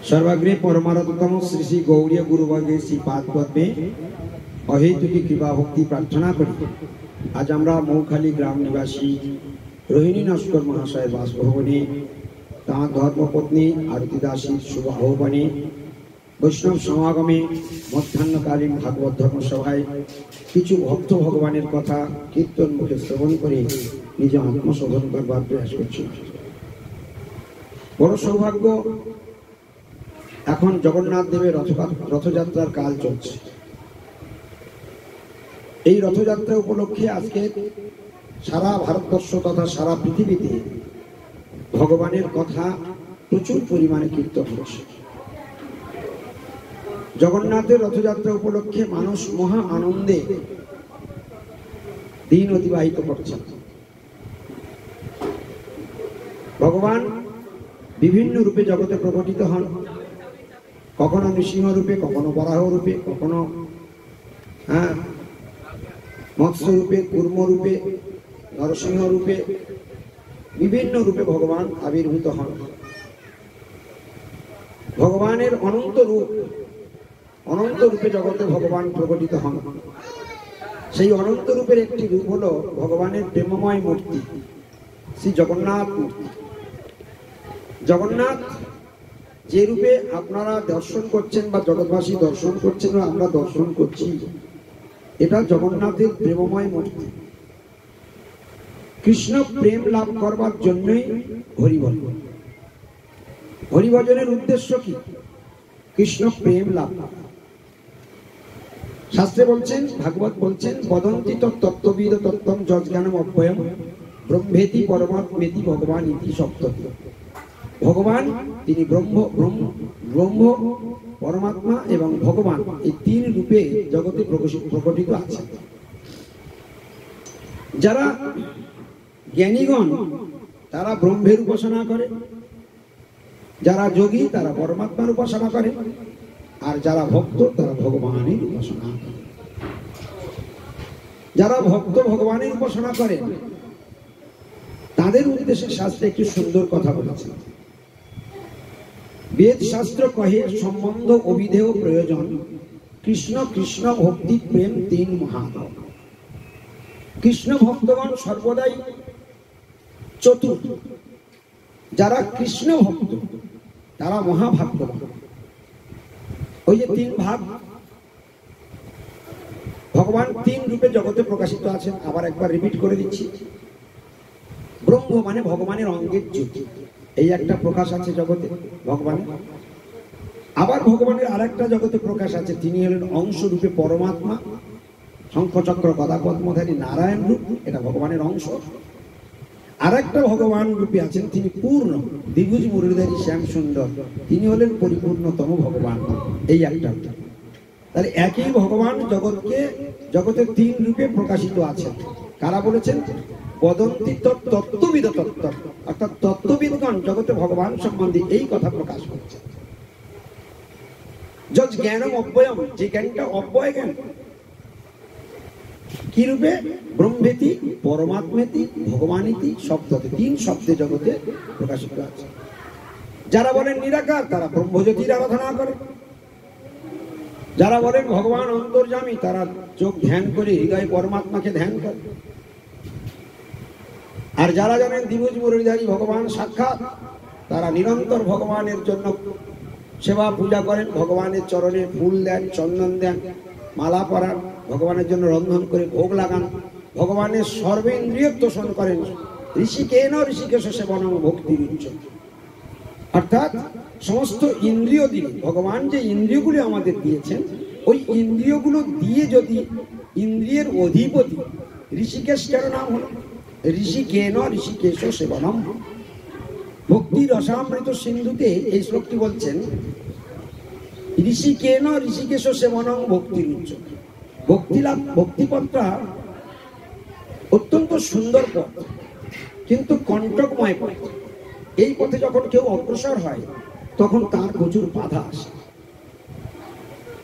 सर्वाग्रे परमारतम श्री श्री गौड़ीय गुरुवर्गे श्री पाद पद्मे अहेतुकी कृपा भक्ति प्रार्थना करी आज আমরা মৌখালী গ্রাম নিবাসী रोहिणी नस्कर महाशय बासभवने तार धर्मपत्नी आरती दासी शुभ आह्वाने वैष्णव समागमे मध्याह्नकालीन भागवत धर्म सभाय किछु भक्त भगवानेर कथा कीर्तन मुखे श्रवण करे निज आत्मशोधन करबार प्रयास करछि। बड़ सौभाग्य এখন জগন্নাথ দেবের রথযাত্রার কাল চলছে। এই রথযাত্রা উপলক্ষে আজকে সারা ভারতবর্ষ তথা সারা পৃথিবীতে ভগবানের কথা প্রচুর পরিমাণে কীর্তন হচ্ছে। জগন্নাথের রথযাত্রা উপলক্ষে মানুষ মহা আনন্দে দিন অতিবাহিত করছে। ভগবান বিভিন্ন রূপে জগতে প্রকটিত হন, কখনো নৃসিংহ রূপে, কখনো বরাহ রূপে, কখনো মৎস্য রূপে, কূর্ম রূপে, নরসিংহ রূপে, বিভিন্ন রূপে ভগবান আবির্ভূত হন। ভগবানের অনন্ত রূপে জগতে ভগবান প্রকটিত হন। সেই অনন্ত রূপের একটি রূপ হলো ভগবানের প্রেমময় মূর্তি শ্রী জগন্নাথ মূর্তি। জগন্নাথ যে রূপে আপনারা দর্শন করছেন বা জগৎবাসী দর্শন করছেন বা আমরা দর্শন করছি, এটা জগন্নাথের প্রেমময় মূর্তি। কৃষ্ণ প্রেম লাভ করবার জন্যই হরিভজন। হরিভজনের উদ্দেশ্য কি? কৃষ্ণ প্রেম লাভ। শাস্ত্রে বলছেন, ভাগবত বলছেন, বদন্তি তত্ত্ববিদ তত্ত্বম যজ্ঞানম অব্যয়ম ব্রহ্মেতি পরমাত্মেতি ভগবান ইতি সপ্ততি। ভগবান তিনি ব্রহ্ম পরমাত্মা এবং ভগবান এই তিন রূপে জগতে প্রকটিত আছেন। যারা জ্ঞানীগণ তারা ব্রহ্মের উপাসনা করে, যারা যোগী তারা পরমাত্মার উপাসনা করে, আর যারা ভক্ত তারা ভগবানের উপাসনা করে। যারা ভক্ত ভগবানের উপাসনা করেন তাদের উদ্দেশ্যে শাস্ত্রে একটি সুন্দর কথা বলেছেন। বেদ শাস্ত্র কহে সম্বন্ধ অবিধেয় প্রয়োজন কৃষ্ণ কৃষ্ণ ভক্তি প্রেম তিন মহাধন। কৃষ্ণ ভক্তগণ সর্বদাই চতুর। যারা কৃষ্ণ ভক্ত তারা মহাভাগ্যবান। ওই যে তিন ভাগ, ভগবান তিন রূপে জগতে প্রকাশিত আছেন। আবার একবার রিপিট করে দিচ্ছি, ব্রহ্ম মানে ভগবানের অঙ্গের জ্যোতি, এই একটা প্রকাশ আছে জগতে ভগবানের। আবার ভগবানের আরেকটা জগতে প্রকাশ আছে, তিনি হলেন অংশ রূপে পরমাত্মা, শঙ্খচক্র গদা পদ্মধারী নারায়ণ রূপ, এটা ভগবানের অংশ। আরেকটা ভগবান রূপে আছেন তিনি পূর্ণ দ্বিভুজ মুরলীধারী শ্যাম সুন্দর, তিনি হলেন পরিপূর্ণতম ভগবান, এই একটা। তাহলে একই ভগবান জগতে তিন রূপে প্রকাশিত আছেন। কারা বলেছেন? বদন্তি তত্ত্ববিদ তত্ত্ব, অর্থাৎ তত্ত্ববিদগণ জগতে ভগবান সম্বন্ধে এই কথা প্রকাশ করছে। যজ জ্ঞানম অব্যয়ম, যে জ্ঞানটা অব্যয় জ্ঞান। কি রূপে? ব্রহ্মেতি পরমাত্মেতি ভগবানিতি শব্দতে, তিন শব্দে জগতে প্রকাশিত আছে। যারা বলেন নিরাকার তারা ব্রহ্মজ্যোতির আরাধনা করে, যারা বলেন ভগবান অন্তর্যামী তারা চোখ ধ্যান করে হৃদয় পরমাত্মাকে ধ্যান করে, আর যারা জানেন দ্বিভুজ মুরলীধারী ভগবান সাক্ষাৎ তারা নিরন্তর ভগবানের জন্য সেবা পূজা করেন, ভগবানের চরণে ফুল দেন, চন্দন দেন, মালা পরান, ভগবানের জন্য রন্ধন করে ভোগ লাগান, ভগবানের সর্বেন্দ্রিয় তোষণ করেন। ঋষিকেন ঋষিকেশ সেবনং ভক্তির উচ্চ, অর্থাৎ সমস্ত ইন্দ্রিয় দিয়ে ভগবান যে ইন্দ্রিয়গুলি আমাদের দিয়েছেন, ওই ইন্দ্রিয়গুলো দিয়ে যদি ইন্দ্রিয়ের অধিপতি ঋষিকেশ কেন নাম হলো? ঋষিকেন ঋষিকেশ সেবনম। ভক্তি রসামৃত সিন্ধুতে এই শ্লোকটি বলছেন, ঋষিকেন ঋষিকেশ সেবনং ভক্তির উচ্চ। ভক্তিপথটা অত্যন্ত সুন্দর পথ, কিন্তু কণ্টকময় পথ। এই পথে যখন কেউ অগ্রসর হয় তখন তার প্রচুর বাধা আসে।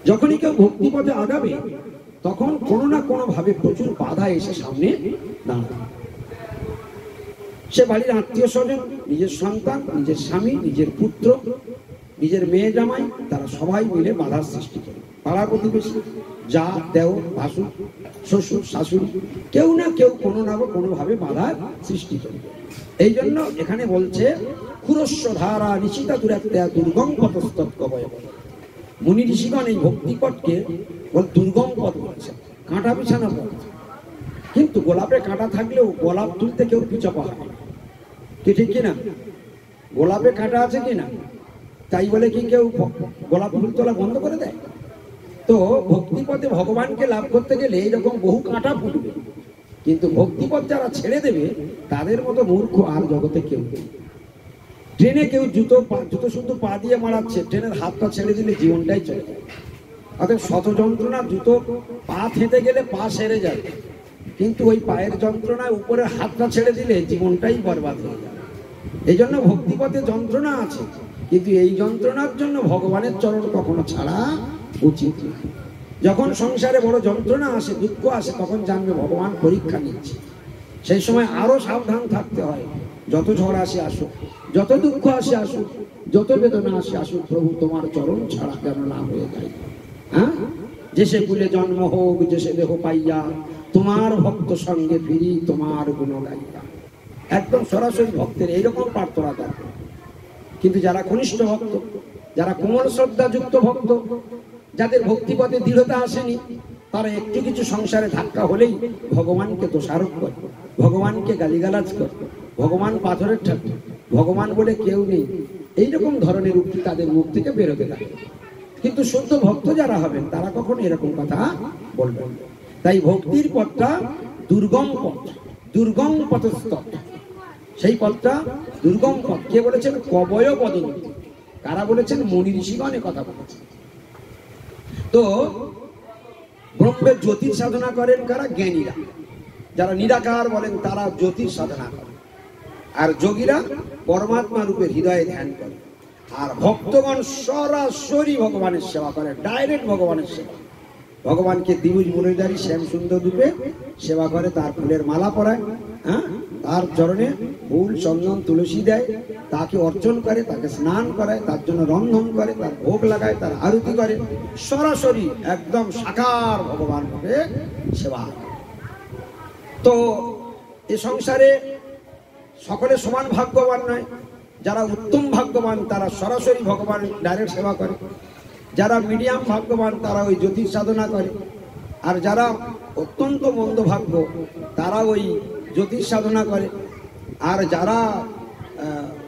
যখনই কেউ ভক্তি পথে আগাবে তখন কোনো না কোনো ভাবে প্রচুর বাধা এসে সামনে দাঁড়াবে। সে বাড়ির আত্মীয় স্বজন, নিজের সন্তান, নিজের স্বামী, নিজের পুত্র, নিজের মেয়ে জামাই তারা সবাই মিলে বাধার সৃষ্টি করে। পাড়া প্রতিবেশী, যা দেও, ভাসুর, শ্বশুর, শাশুড়ি, কেউ না কেউ কোনো না কোনোভাবে বাধার সৃষ্টি করে। এই জন্য এখানে বলছে খুরস্ব ধারা নিশিতা দুরাত্মা দুর্গম পথস্তৎ কবয়। মুনি ঋষিগণ এই ভক্তিপথকে দুর্গম পথ বলছে, কাঁটা বিছানা পথ। কিন্তু গোলাপে কাঁটা থাকলেও গোলাপ তুলতে কেউ পিছপা হয় না, কি ঠিক কিনা? গোলাপে কাঁটা আছে কিনা, তাই বলে কি কেউ গোলাপ ফুল তোলা বন্ধ করে দেয়? তো ভক্তিপথে ভগবানকে লাভ করতে গেলে এইরকম বহু কাঁটা ফুটবে, কিন্তু ভক্তিপথ যারা ছেড়ে দেবে তাদের মতো মূর্খ আর জগতে কেউ নেই। ট্রেনে কেউ জুতো শুধু পা দিয়ে মারাচ্ছে, ট্রেনের হাতটা ছেড়ে দিলে জীবনটাই চলে যায়। অর্থাৎ শত যন্ত্রণা, জুতো পা থেঁতে গেলে পা সেরে যায়, কিন্তু ওই পায়ের যন্ত্রণায় উপরের হাতটা ছেড়ে দিলে জীবনটাই বরবাদ হয়ে যায়। এই জন্য ভক্তিপথে যন্ত্রণা আছে, কিন্তু এই যন্ত্রণার জন্য ভগবানের চরণ কখনো ছাড়া উচিত না। যখন সংসারে বড় যন্ত্রণা আসে, দুঃখ আসে, তখন জানবে ভগবান পরীক্ষা নিচ্ছে। সেই সময় আরো সাবধান থাকতে হয়। যত ঝড় আসে আসুক, যত দুঃখ আসে আসুক, যত বেদনা আসে আসুক, প্রভু তোমার চরণ ছাড়া কেন না হয়ে যায়। হ্যাঁ, যে সে কুলে জন্ম হোক, যে সে দেহ পাইয়া, তোমার ভক্ত সঙ্গে ফিরি তোমার গুণ গাইয়া। একদম সরাসরি ভক্তের এইরকম প্রার্থনা থাকে। কিন্তু যারা কনিষ্ঠ ভক্ত, যারা কোমল শ্রদ্ধাযুক্ত ভক্ত, যাদের ভক্তিপথে দৃঢ়তা আসেনি, তারা একটু কিছু সংসারে ধাক্কা হলেই ভগবানকে দোষারোপ করে, ভগবানকে গালিগালাজ করে, ভগবান পাথরের ঠাকুর, ভগবান বলে কেউ নেই, এইরকম ধরনের উক্তি তাদের মুখ থেকে বেরোতে থাকে। কিন্তু শুদ্ধ ভক্ত যারা হবেন তারা কখনো এরকম কথা বলবেন। তাই ভক্তির পথটা দুর্গম পথ, দুর্গম পথস্তৎ। সেই পথটা দুর্গম পথ। কে বলেছেন? কবয় পদন্তি। কারা বলেছেন? মুনি ঋষিগণ কথা বলেছেন। তো ব্রহ্মের জ্যোতির সাধনা করেন কারা? জ্ঞানীরা। যারা নিরাকার বলেন তারা জ্যোতির সাধনা করেন, আর যোগীরা পরমাত্মা রূপে হৃদয়ে ধ্যান করে। আর ভক্তগণ সরাসরি ভগবানের সেবা করে, ডাইরেক্ট ভগবানের সেবা। ভগবানকে দ্বিভুজ মুরলীধারী শ্যাম সুন্দর রূপে সেবা করে, তার ফুলের মালা পরায়, হ্যাঁ, তার চরণে ফুল, চন্দন, তুলসী দেয়, তাকে অর্চন করে, তাকে স্নান করায়, তার জন্য রন্ধন করে, তার ভোগ লাগায়, তার আরতি করে। সরাসরি একদম সাকার ভগবান রূপে সেবা। তো এ সংসারে সকলে সমান ভাগ্যবান নয়। যারা উত্তম ভাগ্যবান তারা সরাসরি ভগবান ডাইরেক্ট সেবা করে, যারা মিডিয়াম ভাগ্যবান তারা ওই জ্যোতিষ সাধনা করে, আর যারা অত্যন্ত মন্দ ভাগ্য তারা ওই জ্যোতিষ সাধনা করে। আর যারা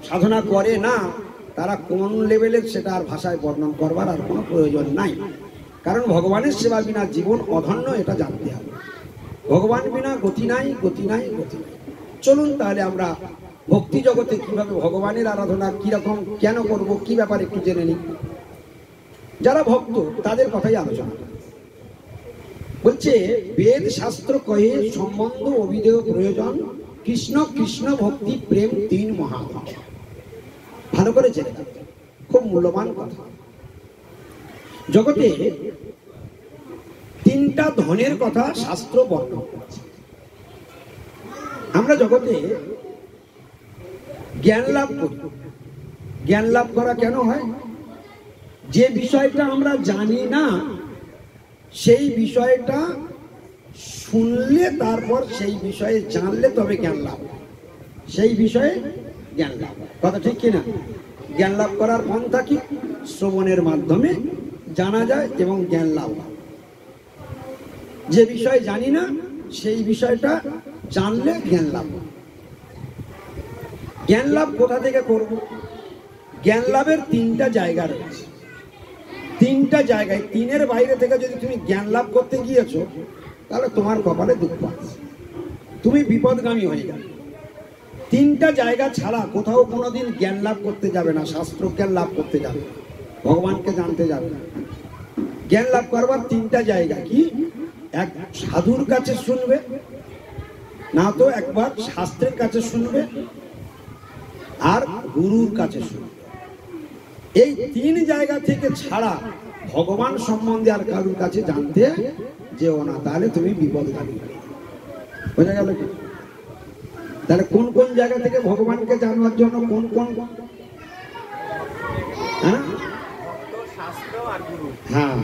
সাধনা করে না তারা কোন লেভেলের সেটা আর ভাষায় বর্ণন করবার আর কোনো প্রয়োজন নাই। কারণ ভগবানের সেবা বিনা জীবন অধন্য, এটা জানতে হবে। ভগবান বিনা গতি নাই, গতি নাই, গতি নাই। চলুন তাহলে আমরা ভক্তি জগতে কিভাবে ভগবানের আরাধনা কিরকম কেন করব, কি ব্যাপারে একটু জেনে নিই। যারা ভক্ত তাদের কথাই আলোচনা বলছে। বেদ শাস্ত্র কহে সম্বন্ধ অভিধেয় প্রয়োজন, কৃষ্ণ কৃষ্ণ ভক্তি প্রেম তিন মহাধন। ভালো করে জেনে থাকবে, খুব মূল্যবান কথা। জগতে তিনটা ধনের কথা শাস্ত্র বর্ণনা করেছে। আমরা জগতে জ্ঞান লাভ করি। জ্ঞান লাভ করা কেন হয়? যে বিষয়টা আমরা জানি না সেই বিষয়টা শুনলে, তারপর সেই বিষয়ে জানলে তবে জ্ঞান লাভ, সেই বিষয়ে জ্ঞান লাভ। কথা ঠিক কিনা? জ্ঞান লাভ করার পন্থা কি? শ্রবণের মাধ্যমে জানা যায় এবং জ্ঞান লাভ হয়। যে বিষয় জানি না সেই বিষয়টা জানলে জ্ঞান লাভ হয়। জ্ঞান লাভ কোথা থেকে করব? জ্ঞান লাভের তিনটা জায়গা রয়েছে। তিনটা জায়গায়, তিনের বাইরে থেকে যদি তুমি জ্ঞান লাভ করতে গিয়েছো তাহলে তোমার কপালে দুঃখ আছে, তুমি বিপদগামী হয়ে যাবে। তিনটা জায়গা ছাড়া কোথাও কোনোদিন জ্ঞান লাভ করতে যাবে না, শাস্ত্র জ্ঞান লাভ করতে যাবে না, ভগবানকে জানতে যাবে না। জ্ঞান লাভ করবার তিনটা জায়গা কি? এক, সাধুর কাছে শুনবে, না তো একবার শাস্ত্রের কাছে শুনবে, আর গুরুর কাছে শুনবে। এই তিন জায়গা থেকে ছাড়া ভগবান সম্বন্ধে আর কারুর কাছে জানতে যেও না, তাহলে তুমি বিপদগামী। বোঝা গেল কি? তাহলে কোন কোন জায়গা থেকে ভগবানকে জানবার জন্য কোন কোন, হ্যাঁ, হ্যাঁ,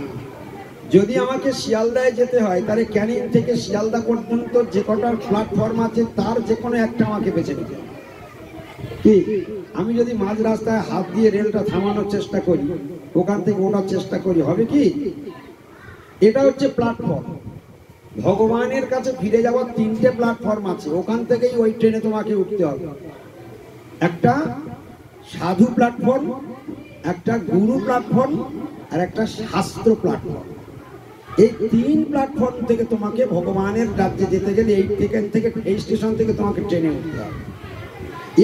যদি আমাকে শিয়ালদায় যেতে হয় তাহলে ক্যানিং থেকে শিয়ালদা পর্যন্ত যে কটা প্ল্যাটফর্ম আছে তার যে কোনো একটা আমাকে বেছে নিতে হবে। কি আমি যদি মাঝ রাস্তায় হাত দিয়ে রেলটা থামানোর চেষ্টা করি, ওখান থেকে ওঠার চেষ্টা করি, হবে কি? এটা হচ্ছে প্ল্যাটফর্ম। ভগবানের কাছে ফিরে যাওয়ার 3টে প্ল্যাটফর্ম আছে, ওখান থেকেই ওই ট্রেনে তোমাকে উঠতে হবে। একটা সাধু প্ল্যাটফর্ম, একটা গুরু প্ল্যাটফর্ম, আর একটা শাস্ত্র প্ল্যাটফর্ম। এই 3 প্ল্যাটফর্ম থেকে তোমাকে ভগবানের রাজ্যে যেতে গেলে এই স্টেশন থেকে তোমাকে ট্রেনে উঠতে হবে।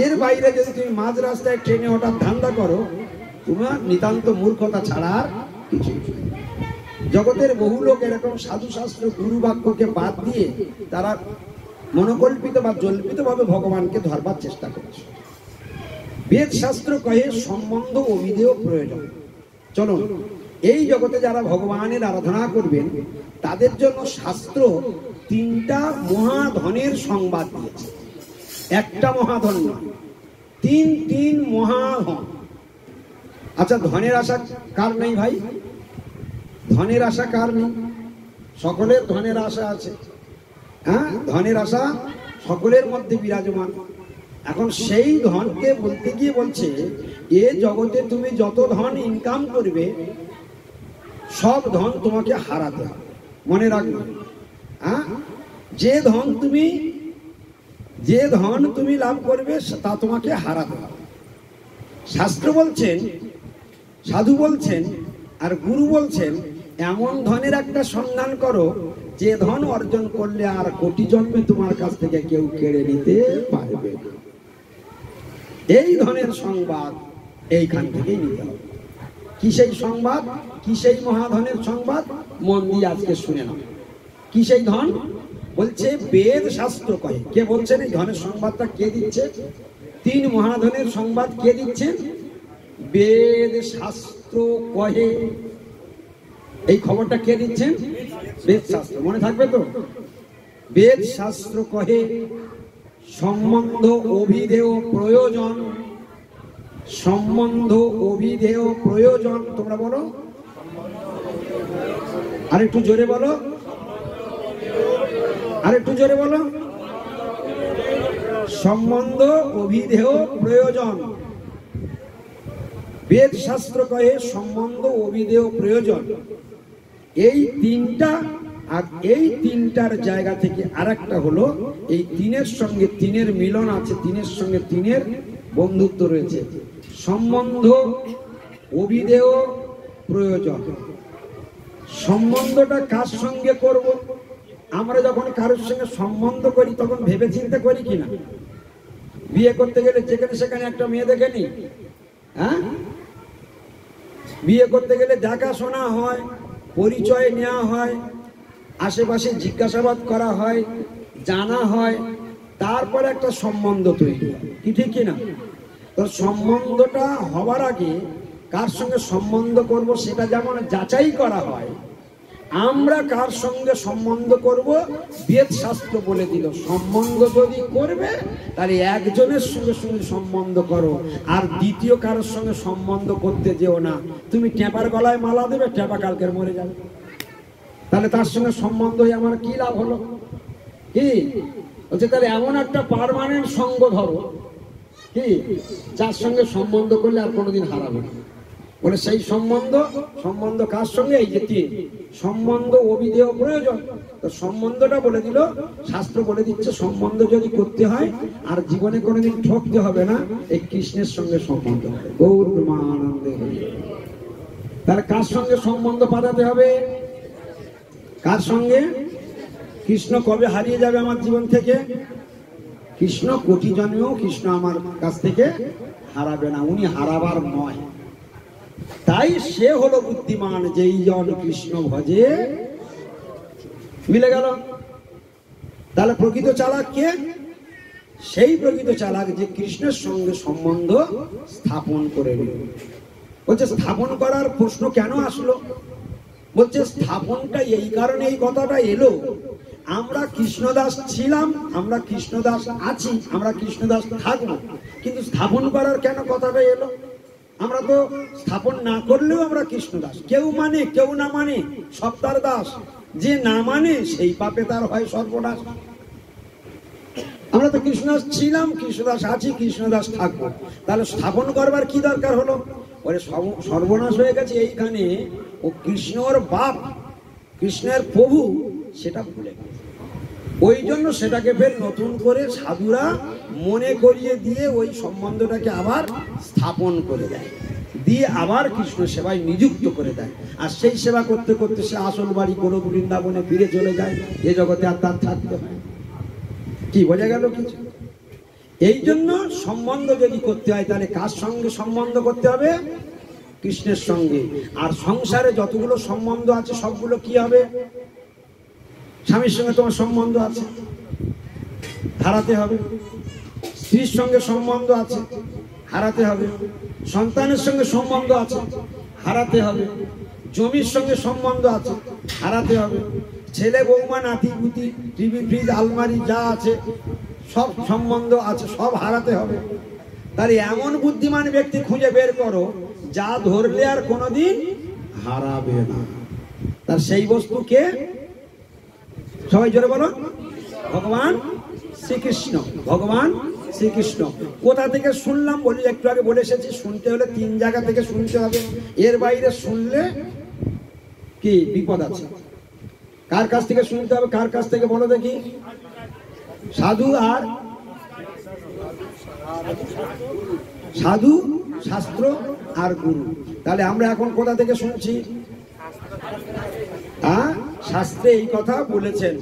এর বাইরে যদি তুমি মাঝ রাস্তায় ট্রেনে ওঠার ধান্দা করো, তোমার নিতান্ত মূর্খতা ছাড়া আর কিছু। জগতের বহু লোক এরকম সাধু শাস্ত্র গুরু বাক্যকে বাদ দিয়ে তারা মনোকল্পিত বা জল্পিত ভাবে ভগবানকে ধরবার চেষ্টা করছে। বেদ শাস্ত্র কহে সম্বন্ধ ও বিধেয় প্রয়োজন। চলো, এই জগতে যারা ভগবানের আরাধনা করবেন তাদের জন্য শাস্ত্র 3টা মহাধনের সংবাদ দিয়েছে। একটা মহাধন নয়, 3 মহাধন। আচ্ছা, ধনের আশা কার নেই ভাই? ধনের আশা কার নেই? সকলের ধনের আশা আছে। হ্যাঁ, ধনের আশা সকলের মধ্যে বিরাজমান। এখন সেই ধনকে বলতে গিয়ে বলছে, এ জগতে তুমি যত ধন ইনকাম করবে সব ধন তোমাকে হারাতে হবে। মনে রাখবে, হ্যাঁ, যে ধন তুমি লাভ করবে তা তোমাকে হারাতে হবে। শাস্ত্র বলছেন, সাধু বলছেন, আর গুরু বলছেন, এমন ধনের একটা সন্ধান করো যে ধন অর্জন করলে আর কোটি জন্মে তোমার কাছ থেকে কেউ কেড়ে নিতে পারবে না। এই ধনের সংবাদ এইখান থেকেই নিতে হবে। কি সেই সংবাদ? কি সেই মহাধনের সংবাদ? মন দিয়ে আজকে শুনে নাও। কি সেই ধন? বলছে বেদ শাস্ত্র কহে। কে বলছেন এই ধনের সংবাদটা? কে দিচ্ছে? 3 মহাধনের সংবাদ কে দিচ্ছেন? বেদ শাস্ত্র কহে। এই খবরটা কে দিচ্ছেন? বেদ শাস্ত্র। মনে থাকবে তো? বেদ শাস্ত্র কহে সম্বন্ধ অভিধেয় প্রয়োজন। সম্বন্ধ অভিধেয় প্রয়োজন। তোমরা বলো, আরেকটু জোরে বলো, আরেকটু জোরে বলো। সম্বন্ধ অভিধেয় প্রয়োজন। বেদ শাস্ত্র কহে সম্বন্ধ অভিধেয় প্রয়োজন। এই 3টা, আর এই 3টার জায়গা থেকে আরেকটা হলো এই 3-এর সঙ্গে 3-এর মিলন আছে, 3-এর সঙ্গে 3-এর বন্ধুত্ব রয়েছে। সম্বন্ধ অভিধেয় প্রয়োজন। সম্বন্ধটা কার সঙ্গে করব? আমরা যখন কারোর সঙ্গে সম্বন্ধ করি তখন ভেবে চিন্তে করি কিনা? বিয়ে করতে গেলে যেখানে সেখানে একটা মেয়ে দেখে নি? হ্যাঁ, বিয়ে করতে গেলে দেখাশোনা হয়, পরিচয় নেওয়া হয়, আশেপাশে জিজ্ঞাসাবাদ করা হয়, জানা হয়, তারপরে একটা সম্বন্ধ তৈরি হয়। কি ঠিক কিনা? তো সম্বন্ধটা হবার আগে কার সঙ্গে সম্বন্ধ করব সেটা যেমন যাচাই করা হয়, আমরা কার সঙ্গে সম্বন্ধ করব বেদ শাস্ত্র বলে দিল। সম্বন্ধ যদি করবে তাহলে একজনের সঙ্গে সঙ্গে সম্বন্ধ করো, আর দ্বিতীয় কারোর সঙ্গে সম্বন্ধ করতে যেও না। তুমি টেপার গলায় মালা দেবে, টেপা কালকের মরে যাবে, তাহলে তার সঙ্গে সম্বন্ধ হয়ে আমার কি লাভ হলো? কি বলছে? তাহলে এমন একটা পার্মানেন্ট সঙ্গ ধরো, কি, যার সঙ্গে সম্বন্ধ করলে আর কোনোদিন হারাবে না। বলে সেই সম্বন্ধ কার সঙ্গে? এই যে 3 সম্বন্ধ অভিধেয় প্রয়োজন। তো সম্বন্ধটা বলে দিল, শাস্ত্র বলে দিচ্ছে সম্বন্ধ যদি করতে হয় আর জীবনে কোনোদিন ঠকতে হবে না, এই কৃষ্ণের সঙ্গে সম্বন্ধ হবে। গৌর ব্রহ্মানন্দে। তাহলে কার সঙ্গে সম্বন্ধ পাঠাতে হবে? কার সঙ্গে? কৃষ্ণ কবে হারিয়ে যাবে আমার জীবন থেকে? কৃষ্ণ কোটি জন্মেও কৃষ্ণ আমার কাছ থেকে হারাবে না, উনি হারাবার নয়। তাই সে হলো বুদ্ধিমান, যেই জন কৃষ্ণ ভজে। মিলে গেল? তাহলে প্রকৃত চালাক কে? সেই প্রকৃত চালাক যে কৃষ্ণের সঙ্গে সম্বন্ধ স্থাপন করে নিল। বলছে স্থাপন করার প্রশ্ন কেন আসলো? বলছে স্থাপনটা এই কারণে এই কথাটা এলো, আমরা কৃষ্ণদাস ছিলাম, আমরা কৃষ্ণদাস আছি, আমরা কৃষ্ণদাস থাকবো, কিন্তু স্থাপন করার কেন কথাটা এলো? আমরা তো স্থাপন না করলেও আমরা কৃষ্ণদাস। কেউ মানে কেউ না মানে সব তার দাস, যে না মানে সেই পাপে তার হয় সর্বনাশ। আমরা তো কৃষ্ণদাস ছিলাম, কৃষ্ণদাস আছি, কৃষ্ণদাস থাকবো, তাহলে স্থাপন করবার কি দরকার হলো? ওরে সর্বনাশ হয়ে গেছে এইখানে, ও কৃষ্ণর বাপ, কৃষ্ণের প্রভু, সেটা ভুলে গেছে। ওই জন্য সেটাকে ফের নতুন করে সাধুরা মনে করিয়ে দিয়ে ওই সম্বন্ধটাকে আবার স্থাপন করে দেয়, দিয়ে আবার কৃষ্ণ সেবায় নিযুক্ত করে দেয়। আর সেই সেবা করতে করতে সে আসল বাড়ি গোলক বৃন্দাবনে ফিরে চলে যায়। এ জগতে আর তার থাকতে হয়। কি বোঝা গেল কিছু? এই জন্য সম্বন্ধ যদি করতে হয় তাহলে কার সঙ্গে সম্বন্ধ করতে হবে? কৃষ্ণের সঙ্গে। আর সংসারে যতগুলো সম্বন্ধ আছে সবগুলো কি হবে? স্বামীর সঙ্গে তোমার সম্বন্ধ আছে, হারাতে হবে। স্ত্রীর সঙ্গে সম্বন্ধ আছে, হারাতে হবে। সন্তানের সঙ্গে সম্বন্ধ আছে, হারাতে হবে। জমির সঙ্গে সম্বন্ধ আছে, হারাতে হবে। ছেলে বৌমা নাতি পুতি টিভি ফ্রিজ আলমারি যা আছে সব সম্বন্ধ আছে, সব হারাতে হবে। তার এমন বুদ্ধিমান ব্যক্তি খুঁজে বের করো যা ধরলে আর কোনোদিন হারাবে না। তার সেই বস্তুকে সবাই জোরে বলো, ভগবান শ্রীকৃষ্ণ। ভগবান শ্রীকৃষ্ণ। কোথা থেকে শুনলাম বলি, একটু আগে বলে এসেছি, শুনতে হলে 3 জায়গা থেকে শুনতে হবে। এর বাইরে শুনলে কি বিপদ আছে। কার কাছ থেকে শুনতে হবে? কার কাছ থেকে বলো দেখি? সাধু আর সাধু, শাস্ত্র আর গুরু। তাহলে আমরা এখন কোথা থেকে শুনছি? শাস্ত্রে এই কথা বলেছেন,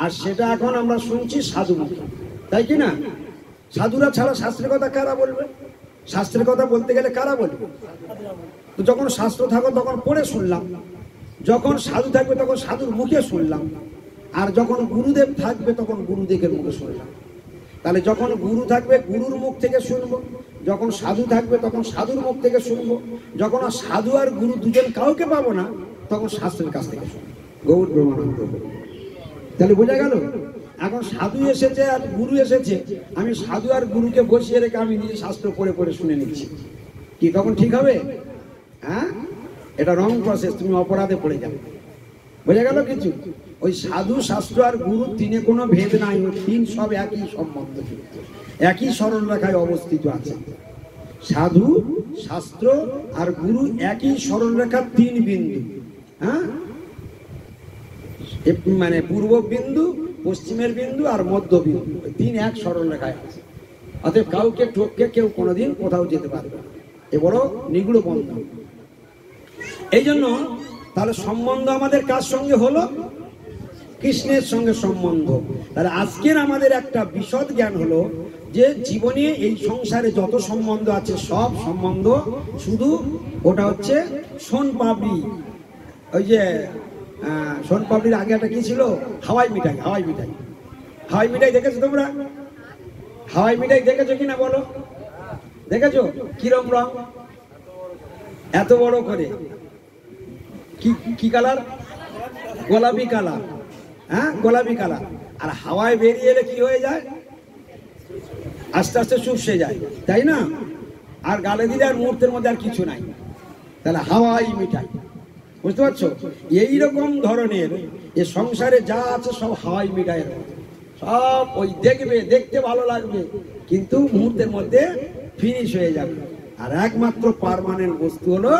আর সেটা এখন আমরা শুনছি সাধু মুখে, তাই কি না? সাধুরা ছাড়া শাস্ত্রের কথা কারা বলবে? শাস্ত্রের কথা বলতে গেলে কারা বলবে? তো যখন শাস্ত্র থাকো তখন পড়ে শুনলাম, যখন সাধু থাকবে তখন সাধুর মুখে শুনলাম, আর যখন গুরুদেব থাকবে তখন গুরুদেবের মুখে শুনলাম। তাহলে যখন গুরু থাকবে গুরুর মুখ থেকে শুনবো, যখন সাধু থাকবে তখন সাধুর মুখ থেকে শুনবো, যখন আর সাধু আর গুরু দুজন কাউকে পাবো না তখন শাস্ত্রের কাছ থেকে শুনবো। গৌর ব্রহ্মানন্দ। তাহলে বোঝা গেল? এখন সাধু এসেছে আর গুরু এসেছে, আমি সাধু আর গুরুকে বসিয়ে রেখে আমি নিজে শাস্ত্র পড়ে পড়ে শুনে নিচ্ছি, কি তখন ঠিক হবে? হ্যাঁ, এটা রং প্রসেস, তুমি অপরাধে পড়ে যাবে। বোঝা গেল কিছু? ওই সাধু, শাস্ত্র আর গুরু তিনে কোনো ভেদ নাই, ওই 3 সব একই সম্বন্ধ, একই সরল রেখায় অবস্থিত আছে। সাধু, শাস্ত্র আর গুরু একই সরল রেখার 3 বিন্দু। হ্যাঁ, মানে পূর্ব বিন্দু, পশ্চিমের বিন্দু আর মধ্য বিন্দু, 3 এক সরল রেখায় আছে। অতএব কাউকে ঠককে কেউ কোনোদিন কোথাও যেতে পারবে না। এ বড় নিগুড় বন্ধন। এই জন্য তাহলে সম্বন্ধ আমাদের কার সঙ্গে হলো? কৃষ্ণের সঙ্গে সম্বন্ধ। তাহলে আজকের আমাদের একটা বিশদ জ্ঞান হলো যে জীবনে এই সংসারে যত সম্বন্ধ আছে সব সম্বন্ধ শুধু ওটা হচ্ছে সোন পাপড়ি। ওই যে সোন পাপড়ির আগে একটা কি ছিল? হাওয়াই মিঠাই। হাওয়াই মিঠাই, হাওয়াই মিঠাই দেখেছো তোমরা? হাওয়াই মিঠাই দেখেছো কিনা বলো? দেখেছো? কিরম রং? এত বড় করে। কি কালার? গোলাপি কালার। হ্যাঁ, গোলাপি কালার। আর হাওয়ায় বেরিয়ে এলে কি হয়ে যায়? আস্তে আস্তে চুপসে যায়, তাই না? আর গালে দিলে আর মুহূর্তের মধ্যে আর কিছু নাই। তাহলে হাওয়াই মিঠাই, বুঝতে পারছো? এইরকম ধরনের এ সংসারে যা আছে সব হাওয়াই মিঠাইয়ের, সব ওই দেখবে, দেখতে ভালো লাগবে, কিন্তু মুহূর্তের মধ্যে ফিনিশ হয়ে যাবে। আর একমাত্র পার্মানেন্ট বস্তু হলো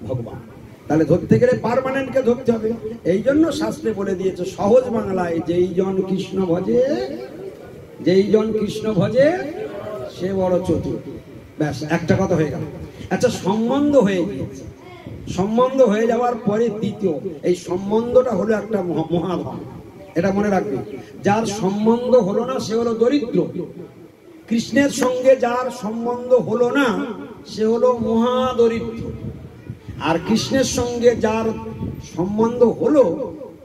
ভগবান। তাহলে ধরতে গেলে পার্মানেন্টকে ধরতে হবে। এই জন্য শাস্ত্রে বলে দিয়েছে সহজ বাংলায়, যেই জন কৃষ্ণ ভজে, যেই জন কৃষ্ণ ভজে সে বড় চতুর। ব্যাস, একটা কথা হয়ে গেল। আচ্ছা, সম্বন্ধ হয়ে গিয়েছে। সম্বন্ধ হয়ে যাওয়ার পরে দ্বিতীয়, এই সম্বন্ধটা হলো একটা মহাধন। এটা মনে রাখবে, যার সম্বন্ধ হলো না সে হলো দরিদ্র। কৃষ্ণের সঙ্গে যার সম্বন্ধ হলো না সে হলো মহাদরিদ্র। আর কৃষ্ণের সঙ্গে যার সম্বন্ধ হলো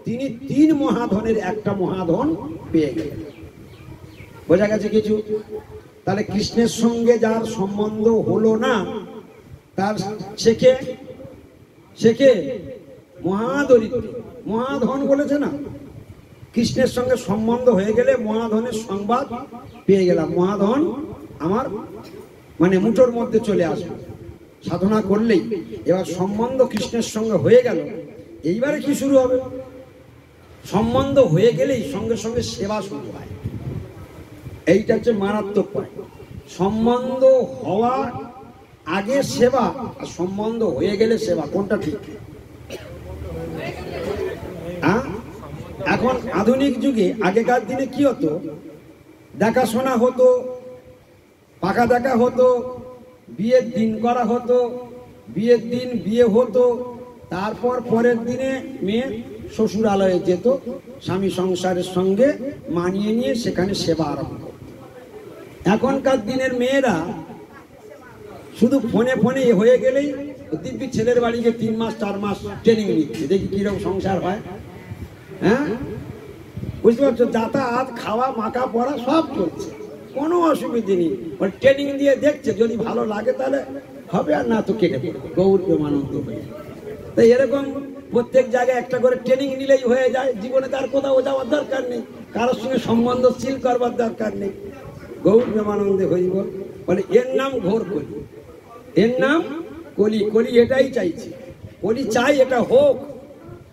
তিনি 3 মহাধনের একটা মহাধন পেয়ে গেলেন। বোঝা গেছে কিছু? তাহলে কৃষ্ণের সঙ্গে যার সম্বন্ধ হলো না তার শেখে মহাদরিদ্র। মহাধন বলেছে না? কৃষ্ণের সঙ্গে সম্বন্ধ হয়ে গেলে মহাধনের সংবাদ পেয়ে গেলাম। মহাধন আমার মানে মুঠোর মধ্যে চলে আসবে। সাধনা করলেই এবার সম্বন্ধ কৃষ্ণের সঙ্গে হয়ে গেল, এইবারে কি শুরু হবে? সম্বন্ধ হয়ে গেলেই সঙ্গে সঙ্গে সেবা শুরু হয়। এইটা হচ্ছে মারাত্মক পয়েন্ট। সম্বন্ধ হওয়া আগে সেবা, আর সম্বন্ধ হয়ে গেলে সেবা, কোনটা ঠিক? এখন আধুনিক যুগে, আগেকার দিনে কি হতো? দেখাশোনা হতো, পাকা দেখা হতো, বিয়ের দিন করা হতো, বিয়ের দিন বিয়ে হতো, তারপর পরের দিনে মেয়ে শ্বশুরালয়ে যেত, স্বামী সংসারের সঙ্গে মানিয়ে নিয়ে সেখানে সেবা আরম্ভ। এখনকার দিনের মেয়েরা শুধু ফোনে ফোনে হয়ে গেলেই দিব্যি ছেলের বাড়িকে 3 মাস 4 মাস ট্রেনিং নিচ্ছে, দেখি কিরকম সংসার হয়। হ্যাঁ, বুঝতে পারছো? যাতায়াত, খাওয়া, মাখা পড়া সব চলছে, কোনো অসুবিধে নেই। ট্রেনিং দিয়ে দেখছে, যদি ভালো লাগে তাহলে হবে, আর না তো কেটে পড়বে, গৌর প্রেমানন্দ হয়ে। তাই এরকম প্রত্যেক জায়গায় একটা করে ট্রেনিং নিলেই হয়ে যায়। জীবনে তার কোথাও যাওয়ার দরকার নেই, কারোর সঙ্গে সম্বন্ধশীল করবার দরকার নেই, গৌর প্রেমানন্দে হইব। বলে এর নাম ঘোর কলি, এর নাম কলি। কলি এটাই চাইছে, কলি চাই এটা হোক।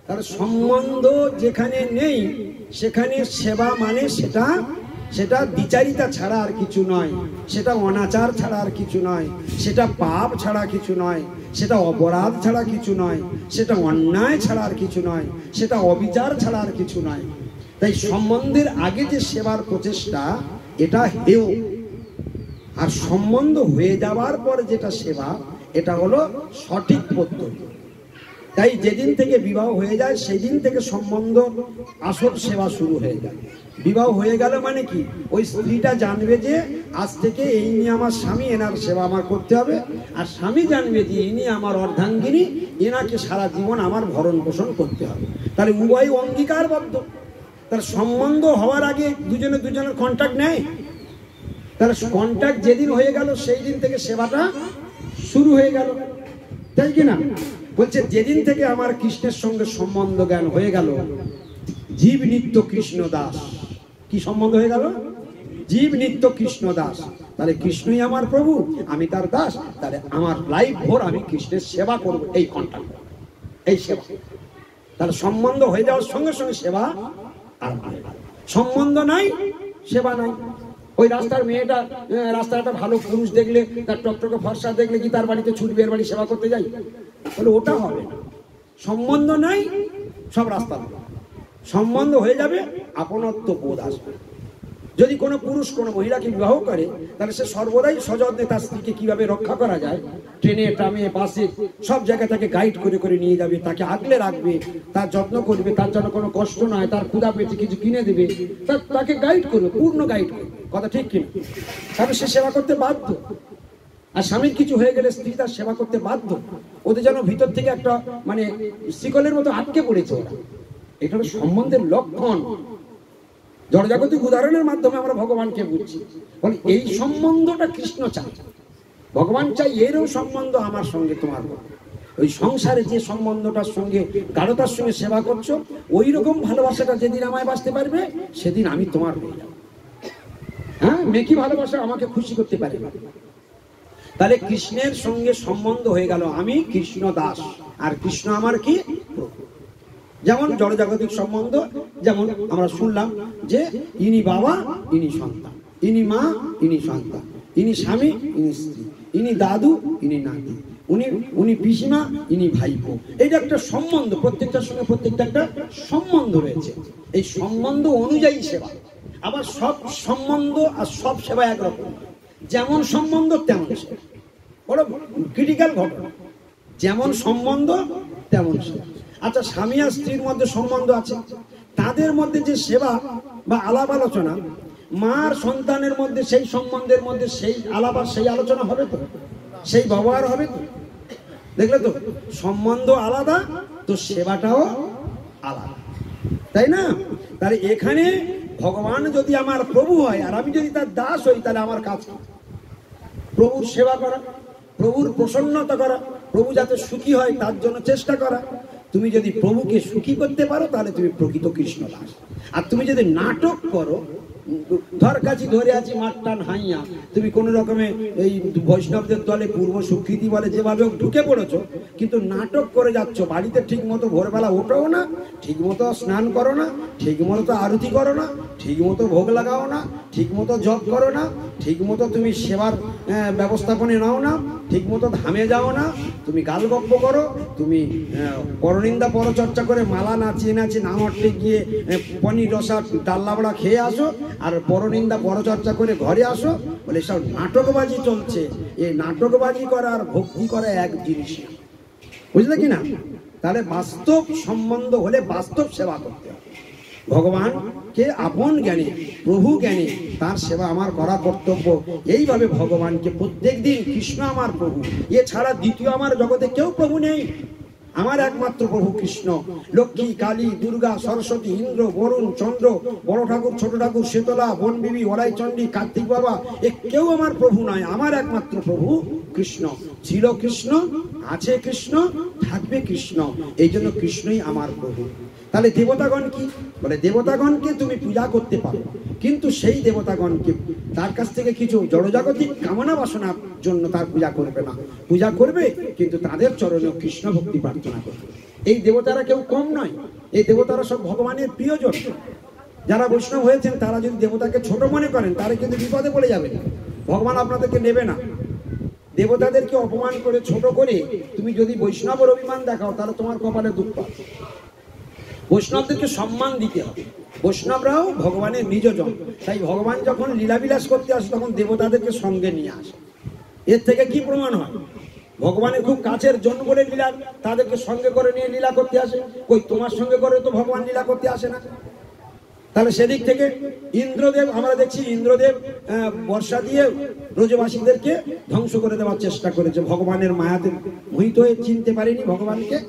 তার সম্বন্ধ যেখানে নেই সেখানে সেবা মানে সেটা দ্বিচারিতা ছাড়া আর কিছু নয়, সেটা অনাচার ছাড়া আর কিছু নয়, সেটা পাপ ছাড়া কিছু নয়, সেটা অপরাধ ছাড়া কিছু নয়, সেটা অন্যায় ছাড়া আর কিছু নয়, সেটা অবিচার ছাড়া আর কিছু নয়। তাই সম্বন্ধের আগে যে সেবার প্রচেষ্টা, এটা হেয়। আর সম্বন্ধ হয়ে যাওয়ার পর যেটা সেবা, এটা হলো সঠিক পদ্ধতি। তাই যেদিন থেকে বিবাহ হয়ে যায় সেদিন থেকে সম্বন্ধ আসল সেবা শুরু হয়ে যায়। বিবাহ হয়ে গেল মানে কি, ওই স্ত্রীটা জানবে যে আজ থেকে এই নিয়ে আমার স্বামী, এনার সেবা আমার করতে হবে। আর স্বামী জানবে যে ইনি আমার অর্ধাঙ্গিনী, এনাকে সারা জীবন আমার ভরণ পোষণ করতে হবে। তাহলে উভয় অঙ্গীকারবদ্ধ। তার সম্বন্ধ হওয়ার আগে দুজনে দুজনের কন্ট্যাক্ট নেয়। তার কন্ট্যাক্ট যেদিন হয়ে গেল সেই দিন থেকে সেবাটা শুরু হয়ে গেল, তাই কি না? বলছে যেদিন থেকে আমার কৃষ্ণের সঙ্গে সম্বন্ধ জ্ঞান হয়ে গেল, জীব নিত্য কৃষ্ণ দাস। কি সম্বন্ধ হয়ে গেল? জীব নিত্য কৃষ্ণ দাস। তাহলে কৃষ্ণই আমার প্রভু, আমি তার দাস। তাহলে আমার লাইফ ভোর আমি কৃষ্ণের সেবা করব, এই কন্ট্যাক্ট, এই সেবা। তাহলে সম্বন্ধ হয়ে যাওয়ার সঙ্গে সঙ্গে সেবা আরম্ভ হয়ে গেল। সম্বন্ধ নাই, সেবা নাই। ওই রাস্তার মেয়েটা, রাস্তার একটা ভালো পুরুষ দেখলে, তার টকটকে ফর্সা দেখলে কি তার বাড়িতে ছুটবে, এর বাড়ি সেবা করতে যাই? বলে ওটা হবে না। সম্বন্ধ নাই, সব রাস্তা। সম্বন্ধ হয়ে যাবে, আপনত্ব বোধ আসবে। যদি কোনো পুরুষ কোনো মহিলাকে বিবাহ করে, তাহলে সে সর্বদাই সযত্নে তার স্ত্রীকে কিভাবে রক্ষা করা যায়, ট্রেনে, ট্রামে, বাসে সব জায়গায় তাকে গাইড করে করে নিয়ে যাবে, তাকে আগলে রাখবে, তার যত্ন করবে, তার জন্য কোনো কষ্ট নয়, তার ক্ষুধা পেটে কিছু কিনে দেবে, তাকে গাইড করবে, পূর্ণ গাইড করবে। কথা ঠিক কিনা? তাহলে সে সেবা করতে বাধ্য। আর স্বামীর কিছু হয়ে গেলে স্ত্রী তার সেবা করতে বাধ্য। ওদের যেন ভিতর থেকে একটা মানে শিকলের মতো আটকে পড়েছে ওরা। এটা হলো সম্বন্ধের লক্ষণ। জড়জাগতিক উদাহরণের মাধ্যমে আমরা ভগবানকে বুঝছি। বলে এই সম্বন্ধটা কৃষ্ণ চায়, ভগবান চাই এরও সম্বন্ধ আমার সঙ্গে তোমার। ওই সংসারে যে সম্বন্ধটার সঙ্গে গাঢ়তার সঙ্গে সেবা করছো, ওই রকম ভালোবাসাটা যেদিন আমায় বাঁচতে পারবে, সেদিন আমি তোমার হয়ে যাবো। হ্যাঁ, মেকি ভালোবাসা আমাকে খুশি করতে পারে না। তাহলে কৃষ্ণের সঙ্গে সম্বন্ধ হয়ে গেল, আমি কৃষ্ণ দাস আর কৃষ্ণ আমার কি প্রভু। যেমন জড়জাগতিক সম্বন্ধ, যেমন আমরা শুনলাম যে ইনি বাবা, ইনি সন্তান, ইনি মা, ইনি সন্তান, ইনি স্বামী, ইনি স্ত্রী, ইনি দাদু, ইনি নাতি, উনি পিসিমা, ইনি ভাইপো। এটা একটা সম্বন্ধ, প্রত্যেকটার সঙ্গে প্রত্যেকটা একটা সম্বন্ধ রয়েছে। এই সম্বন্ধ অনুযায়ী সেবা। আবার সব সম্বন্ধ আর সব সেবা একরকম, যেমন সম্বন্ধ তেমন সেবা। বড় ক্রিটিক্যাল ঘটনা, যেমন সম্বন্ধ তেমন সেবা। আচ্ছা, স্বামী আর স্ত্রীর মধ্যে সম্বন্ধ আছে, তাদের মধ্যে যে সেবা বা আলাপ আলোচনা, মার সন্তানের মধ্যে সেই সম্বন্ধের মধ্যে সেই আলাপ আর সেই আলোচনা হবে তো, সেই ব্যবহার হবে তো। দেখলে তো, সম্বন্ধ আলাদা তো সেবাটাও আলাদা, তাই না? তাহলে এখানে ভগবান যদি আমার প্রভু হয় আর আমি যদি তার দাস হই, তাহলে আমার কাজ প্রভুর সেবা করা, প্রভুর প্রসন্নতা করা, প্রভু যাতে সুখী হয় তার জন্য চেষ্টা করা। তুমি যদি প্রভুকে সুখী করতে পারো, তাহলে তুমি প্রকৃত কৃষ্ণ দাস। আর তুমি যদি নাটক করো, ধর কাছি ধরে আছি মাঠটান হাইয়া, তুমি কোনো রকমে এই বৈষ্ণবদের দলে পূর্ব স্বীকৃতি বলে যেভাবে ঢুকে পড়েছো, কিন্তু নাটক করে যাচ্ছ। বাড়িতে ঠিক মতো ভোরবেলা ওঠো না, ঠিক মতো স্নান করো না, ঠিক মতো আরতি করো না, ঠিক মতো ভোগ লাগাও না, ঠিক মতো জপ করো না, ঠিক মতো তুমি সেবার ব্যবস্থাপনে নাও না, ঠিক মতো ধামে যাও না, তুমি গালগপ্প করো, তুমি পরনিন্দা পরচর্চা করে মালা নাচিয়ে নাচিয়ে নামটে গিয়ে পনির রসা ডাল্লাবড়া খেয়ে আসো, আর পরনিন্দা পরচর্চা করে ঘরে আসো। বলে সব নাটকবাজি চলছে। এই নাটকবাজি করা আর ভক্তি করা এক জিনিস না, বুঝলে কি না? তাহলে বাস্তব সম্বন্ধ হলে বাস্তব সেবা করতে হবে। ভগবানকে আপন জ্ঞানে, প্রভু জ্ঞানে তার সেবা আমার করা কর্তব্য। এইভাবে ভগবানকে প্রত্যেক দিন, কৃষ্ণ আমার প্রভু, এছাড়া দ্বিতীয় আমার জগতে কেউ প্রভু নেই। আমার একমাত্র প্রভু কৃষ্ণ। লক্ষ্মী, কালী, দুর্গা, সরস্বতী, ইন্দ্র, বরুণ, চন্দ্র, বড় ঠাকুর, ছোট ঠাকুর, শীতলা, বনবিবি, ওরাইচণ্ডী, কার্তিক বাবা, এ কেউ আমার প্রভু নয়। আমার একমাত্র প্রভু কৃষ্ণ। ছিল কৃষ্ণ, আছে কৃষ্ণ, থাকবে কৃষ্ণ। এই জন্য কৃষ্ণই আমার প্রভু। তাহলে দেবতাগণ কি বলে? দেবতাগণকে তুমি পূজা করতে পারো, কিন্তু সেই দেবতাগণকে তার কাছ থেকে কিছু জড়জাগতিক কামনা বাসনার জন্য তার পূজা করবে না। পূজা করবে, কিন্তু তাদের চরণে কৃষ্ণ ভক্তি প্রার্থনা করবে। এই দেবতারা কেউ কম নয়, এই দেবতারা সব ভগবানের প্রিয়জন। যারা বৈষ্ণব হয়েছেন তারা যদি দেবতাকে ছোট মনে করেন, তারা কিন্তু বিপদে পড়ে যাবে। ভগবান আপনাদেরকে নেবে না। দেবতাদেরকে অপমান করে, ছোট করে তুমি যদি বৈষ্ণবের অভিমান দেখাও, তাহলে তোমার কপালে দুঃখ আছে। বৈষ্ণবদেরকে সম্মান দিতে হবে। বৈষ্ণবরাও ভগবানের নিজজন। তাই ভগবান যখন লীলাবিলাস করতে আসে, তখন দেবতাদেরকে সঙ্গে নিয়ে আসে। এর থেকে কি প্রমাণ হয়? ভগবানের খুব কাছের জন বলে লীলা, তাদেরকে সঙ্গে করে নিয়ে লীলা করতে আসে। কই তোমার সঙ্গে করে তো ভগবান লীলা করতে আসে না। তাহলে সেদিক থেকে ইন্দ্রদেব, আমরা দেখছি ইন্দ্রদেব বর্ষা দিয়ে ব্রজবাসীদেরকে ধ্বংস করে দেওয়ার চেষ্টা করেছে। ভগবানের মায়াতে মোহিত হয়ে চিনতে পারেনি ভগবানকে।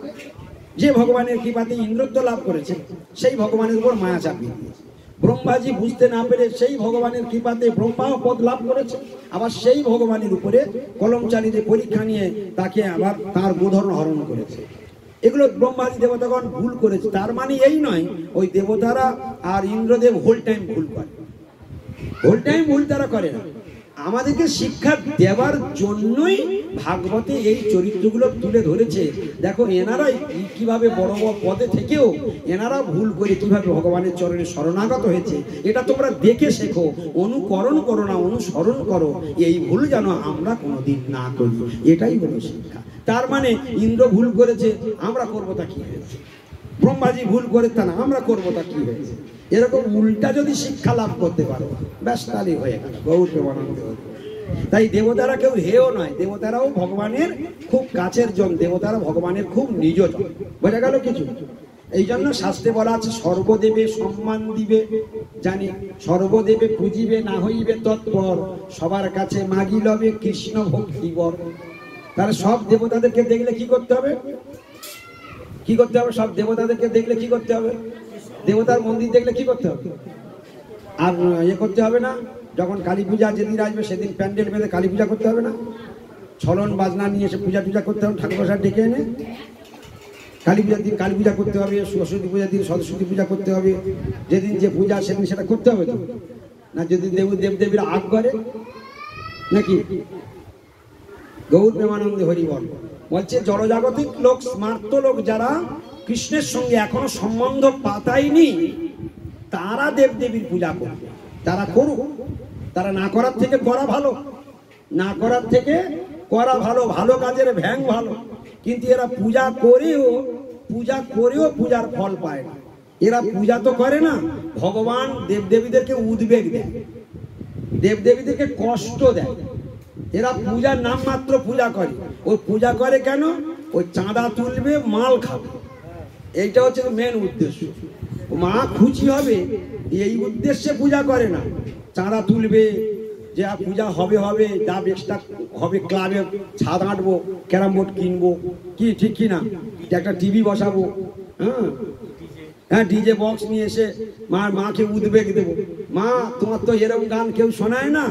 যে ভগবানের কৃপাতে ইন্দ্রত্ব লাভ করেছে, সেই ভগবানের উপর মায়া চাপিয়ে দিয়েছে। ব্রহ্মাজি বুঝতে না পেরে সেই ভগবানের কৃপাতে ব্রহ্মাও পদ লাভ করেছে। আবার সেই ভগবানের উপরে কলমচারীদের পরীক্ষা নিয়ে তাকে আবার তার গোধর্ণ হরণ করেছে। এগুলো ব্রহ্মাদি দেবতাগণ ভুল করেছে। তার মানে এই নয় ওই দেবতারা আর ইন্দ্রদেব হোল টাইম ভুল করে। হোল টাইম ভুল তারা করে না। আমাদেরকে শিক্ষা দেওয়ার জন্যই ভাগবতে এই চরিত্রগুলো তুলে ধরেছে। দেখো এনারাই কিভাবে বড় বড় পদে থেকেও এনারা ভুল করে কিভাবে ভগবানের চরণে শরণাগত হয়েছে, এটা তোমরা দেখে শেখো, অনুকরণ করো না, অনুসরণ করো। এই ভুল যেন আমরা কোনোদিন না করি, এটাই হলো শিক্ষা। তার মানে ইন্দ্র ভুল করেছে, আমরা করবো তা কি হয়েছে? ব্রহ্মাজি ভুল করে তা না, আমরা করবো তা কি হয়েছে? এরকম উল্টা যদি শিক্ষা লাভ করতে পারো, ব্যাস তাহলে হয়ে গেল, গৌর প্রেমানন্দ। তাই দেবতারা কেউ হেও নয়, দেবতারাও ভগবানের খুব কাছের জন, দেবতারা ভগবানের খুব নিজজন। বোঝা গেল কিছু? এই জন্য শাস্ত্রে বলা আছে সর্বদেবে সম্মান দিবে, জানি সর্বদেবে পুজিবে না হইবে তৎপর, সবার কাছে মাগি লবে কৃষ্ণ ভক্তিবর। তাহলে সব দেবতাদেরকে দেখলে কি করতে হবে? কি করতে হবে? সব দেবতাদেরকে দেখলে কি করতে হবে? দেবতার মন্দির দেখলে কি করতে হবে? আর করতে হবে না, যখন কালী পূজা যেদিন আসবে সেদিন প্যান্ডেল বেঁধে কালী পূজা করতে হবে না, ছলন বাজনা নিয়ে এসে পূজা টুজা করতে হবে, ঠাকুর বসার ডেকে এনে কালী পূজার দিন কালী পূজা করতে হবে, সরস্বতী পূজার দিন সরস্বতী পূজা করতে হবে। যেদিন যে পূজা সেদিন সেটা করতে হবে তো না? যদি দেবদেবীরা আগ করে নাকি? গৌর প্রেমানন্দে হরি বল বলছে জড়জাগতিক লোক, স্মার্ত লোক যারা কৃষ্ণের সঙ্গে এখনো সম্বন্ধ পাতায়নি, তারা দেবদেবীর পূজা করবে। তারা করুক, তারা না করার থেকে করা ভালো, না করার থেকে করা ভালো, ভালো কাজের ভ্যাং ভালো। কিন্তু এরা পূজা করেও পূজার ফল পায় না। এরা পূজা তো করে না, ভগবান দেবদেবীদেরকে উদ্বেগ দেয়, দেবদেবীদেরকে কষ্ট দেয়। এরা পূজার নাম মাত্র পূজা করে। ওই পূজা করে কেন? ওই চাঁদা তুলবে, মাল খাবে, এইটা হচ্ছে মেন উদ্দেশ্য। মা খুশি হবে এই উদ্দেশ্যে পূজা করে না। চাঁদা তুলবে, যে পূজা হবে হবে, যা এক্সট্রা হবে, ক্লাবে ছাদ আঁটবো, ক্যারাম বোর্ড কিনবো, কি ঠিক কি না, একটা টিভি বসাবো, হ্যাঁ ডিজে বক্স নিয়ে এসে মাকে উদ্বেগ দেবো। মা তোমার তো এরকম গান কেউ শোনায় না,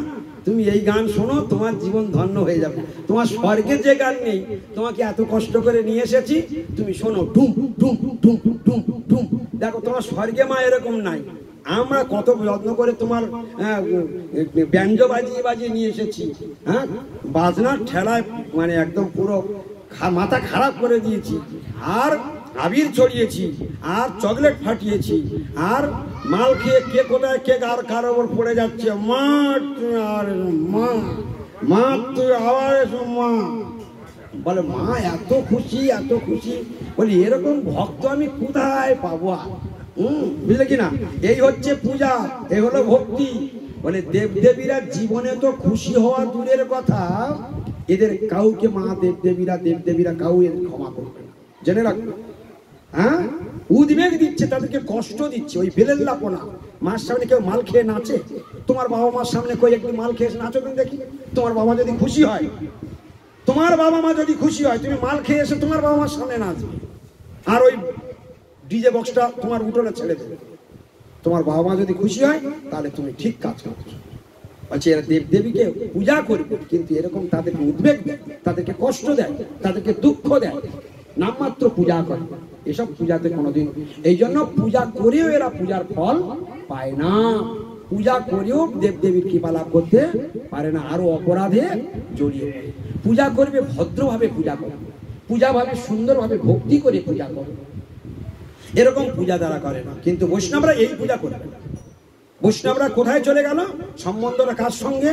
তুমি এই গান শোনো, তোমার জীবন ধন্য হয়ে যাবে। তোমার স্বর্গের যে গান নেই, তোমাকে এত কষ্ট করে নিয়ে এসেছি, তুমি শোনো, টুম টুম টুম টুম টুম। দেখো তোমার স্বর্গে মা এরকম নাই, আমরা কত যত্ন করে তোমার ব্যঞ্জ বাজিয়ে বাজিয়ে নিয়ে এসেছি, হ্যাঁ, বাজনার ঠেলায় মানে একদম পুরো মাথা খারাপ করে দিয়েছি, আর আবির ছড়িয়েছি, আর চকলেট ফাটিয়েছি, আর মাল খেয়ে কে কোথায় কে আর কার ওপর পড়ে যাচ্ছে, মা আর মা মা তুই আবার এসো মা, বলে মা এত খুশি এত খুশি, বলি এরকম ভক্ত আমি কোথায় পাবো? বুঝলে কিনা? এই হচ্ছে পূজা, এই হলো ভক্তি। বলে দেবদেবীরা জীবনে তো খুশি হওয়া দূরের কথা, এদের কাউকে মা দেবদেবীরা কাউ এদের ক্ষমা করবে না, জেনে রাখবে। হ্যাঁ, উদ্বেগ দিচ্ছে, তাদেরকে কষ্ট দিচ্ছে, ওই বেলের লাপনা। মার সামনে কেউ মাল খেয়ে নাচে? তোমার বাবা মার সামনে কই একটু মাল খেয়ে নাচো তুমি দেখি। তোমার বাবা যদি খুশি হয়, তোমার বাবা মা যদি খুশি হয়, তুমি মাল খেয়ে এসে তোমার বাবা মার সামনে নাচবে, আর ওই ডিজে বক্সটা তোমার উঠোনে ছেড়ে দেবে। তোমার বাবা মা যদি খুশি হয়, তাহলে তুমি ঠিক কাজ করছো। বলছে এরা দেবদেবীকে পূজা করবে, কিন্তু এরকম তাদেরকে উদ্বেগ দেয়, তাদেরকে কষ্ট দেয়, তাদেরকে দুঃখ দেয়, নামমাত্র পূজা করে। এসব পূজাতে কোনোদিন, এই জন্য পূজা করেও এরা পূজার ফল পায় না, পূজা করেও দেবদেবীর কৃপা লাভ করতে পারে না, আরো অপরাধে জড়িয়ে। পূজা করবে ভদ্রভাবে পূজা করবে, পূজা ভাবে সুন্দরভাবে ভক্তি করে পূজা করবে, এরকম পূজা তারা করে না। কিন্তু বৈষ্ণবরা এই পূজা করবে না। বৈষ্ণবরা কোথায় চলে গেল? সম্বন্ধটা কার সঙ্গে?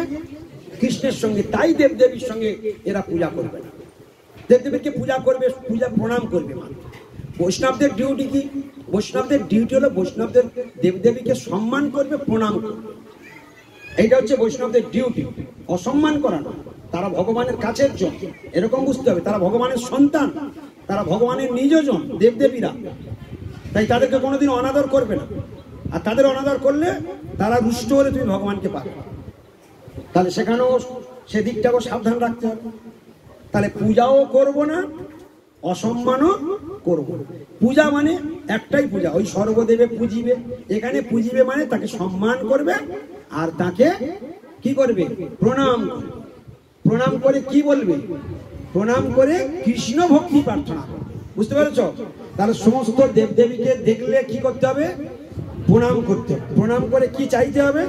কৃষ্ণের সঙ্গে। তাই দেবদেবীর সঙ্গে এরা পূজা করবে না। দেবদেবীকে পূজা করবে, পূজা প্রণাম করবে মাত্র। বৈষ্ণবদের ডিউটি কি? বৈষ্ণবদের ডিউটি হলো বৈষ্ণবদের দেবদেবীকে সম্মান করবে, প্রণাম করবে। এইটা হচ্ছে বৈষ্ণবদের ডিউটি, অসম্মান করা না। তারা ভগবানের কাছের জন, এরকম বুঝতে হবে। তারা ভগবানের সন্তান, তারা ভগবানের নিজজন, দেবদেবীরা। তাই তাদেরকে কোনোদিন অনাদর করবে না। আর তাদের অনাদর করলে তারা রুষ্ট হলে তুমি ভগবানকে পাবে। তাহলে সেখানেও সেদিকটাকেও সাবধান রাখতে হবে। তাহলে পূজাও করব না, অসম্মানও করব না। পূজা মানে একটাই পূজা, ওই সর্বদেবে পুজিবে। এখানে পুজিবে মানে তাকে সম্মান করবে, আর তাকে কি করবে? প্রণাম করবে। প্রণাম করে কি বলবে? প্রণাম করে কৃষ্ণ ভক্তি প্রার্থনা করবে। বুঝতে পেরেছ? তাহলে সমস্ত দেবদেবীকে দেখলে কি করতে হবে? প্রণাম করতে হবে। প্রণাম করে কি চাইতে হবে?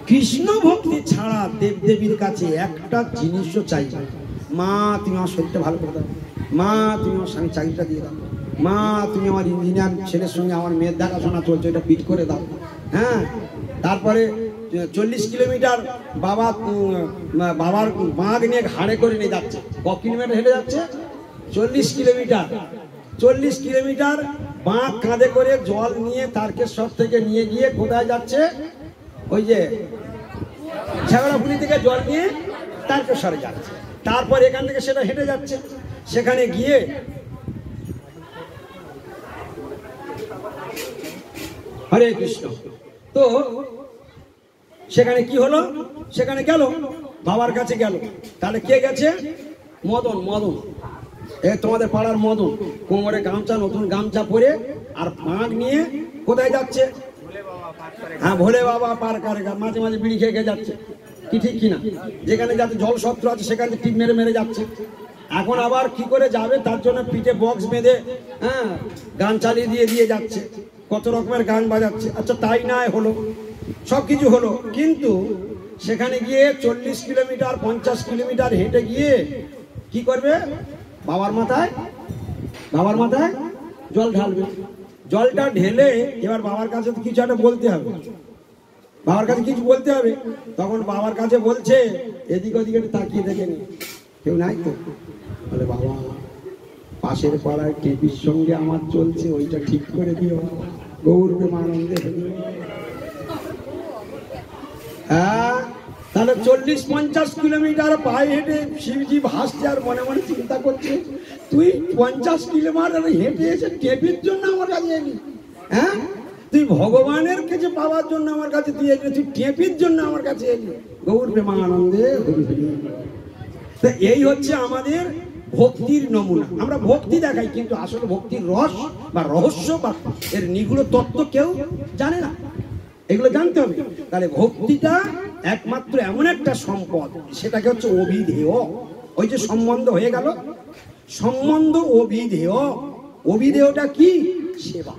কৃষ্ণ ভক্তি ছাড়া দেবদেবীর কাছে একটা জিনিসও চাইবে। মা তুমি আমার শরীরটা ভালো করে দাও, মা তুমি আমার স্বামী চাকরিটা দিয়ে দাও, মা তুমি আমার ইঞ্জিনিয়ার ছেলের সঙ্গে আমার মেয়ের দেখাশোনা চলছে, এটা পিট করে দাও। হ্যাঁ, তারপরে 40 কিলোমিটার বাবার বাঘ নিয়ে ঘাড়ে করে নিয়ে যাচ্ছে। ক কিলোমিটার হেঁটে যাচ্ছে? 40 কিলোমিটার। 40 কিলোমিটার বাঘ কাঁধে করে জল নিয়ে তারকেশ্বর থেকে নিয়ে গিয়ে কোথায় যাচ্ছে? ওই যে ঝাগড়াফুলি থেকে জল নিয়ে তারকেশ্বরে যাচ্ছে। তারপর এখান থেকে সেটা হেঁটে যাচ্ছে, সেখানে গিয়ে হরে কৃষ্ণ। তো সেখানে কি হলো? সেখানে গেল, বাবার কাছে গেল। তাহলে কে গেছে? মদন। মদন এ তোমাদের পাড়ার মদন, কোমরে গামছা, নতুন গামছা পরে আর বাঁক নিয়ে কোথায় যাচ্ছে? হ্যাঁ, ভোলে বাবা পার করে। মাঝে মাঝে বিড়ি খেয়ে যাচ্ছে, কি ঠিক কিনা? যেখানে যাতে জল সত্র আছে সেখানে টিপ মেরে মেরে যাচ্ছে। এখন আবার কি করে যাবে তার জন্য পিঠে বক্স বেঁধে, হ্যাঁ, গান চালিয়ে দিয়ে যাচ্ছে, কত রকমের গান বাজাচ্ছে। আচ্ছা, তাই না হলো, সব কিছু হলো, কিন্তু সেখানে গিয়ে 40 কিলোমিটার 50 কিলোমিটার হেঁটে গিয়ে কি করবে? বাবার মাথায় জল ঢালবে। জলটা ঢেলে এবার বাবার কাছে তো কিছু একটা বলতে হবে, বাবার কাছে কিছু বলতে হবে। তখন বাবার কাছে বলছে, এদিক ওদিকে একটু তাকিয়ে দেখে নি, কেউ নাই তো? বলে বাবা, পাশের পাড়ায় টিভির সঙ্গে আমার চলছে, ওইটা ঠিক করে দিও, গৌর প্রেমানন্দে। হ্যাঁ, তাহলে 40-50 কিলোমিটার পায়ে হেঁটে শিবজি ভাসছে, আর মনে মনে চিন্তা করছে, তুই 50 কিলোমিটার হেঁটে এসে টেপির জন্য আমার কাছে এলি? হ্যাঁ, তুই ভগবানের কাছে পাওয়ার জন্য আমার কাছে তুই এলি, তুই টেপির জন্য আমার কাছে এলি। গৌর প্রেমানন্দে হরি হরি। এই হচ্ছে আমাদের ভক্তির নমুনা। আমরা ভক্তি দেখাই, কিন্তু আসলে ভক্তির রস বা রহস্য বা এর নিগুড় তত্ত্ব কেউ জানে না। এগুলো জানতে হবে। তাহলে ভক্তিটা একমাত্র এমন একটা সম্পদ, সেটাকে হচ্ছে অভিধেয়। ওই যে সম্বন্ধ হয়ে গেল, সম্বন্ধ অভিধেয়। অভিধেয়টা কি? সেবা।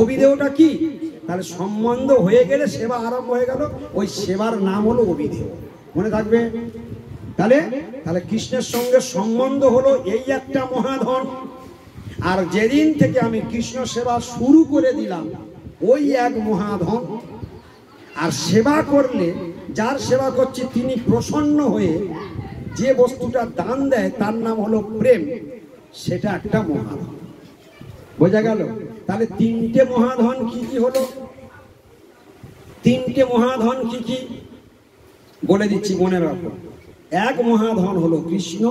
অভিধেয়টা কি? তাহলে সম্বন্ধ হয়ে গেলে সেবা আরম্ভ হয়ে গেল, ওই সেবার নাম হলো অভিধেয়। মনে থাকবে। তাহলে তাহলে কৃষ্ণের সঙ্গে সম্বন্ধ হলো এই একটা মহাধন। আর যেদিন থেকে আমি কৃষ্ণ সেবা শুরু করে দিলাম, ওই এক মহাধন। আর সেবা করলে, যার সেবা করছি তিনি প্রসন্ন হয়ে যে বস্তুটা দান দেয় তার নাম হলো প্রেম, সেটা একটা মহাধন। বোঝা গেল? তাহলে তিনটে মহাধন কি কি হলো? তিনটে মহাধন কি কি বলে দিচ্ছি, মনে রাখো। এক মহাধন হলো কৃষ্ণ,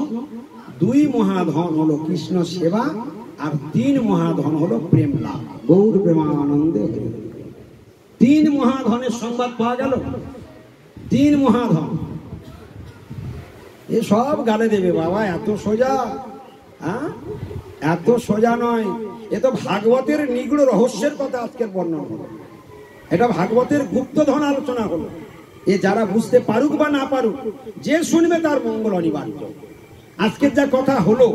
দুই মহাধন হলো কৃষ্ণ সেবা, আর তিন মহাধন হলো প্রেম লাভ। গৌর প্রেমানন্দে। তিন মহাধনের সংবাদ পাওয়া গেল। তিন মহাধন এ সব গালে দেবে বাবা, এত সোজা? হ্যাঁ, এত সোজা নয়। এ তো ভাগবতের নিগূঢ় রহস্যের কথা আজকের বর্ণনা হলো। এটা ভাগবতের গুপ্তধন আলোচনা হলো। এ যারা বুঝতে পারুক বা না পারুক, যে শুনবে তার মঙ্গল অনিবার্য। আজকের যা কথা হলো,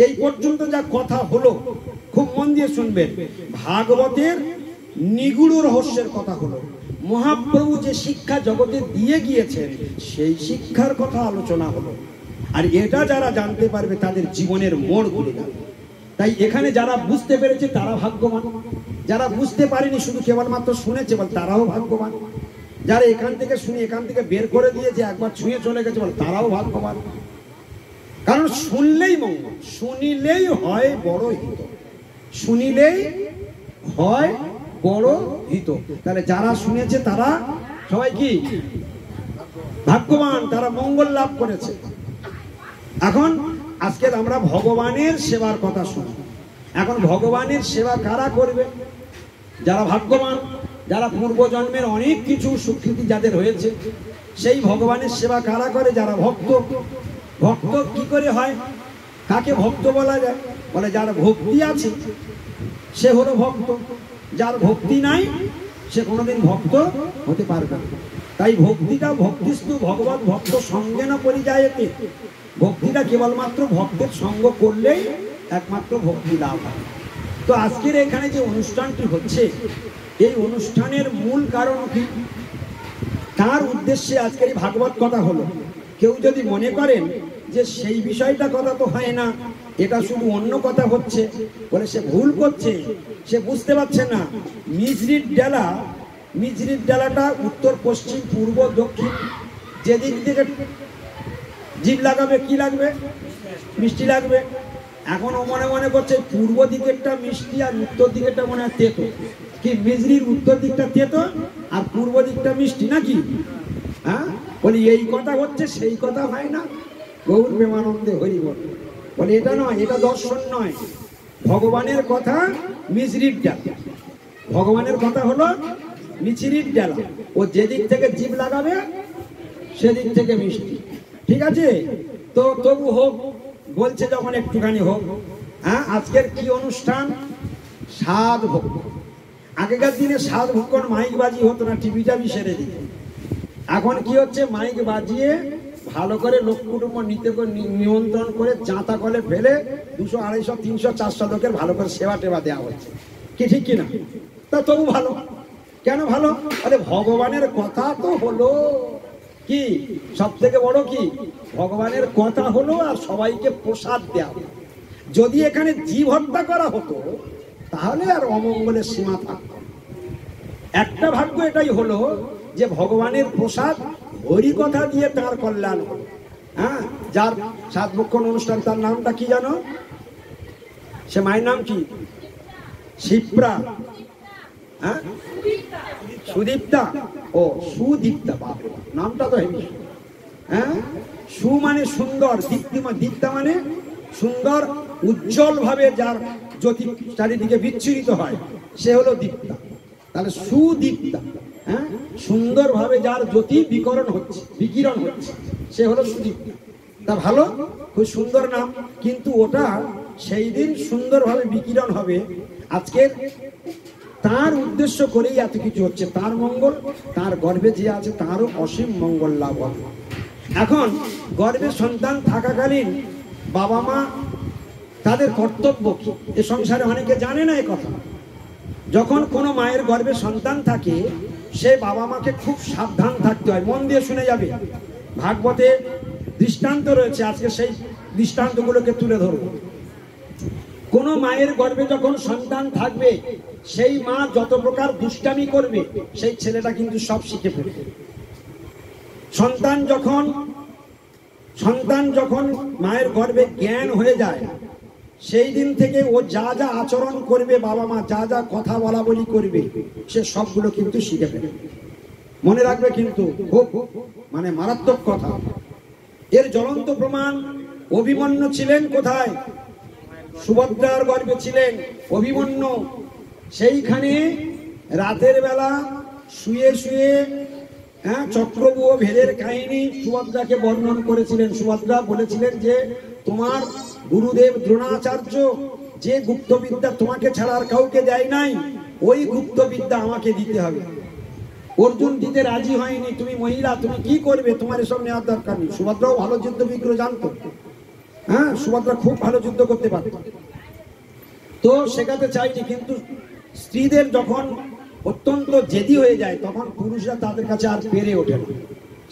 এই পর্যন্ত যা কথা হলো, খুব মন দিয়ে শুনবেন। ভাগবতের নিগূঢ় রহস্যের কথা হলো। মহাপ্রভু যে শিক্ষা জগতে দিয়ে গিয়েছেন, সেই শিক্ষার কথা আলোচনা হলো। আর এটা যারা জানতে পারবে তাদের জীবনের মোড় ঘুরে যাবে। তাই এখানে যারা বুঝতে পেরেছে তারা ভাগ্যবান, যারা বুঝতে পারেনি শুধু কেবলমাত্র শুনেছে বল তারাও ভাগ্যবান, যারা এখান থেকে শুনে এখান থেকে বের করে দিয়েছে, একবার ছুঁয়ে চলে গেছে বল তারাও ভাগ্যবান। কারণ শুনলেই মঙ্গল, শুনিলেই হয় বড় হিত, শুনিলেই হয় বড় হিত। তাহলে যারা শুনেছে তারা সবাই কি ভাগ্যবান, তারা মঙ্গল লাভ করেছে। এখন আজকে আমরা ভগবানের সেবার কথা শুনি। এখন ভগবানের সেবা কারা করবে? যারা ভাগ্যবান, যারা পূর্বজন্মের অনেক কিছু স্বীকৃতি যাদের হয়েছে, সেই ভগবানের সেবা কারা করে? যারা ভক্ত। ভক্ত কি করে হয়? কাকে ভক্ত বলা যায়? বলে যার ভক্তি আছে সে হলো ভক্ত, যার ভক্তি নাই সে কোনোদিন ভক্ত হতে পারবে না। তাই ভক্তিটা ভক্তিস্তু ভগবত ভক্ত সঙ্গে না পরিযায়তে। ভক্তিটা কেবলমাত্র ভক্তের সঙ্গ করলেই একমাত্র ভক্তি লাভ হয়। তো আজকের এখানে যে অনুষ্ঠানটি হচ্ছে, এই অনুষ্ঠানের মূল কারণ কি? তার উদ্দেশ্যে আজকের এই ভাগবত কথা হলো। কেউ যদি মনে করেন যে সেই বিষয়টা কথা তো হয় না, এটা শুধু অন্য কথা হচ্ছে, বলে সে ভুল করছে, সে বুঝতে পারছে না। মিজরির ডালা, মিজরির ডালাটা উত্তর পশ্চিম পূর্ব দক্ষিণ যেদিক থেকে জিভ লাগাবে কি লাগবে? মিষ্টি লাগবে। এখন ও মনে মনে করছে পূর্ব দিকেরটা মিষ্টি আর উত্তর দিকেরটা মনে হয় তেতো। কি মিজরির উত্তর দিকটা তেতো আর পূর্ব দিকটা মিষ্টি নাকি? হ্যাঁ, বলি এই কথা হচ্ছে, সেই কথা হয় না। গৌর প্রেমানন্দে হরি বল। বলে এটা নয়, এটা দর্শন নয়। ভগবানের কথা মিজরির ডালা, ভগবানের কথা হলো মিছরির ডালা। ও যেদিক থেকে জিভ লাগাবে সেদিক থেকে মিষ্টি। ঠিক আছে? তো তবু হোক, বলছে যখন একটুখানি হোক। হ্যাঁ, আজকের কি অনুষ্ঠান? সাধ ভোগ। আগেকার দিনে সাধ ভোগ মাইক বাজি হতো না, টিভি টাবি সেরে দিত। এখন কি হচ্ছে? মাইক বাজিয়ে ভালো করে লোক কুটুম্ব নিমন্ত্রণ করে জাঁতা কলে ফেলে 200, 250, 300, 400 লোকের ভালো করে সেবা টেবা দেওয়া হচ্ছে। কি ঠিক কিনা? তা তবু ভালো। কেন ভালো? আরে ভগবানের কথা তো হলো। কি সব থেকে বড় কি? ভগবানের কথা হলো, আর সবাইকে প্রসাদ দেওয়া। যদি এখানে জীব হত্যা করা হতো তাহলে আর অমঙ্গলের সীমা থাকতো। একটা ভাগ্য এটাই হলো যে ভগবানের প্রসাদ হরি কথা দিয়ে তার কল্যাণ হলো। হ্যাঁ, যার সাতভক্ষণ অনুষ্ঠান, তার নামটা কি জানো? সে মায়ের নাম কি? শিপ্রা। হ্যাঁ, সুদীপ্তা। ও সুদীপ্তা, বাবা নামটা তো হেবি। হ্যাঁ, সু মানে সুন্দর, দীপ্তা মানে সুন্দর, উজ্জ্বল ভাবে যার জ্যোতি চারিদিকে বিচ্ছুরিত হয় সে হলো দীপ্তা। তাহলে সুদীপ্তা, হ্যাঁ, সুন্দর ভাবে যার জ্যোতি বিকিরণ হচ্ছে সে হলো সুদীপ্তা। তা ভালো, খুব সুন্দর নাম। কিন্তু ওটা সেই দিন সুন্দরভাবে বিকিরণ হবে। আজকের তার উদ্দেশ্য করেই এত কিছু হচ্ছে। তার মঙ্গল, তার গর্ভে যে আছে তারও অসীম মঙ্গল লাভ হবে। এখন গর্ভে সন্তান থাকাকালীন বাবা মা তাদের কর্তব্য কি, এ সংসারে অনেকে জানে না এ কথা। যখন কোনো মায়ের গর্ভে সন্তান থাকে, সে বাবা মাকে খুব সাবধান থাকতে হয়। মন দিয়ে শুনে যাবে, ভাগবতে দৃষ্টান্ত রয়েছে, আজকে সেই দৃষ্টান্তগুলোকে তুলে ধরব। কোনো মায়ের গর্ভে যখন সন্তান থাকবে, সেই মা যত প্রকার দুষ্টামি করবে, সেই ছেলেটা কিন্তু সব শিখে ফেলবে। সন্তান যখন মায়ের গর্ভে জ্ঞান হয়ে যায়, সেই দিন থেকে ও যা যা আচরণ করবে, বাবা মা যা যা কথা বলা বলি করবে, সে সবগুলো কিন্তু শিখে ফেলবে। মনে রাখবে কিন্তু, খুব মানে মারাত্মক কথা। এর জ্বলন্ত প্রমাণ অভিমন্যু ছিলেন কোথায়? সুভদ্রার গর্ভে ছিলেন অভিমন্যু। সেইখানে রাতের বেলা শুয়ে শুয়ে চক্রব্যূহ ভেদের কাহিনী সুভদ্রাকে বর্ণন করেছিলেন। সুভদ্রা বলেছিলেন যে, তোমার গুরুদেব দ্রোণাচার্য যে গুপ্তবিদ্যা তোমাকে ছাড়া আর কাউকে দেয় নাই, ওই গুপ্তবিদ্যা আমাকে দিতে হবে। অর্জুন দিতে রাজি হয়নি, তুমি মহিলা, তুমি কি করবে, তোমার এসব নেওয়ার দরকার নেই। সুভদ্রাও ভালো যুদ্ধ বিগ্রহ জানতো, সুভদ্রা খুব ভালো যুদ্ধ করতে পারত, তো শেখাতে চাইনি। কিন্তু স্ত্রীদের যখন অত্যন্ত জেদি হয়ে যায়, তখন পুরুষরা তাদের কাছে আর পেরে ওঠে না।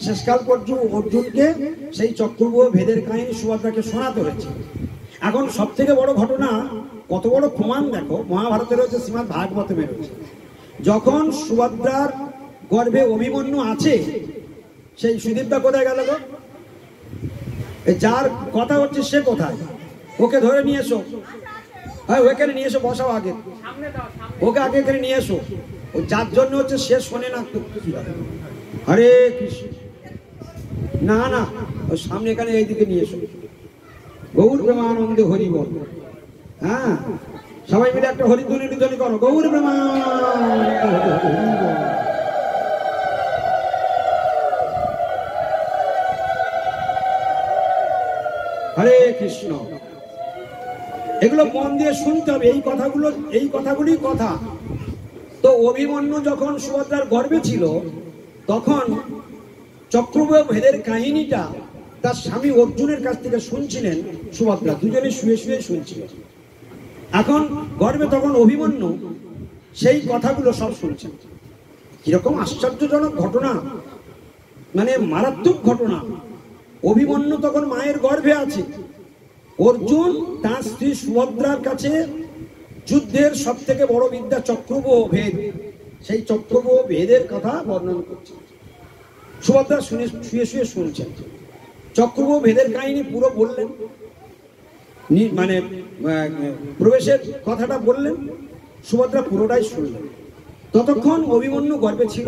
শেষকাল পর্যন্ত অর্জুনকে সেই চক্রব্যূহ ভেদের কাহিনী সুভদ্রাকে শোনাতে হয়েছে। এখন সব থেকে বড় ঘটনা, কত বড় প্রমাণ দেখো, মহাভারতে রয়েছে, শ্রীমদ্ ভাগবতে রয়েছে। যখন সুভদ্রার গর্ভে অভিমন্যু আছে, সেই সুদীপটা কোথায় গেল গো? যার কথা হচ্ছে সে কোথায়? ওকে ধরে নিয়ে এসো, ওখানে নিয়ে এসো, বসাও আগে, ওকে আগে এখানে নিয়ে এসো। ও যার জন্য হচ্ছে সে শোনে না। হরে কৃষ্ণ, না না, ওই সামনে এখানে এইদিকে নিয়ে এসো। গৌর প্রেমানন্দে হরি বল। হ্যাঁ, সবাই মিলে একটা হরিধ্বনি ধ্বনি করো, গৌর প্রেমানন্দে হরি বল। হরে কৃষ্ণ। এগুলো মন দিয়ে শুনতে হবে, এই কথাগুলি কথা। তো অভিমন্যু যখন সুভদ্রার গর্ভে ছিল, তখন চক্রব্যূহ ভেদের কাহিনীটা তার স্বামী অর্জুনের কাছ থেকে শুনছিলেন সুভদ্রা, দুজনে শুয়ে শুয়ে শুনছিলেন। এখন গর্ভে তখন অভিমন্যু সেই কথাগুলো সব শুনছেন। কিরকম আশ্চর্যজনক ঘটনা, মানে মারাত্মক ঘটনা। অভিমন্যু তখন মায়ের গর্ভে আছে, অর্জুন তার স্ত্রী সুভদ্রার কাছে যুদ্ধের সব থেকে বড় বিদ্যা চক্রব্যূহ ভেদ, সেই চক্রব্যূহ ভেদের কথা বর্ণনা করছে। সুভদ্রা শুয়ে শুয়ে শুনছেন, চক্রব্যূহ ভেদের কাহিনী পুরো বললেন, মানে প্রবেশের কথাটা বললেন, সুভদ্রা পুরোটাই শুনলেন। ততক্ষণ অভিমন্যু গর্ভে ছিল,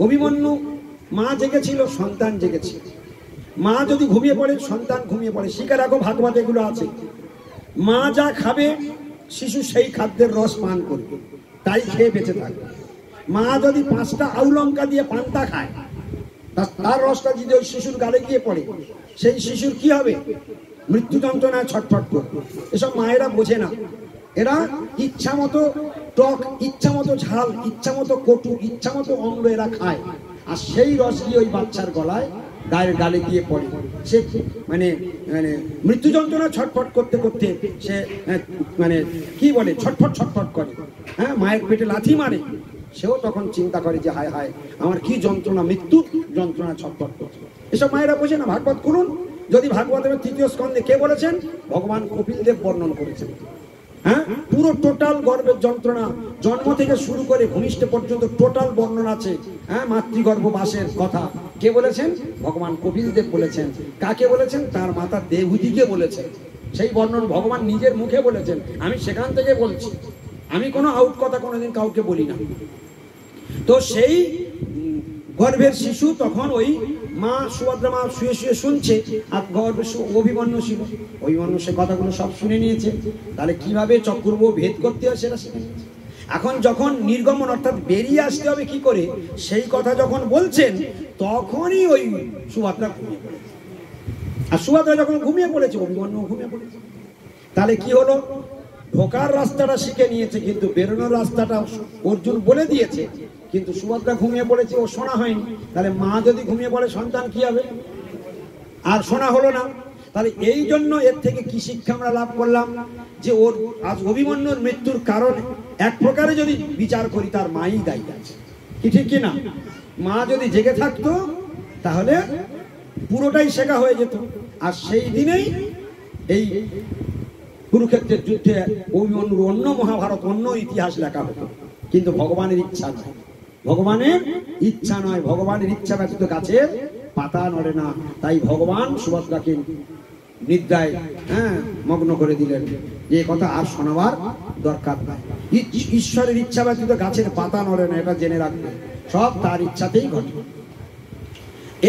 অভিমন্যু মা জেগেছিল, সন্তান জেগেছিল। মা যদি ঘুমিয়ে পড়ে, সন্তান ঘুমিয়ে পড়ে। শিখে রাখো, ভাগবত এগুলো আছে। মা যা খাবে, শিশু সেই খাদ্যের রস পান করবে, তাই খেয়ে বেঁচে থাকবে। মা যদি 5টা আউলঙ্কা দিয়ে পান্তা খায়, তার রসটা যদি ওই শিশুর গালে গিয়ে পড়ে, সেই শিশুর কি হবে? মৃত্যু যন্ত্রণায় ছটফট করবে। এসব মায়েরা বোঝে না। এরা ইচ্ছা মতো টক, ইচ্ছা মতো ঝাল, ইচ্ছা মতো কটু, ইচ্ছা মতো অম্ল এরা খায়, আর সেই রস গিয়ে ওই বাচ্চার গলায় গায়ের গালে গিয়ে পড়ে। সে মানে মানে মৃত্যু যন্ত্রণা ছটফট করতে করতে সে মানে কি বলে, ছটফট ছটফট করে। মায়ের পেটে লাথি মারে। সেও তখন চিন্তা করে যে হায় হায়, আমার কি যন্ত্রণা, মৃত্যু যন্ত্রণা ছটফট করছে। এসব মায়েরা বোঝে না। ভাগবত করুন, যদি ভাগবতের 3য় স্কন্ধে কে বলেছেন? ভগবান কপিল দেব বর্ণন করেছেন। পুরো টোটাল গর্ভের যন্ত্রণা, জন্ম থেকে শুরু করে ভূমিষ্ঠ পর্যন্ত টোটাল বর্ণন আছে। মাতৃগর্ভ বাসের কথা কে বলেছেন? ভগবান কপিল দেব বলেছেন। কাকে বলেছেন? তার মাতা দেবহূতিকে বলেছেন। সেই বর্ণন ভগবান নিজের মুখে বলেছেন। আমি সেখান থেকে বলছি, আমি কোনো আউট কথা কোনোদিন কাউকে বলি না। তো সেই গর্ভের শিশু তখন ওই মা সুভদ্রা মা শুয়ে শুয়ে শুনছে, আর গর্ভে অভিমন্যু ছিল। অভিমন্যু সে কথাগুলো সব শুনে নিয়েছে। তাহলে কিভাবে চক্রব্যূহ ভেদ করতে হয় সেটা শিখে নিয়েছে। এখন যখন নির্গমন অর্থাৎ বেরিয়ে আসতে হবে কি করে, সেই কথা যখন বলছেন, তখনই ওই সুভদ্রা ঘুমিয়ে পড়েছে। আর সুভদ্রা যখন ঘুমিয়ে পড়েছে, অভিমন্যু ঘুমিয়ে পড়েছে। তাহলে কি হলো? ঢোকার রাস্তাটা শিখে নিয়েছে, কিন্তু বেরোনোর রাস্তাটা অর্জুন বলে দিয়েছে, কিন্তু সুভদ্রা ঘুমিয়ে পড়েছে, ও শোনা হয়নি। তাহলে মা যদি ঘুমিয়ে পড়ে, সন্তান কি হবে? আর শোনা হলো না। তাহলে এই জন্য এর থেকে কি শিক্ষা আমরা লাভ করলাম, যে ওর আজ অভিমন্যুর মৃত্যুর কারণ এক প্রকারে যদি বিচার করি তার মাই দায়ী আছে, কি ঠিক কিনা? মা যদি জেগে থাকতো তাহলে পুরোটাই শেখা হয়ে যেত, আর সেই দিনেই এই কুরুক্ষেত্রের যুদ্ধে অভিমন্যুর অন্য মহাভারত অন্য ইতিহাস লেখা হতো। কিন্তু ভগবানের ইচ্ছা নয়, ভগবানের ইচ্ছা নয়, ভগবানের ইচ্ছা ব্যতীত গাছের পাতা নড়ে না। তাই ভগবান সুভদ্রাকে নিদ্রায় মগ্ন করে দিলেন, যে কথা আর শোনাবার দরকার নাই। ঈশ্বরের ইচ্ছা ব্যতীত গাছের পাতা নড়ে না, এটা জেনে রাখবে, সব তার ইচ্ছাতেই ঘটে।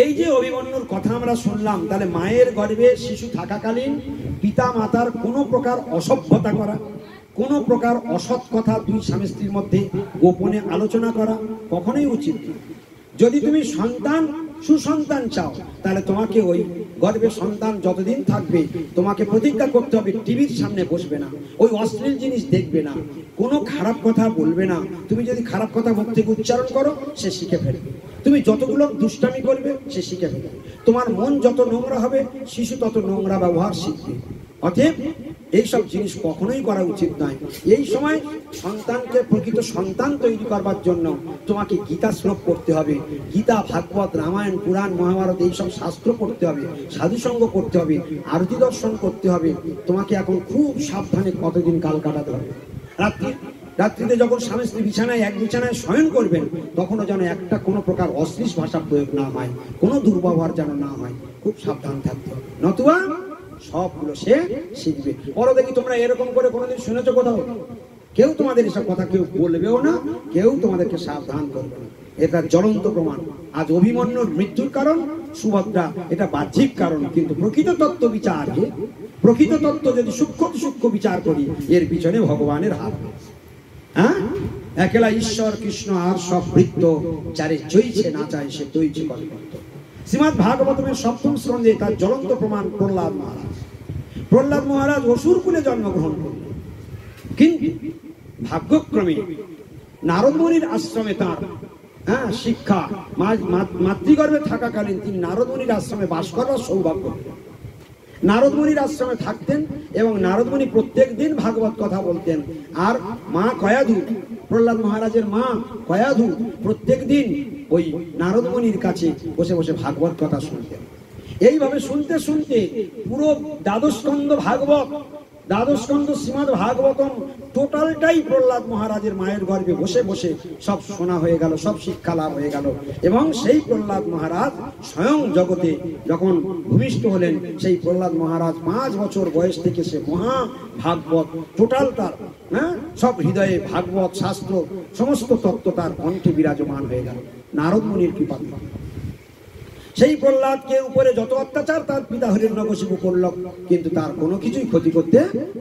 এই যে অভিমন্যুর কথা আমরা শুনলাম, তাহলে মায়ের গর্ভে শিশু থাকাকালীন পিতা মাতার কোনো প্রকার অসভ্যতা করা, কোনো প্রকার অসৎ কথা দুই স্বামী স্ত্রীর মধ্যে গোপনে আলোচনা করা কখনোই উচিত নয়। যদি তুমি সন্তান সুসন্তান চাও, তাহলে তোমাকে ওই গর্ভে সন্তান যতদিন থাকবে তোমাকে প্রতিজ্ঞা করতে হবে টিভির সামনে বসবে না, ওই অশ্লীল জিনিস দেখবে না, কোনো খারাপ কথা বলবে না। তুমি যদি খারাপ কথা মুখ থেকে উচ্চারণ করো, সে শিখে ফেলবে। তুমি যতগুলো দুষ্টামি করবে, সে শিখে ফেলবে। তোমার মন যত নোংরা হবে, শিশু তত নোংরা ব্যবহার শিখবে। অতএব এইসব জিনিস কখনোই করা উচিত নয়। এই সময় সন্তানকে প্রকৃত সন্তান তৈরি করবার জন্য তোমাকে গীতা শ্লোক পড়তে হবে, গীতা, ভাগবত, রামায়ণ, পুরাণ, মহাভারত এইসব শাস্ত্র পড়তে হবে, সাধুসঙ্গ করতে হবে, আরতি দর্শন করতে হবে। তোমাকে এখন খুব সাবধানে কতদিন কাল কাটাতে হবে। রাত্রিতে যখন স্বামী স্ত্রী বিছানায় এক বিছানায় শয়ন করবেন, তখনও যেন একটা কোনো প্রকার অশ্লীল ভাষা প্রয়োগ না হয়, কোনো দুর্ব্যবহার যেন না হয়, খুব সাবধান থাকতে হবে, নতুবা সবগুলো সে শিখবে। বলো দেখি, তোমরা এরকম করে কোনোদিন শুনেছো কোথাও? কেউ তোমাদের এসব কথা কেউ বলবেও না, কেউ তোমাদেরকে সাবধান করবে না। এটা জ্বলন্ত প্রমাণ। আজ অভিমন্যুর মৃত্যুর কারণ সুভদ্রা, এটা বাহ্যিক কারণ, কিন্তু প্রকৃত তত্ত্ব বিচার, প্রকৃত তত্ত্ব যদি সূক্ষ্ম সূক্ষ্ম বিচার করি, এর পিছনে ভগবানের হাত। একলা ঈশ্বর কৃষ্ণ আর সব বৃত্ত, যারে চইছে না চায় সে তৈছে কর্মত্ব। শ্রীমদ্ ভাগবতের সপ্তম স্কন্ধে তার জ্বলন্ত প্রমাণ প্রহ্লাদ মহারাজ। প্রহ্লাদ মহারাজ অসুর কুলে জন্মগ্রহণ করলেন, কিন্তু ভাগ্যক্রমে নারদ মুনির আশ্রমে তার শিক্ষা, মাতৃগর্ভে থাকাকালীন তিনি নারদ মুনির আশ্রমে বাস করার সৌভাগ্য পেলেন। নারদ মুনির আশ্রমে থাকতেন এবং নারদ মুনি প্রত্যেক দিন ভাগবত কথা বলতেন। আর মা কয়াধু, প্রহ্লাদ মহারাজের মা কয়াধু প্রত্যেক দিন ওই নারদ মুনির কাছে বসে বসে ভাগবত কথা শুনতেন। এইভাবে শুনতে শুনতে পুরো দ্বাদশ স্কন্ধ ভাগবত, দ্বাদশ স্কন্ধ শ্রীমদ্ ভাগবতম টোটালটাই প্রহ্লাদ মহারাজের মায়ের গর্ভে বসে বসে সব শোনা হয়ে গেল, সব শিক্ষা লাভ হয়ে গেল। এবং সেই প্রহ্লাদ মহারাজ স্বয়ং জগতে যখন ভূমিষ্ঠ হলেন, সেই প্রহ্লাদ মহারাজ 5 বছর বয়স থেকে সে মহা ভাগবত টোটাল তার সব হৃদয়ে ভাগবত শাস্ত্র সমস্ত তত্ত্ব তার কণ্ঠে বিরাজমান হয়ে গেল নারদ মুনির কৃপাতে। সেই প্রহ্লাদকে উপরে যত অত্যাচার তার পিতা হিরণ্যকশিপু করল, কিন্তু তার কোনো কিছুই ক্ষতি করতে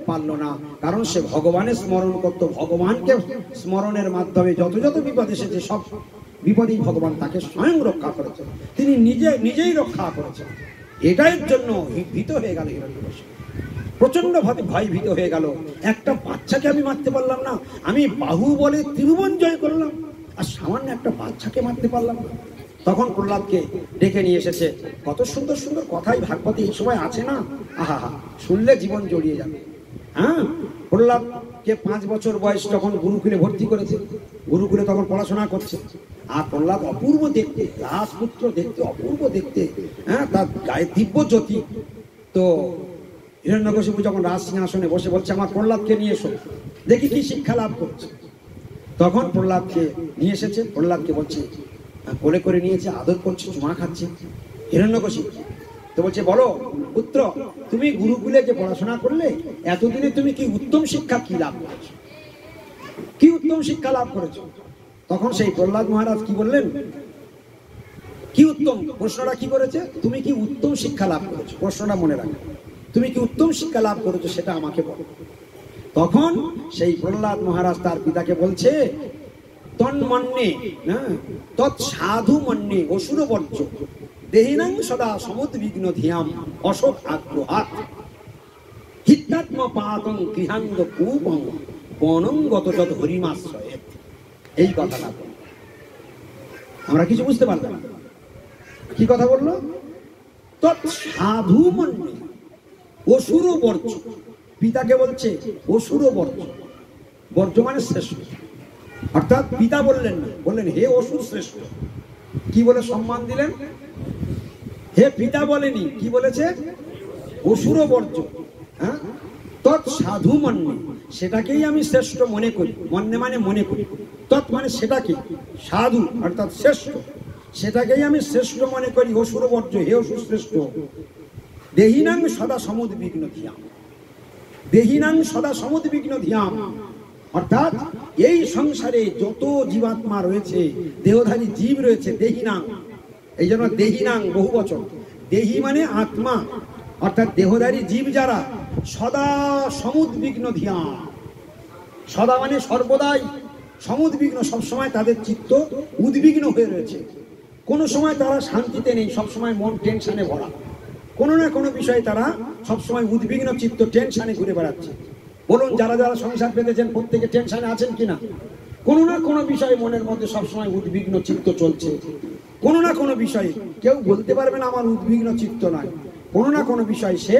পারল না, কারণ সে ভগবানের স্মরণ করত। ভগবানকে স্মরণের মাধ্যমে যত যত বিপদ এসেছে, সব বিপদেই ভগবান তাকে স্বয়ং রক্ষা করেছে, তিনি নিজেই রক্ষা করেছেন। এটার জন্য ভীত হয়ে গেল হিরণ্যকশিপু, প্রচন্ড ভয় ভীত হয়ে গেল। একটা বাচ্চাকে আমি মারতে পারলাম না, আমি বাহু বলে ত্রিভুবন জয় করলাম, আর সামান্য একটা বাচ্চাকে মারতে পারলাম না। তখন প্রহ্লাদকে ডেকে নিয়ে এসেছে। কত সুন্দর সুন্দর কথাই ভাগবতে এই সময় আছে না, আহা হা, শুনলে জীবন জড়িয়ে যাবে। প্রহ্লাদকে 5 বছর বয়স যখন গুরুকুলে ভর্তি করেছে, গুরুকুলে তখন পড়াশোনা করছে। আর প্রহ্লাদ অপূর্ব দেখতে, রাজপুত্র দেখতে, অপূর্ব দেখতে, তার গায়ে দিব্য জ্যোতি। তো হিরণ্যকশিপু যখন রাজ সিংহাসনে বসে বলছে, আমার প্রহ্লাদকে নিয়ে এসো, দেখি কি শিক্ষা লাভ করছে। তখন প্রহ্লাদকে নিয়ে এসেছে, প্রহ্লাদকে বলছে, কোলে করে নিয়েছে, আদর করছে, চুমা খাচ্ছে। হিরণ্যকশিপু তো বলছে, বলো পুত্র, তুমি গুরুকুলে যে পড়াশোনা করলে, এতদিনে তুমি কি উত্তম শিক্ষা কি লাভ করেছো, কি উত্তম শিক্ষা লাভ করেছো? তখন সেই প্রহ্লাদ মহারাজ কি বললেন, কি উত্তম, প্রশ্নটা কি করেছে, তুমি কি উত্তম শিক্ষা লাভ করেছো, প্রশ্নটা মনে রাখো, তুমি কি উত্তম শিক্ষা লাভ করেছো সেটা আমাকে বলো। তখন সেই প্রহ্লাদ মহারাজ তার পিতাকে বলছে, তন্মন্যে তৎসাধু মন্যে অসুর বর্জ্য দেহিনাং সদা সমুদ্বিগ্ন ধিয়াম অশোক আগ্রহাত হিত্যাত্ম পাতং গৃহাঙ্গ কূপং বনঙ্গত যদ হরিমাশ্রয়ে। এই কথাটা আমরা কিছু বুঝতে পারলাম। কি কথা বললো? তৎসাধু মন্যে, অসুর বর্জ্য। পিতাকে বলছে অসুর বর্জ্য, বর্জ্য মানে শ্রেষ্ঠ। অর্থাৎ পিতা বললেন না, বললেন হে অসুর শ্রেষ্ঠ। কি বলে সম্মান দিলেন? হে পিতা বলেনি, কি বলেছে? অসুর বর্জ্য। হ্যাঁ, তৎ সাধু মন্যে, সেটাকেই আমি শ্রেষ্ঠ মনে করি। মন্যে মানে মনে করি, তৎ মানে সেটাকে, সাধু অর্থাৎ শ্রেষ্ঠ, সেটাকেই আমি শ্রেষ্ঠ মনে করি। অসুর বর্জ্য, হে অসুর শ্রেষ্ঠ। দেহিনাং সদা সমুদ্বিগ্ন ধিয়াম, দেহিনাং সদা সমুদ্বিগ্ন ধিয়াম, অর্থাৎ এই সংসারে যত জীবাত্মা রয়েছে, দেহধারী জীব রয়েছে, দেহিনাং, এই জন্য দেহিনাং বহু বচন। দেহি মানে আত্মা, অর্থাৎ দেহধারী জীব যারা, সদা সমুদ্বিগ্ন ধিয়াম, সদা মানে সর্বদাই, সমুদ্বিগ্ন সবসময় তাদের চিত্ত উদ্বিগ্ন হয়ে রয়েছে। কোনো সময় তারা শান্তিতে নেই, সবসময় মন টেনশনে ভরা, কোনো না কোনো বিষয়ে তারা সবসময় উদ্বিগ্ন চিত্ত, টেনশনে ঘুরে বেড়াচ্ছে। বলুন, যারা যারা সংসার পেতেছেন প্রত্যেকে টেনশনে আছেন কিনা? কোনো না কোনো বিষয়ে মনের মধ্যে সবসময় উদ্বিগ্ন চিত্ত চলছে। কোনো না কোনো বিষয়ে, কেউ বলতে পারবে না আমার উদ্বিগ্ন চিত্ত নয়, কোনো না কোনো বিষয় সে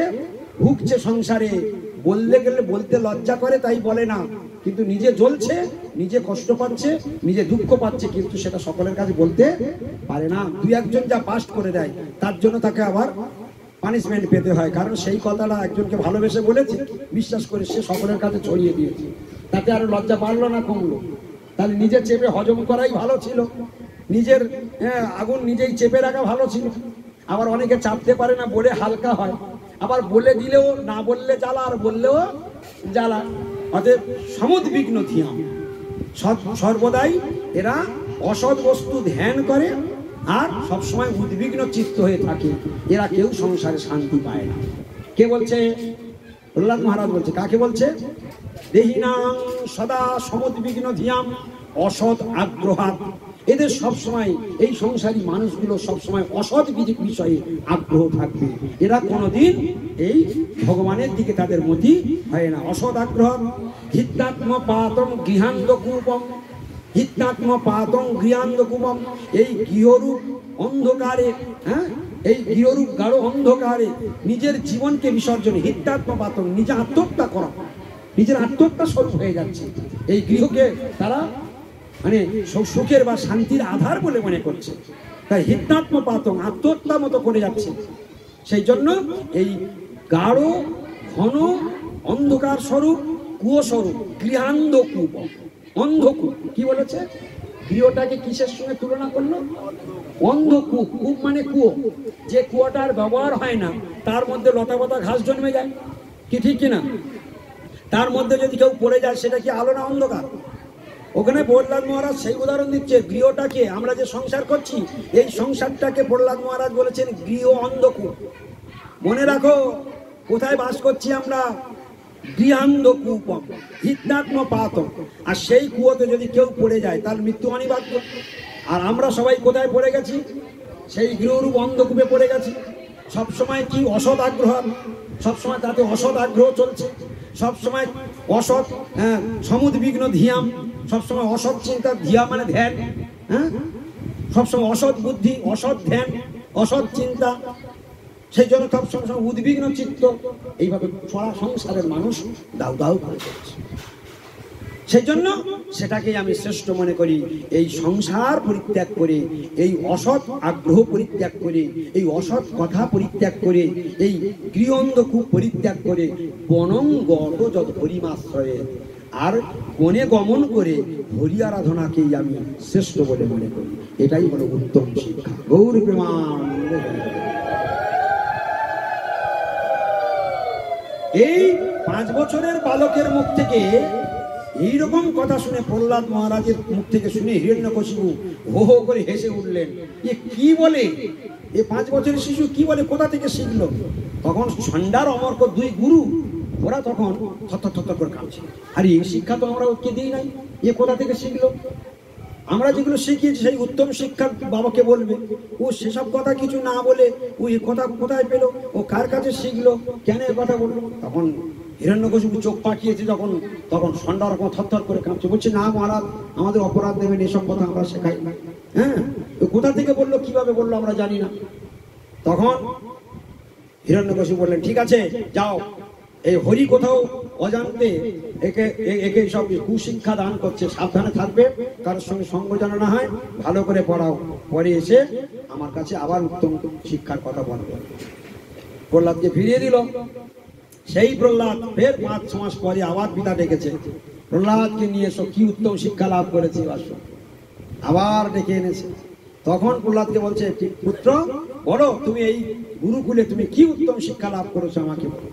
ভুগছে সংসারে। বললে গেলে বলতে লজ্জা করে, তাই বলে না, কিন্তু নিজে জ্বলছে, নিজে কষ্ট পাচ্ছে, নিজে দুঃখ পাচ্ছে, কিন্তু সেটা সকলের কাছে বলতে পারে না। দুই একজন যা পাস্ট করে দেয়, তার জন্য তাকে আবার পানিশমেন্ট পেতে হয়, কারণ সেই কথাটা একজনকে ভালোবেসে বলেছে, বিশ্বাস করে সে সকলের কাছে ছড়িয়ে দিয়েছে, তাতে আরো লজ্জা বাড়লো না কমলো? তাহলে নিজে চেপে হজম করাই ভালো ছিল, নিজের আগুন নিজেই চেপে রাখা ভালো ছিল। আবার অনেকে চাপতে পারে না, বলে হালকা হয়, আবার বলে দিলেও, না বললে জ্বালা, আর বললেও জ্বালা। অতএব সমুদ্বিগ্ন ধিয়াম, সর্বদাই এরা অসৎ বস্তু ধ্যান করে আর সবসময় উদ্বিগ্ন চিত্ত হয়ে থাকে। এরা কেউ সংসারে শান্তি পায় না। কে বলছে? প্রহ্লাদ মহারাজ বলছে। কাকে বলছে? দেহিনাং সদা সমুদ্বিগ্ন ধিয়াম অসৎ আগ্রহাত। এদের সবসময়, এই সংসারী মানুষগুলো সবসময় অসৎ বিষয়ে আগ্রহ থাকবে। এরা কোনোদিন এই ভগবানের দিকে তাদের মতি হয় না। অসৎ আগ্রহ। হিত্যাত্ম পাতম গৃহান্দ কূপম, হিত্যাত্ম পাতম গৃহান্দ কূপম, এই গৃহরূপ অন্ধকারে, হ্যাঁ, এই গৃহরূপ গাঢ় অন্ধকারে নিজের জীবনকে বিসর্জন, হিত্যাত্ম পাতম, নিজে আত্মহত্যা করা, নিজের আত্মহত্যা স্বরূপ হয়ে যাচ্ছে। এই গৃহকে তারা মানে সুখের বা শান্তির আধার বলে মনে করছে, তাই হিত্যাত্ম পাতম, আত্মহত্যা মতো করে যাচ্ছে। সেই জন্য এই গাঢ় ঘন অন্ধকার স্বরূপ, কুয়ো স্বরূপ, গৃহান্ধ কূপ, অন্ধকূপ। কি বলেছে? গৃহটাকে কিসের সঙ্গে তুলনা করলো? অন্ধকূপ। কূপ মানে কুয়ো, যে কুয়োটার ব্যবহার হয় না, তার মধ্যে লতা পাতা ঘাস জন্মে যায়, কি ঠিক কিনা? তার মধ্যে যদি কেউ পড়ে যায়, সেটা কি আলো না অন্ধকার? ওখানে প্রহ্লাদ মহারাজ সেই উদাহরণ দিচ্ছে। গৃহটাকে, আমরা যে সংসার করছি, এই সংসারটাকে প্রহ্লাদ মহারাজ বলেছেন গৃহ অন্ধকূপ। মনে রাখো, কোথায় বাস করছি আমরা? গৃহান্ধ কূপম হিত্যাত্ম পাতম। আর সেই কুয়োতে যদি কেউ পড়ে যায়, তার মৃত্যু অনিবার্য। আর আমরা সবাই কোথায় পড়ে গেছি? সেই গৃহরূপ অন্ধকূপে পড়ে গেছি। সবসময় কি? অসৎ আগ্রহ, সবসময় তাতে অসৎ আগ্রহ চলছে, সবসময় অসৎ, সমুদ্বিগ্ন ধিয়াম, সবসময় অসৎ চিন্তা, ধিয়া মানে ধ্যান, হ্যাঁ, সবসময় অসৎ বুদ্ধি, অসৎ ধ্যান, অসৎ চিন্তা। সেই জন্য সবসময় উদ্বিগ্ন চিত্ত। এইভাবে সারা সংসারের মানুষ দাউ দাউ করে চলছে। সেই জন্য সেটাকেই আমি শ্রেষ্ঠ মনে করি। এই সংসার পরিত্যাগ করে, এই অসৎ আগ্রহ পরিত্যাগ করে, এই অসৎ কথা পরিত্যাগ করে, এই গৃহন্ধকূপ পরিত্যাগ করে বনং গত যত হরিমাশ্রয়ে, আর বনে গমন করে হরি আরাধনাকেই আমি শ্রেষ্ঠ বলে মনে করি। এটাই হলো উত্তম শিক্ষা। গৌর প্রেমানন্দে। এই 5 বছরের বালকের মুখ থেকে এইরকম কথা শুনে, প্রহ্লাদ মহারাজের মুখ থেকে শুনে হিরণ্যকশিপু হো হো করে হেসে উঠলেন। এ কি বলে? এ 5 বছরের শিশু কি বলে? কোথা থেকে শিখলো? তখন ষণ্ডার অমর্ক 2 গুরু, ওরা তখন থর থর করে কাঁপছে। আর এই শিক্ষা তো আমরা ওকে দিই নাই, এ কোথা থেকে শিখলো? আমরা যেগুলো শিখিয়েছি সেই উত্তম শিক্ষা বাবাকে বলবে। ও সেসব কথা কিছু না বলে ও এ কথা কোথায় পেলো? ও কার কাছে শিখলো? কেন এ কথা বললো? তখন হিরণ্যকশিপু চোখ পাকিয়েছে যখন, তখন ষণ্ডা রকম থরথর করে কাঁপছে, বলছে না মহারাজ, আমাদের অপরাধ দেবেন, এসব কথা আমরা শেখাই না। হ্যাঁ, কোথা থেকে বললো, কিভাবে বললো আমরা জানি না। তখন হিরণ্যকশিপু বললেন, ঠিক আছে যাও, এই হরি কোথাও অজান্তে একে একে সব কুশিক্ষা দান করছে, সাবধানে থাকবে, কারোর সঙ্গে সঙ্গ যেন না হয়, ভালো করে পড়াও, পরে এসে আমার কাছে আবার উত্তম শিক্ষার কথা বলবে। প্রহ্লাদকে ফিরিয়ে দিল। সেই প্রহ্লাদ ফের 5-6 মাস পরে আবার পিতা ডেকেছে, প্রহ্লাদকে নিয়ে এসো, কি উত্তম শিক্ষা লাভ করেছি আসো। আবার ডেকে এনেছে। তখন প্রহ্লাদকে বলছে, পুত্র বলো, তুমি এই গুরুকুলে তুমি কি উত্তম শিক্ষা লাভ করেছো আমাকে বলো।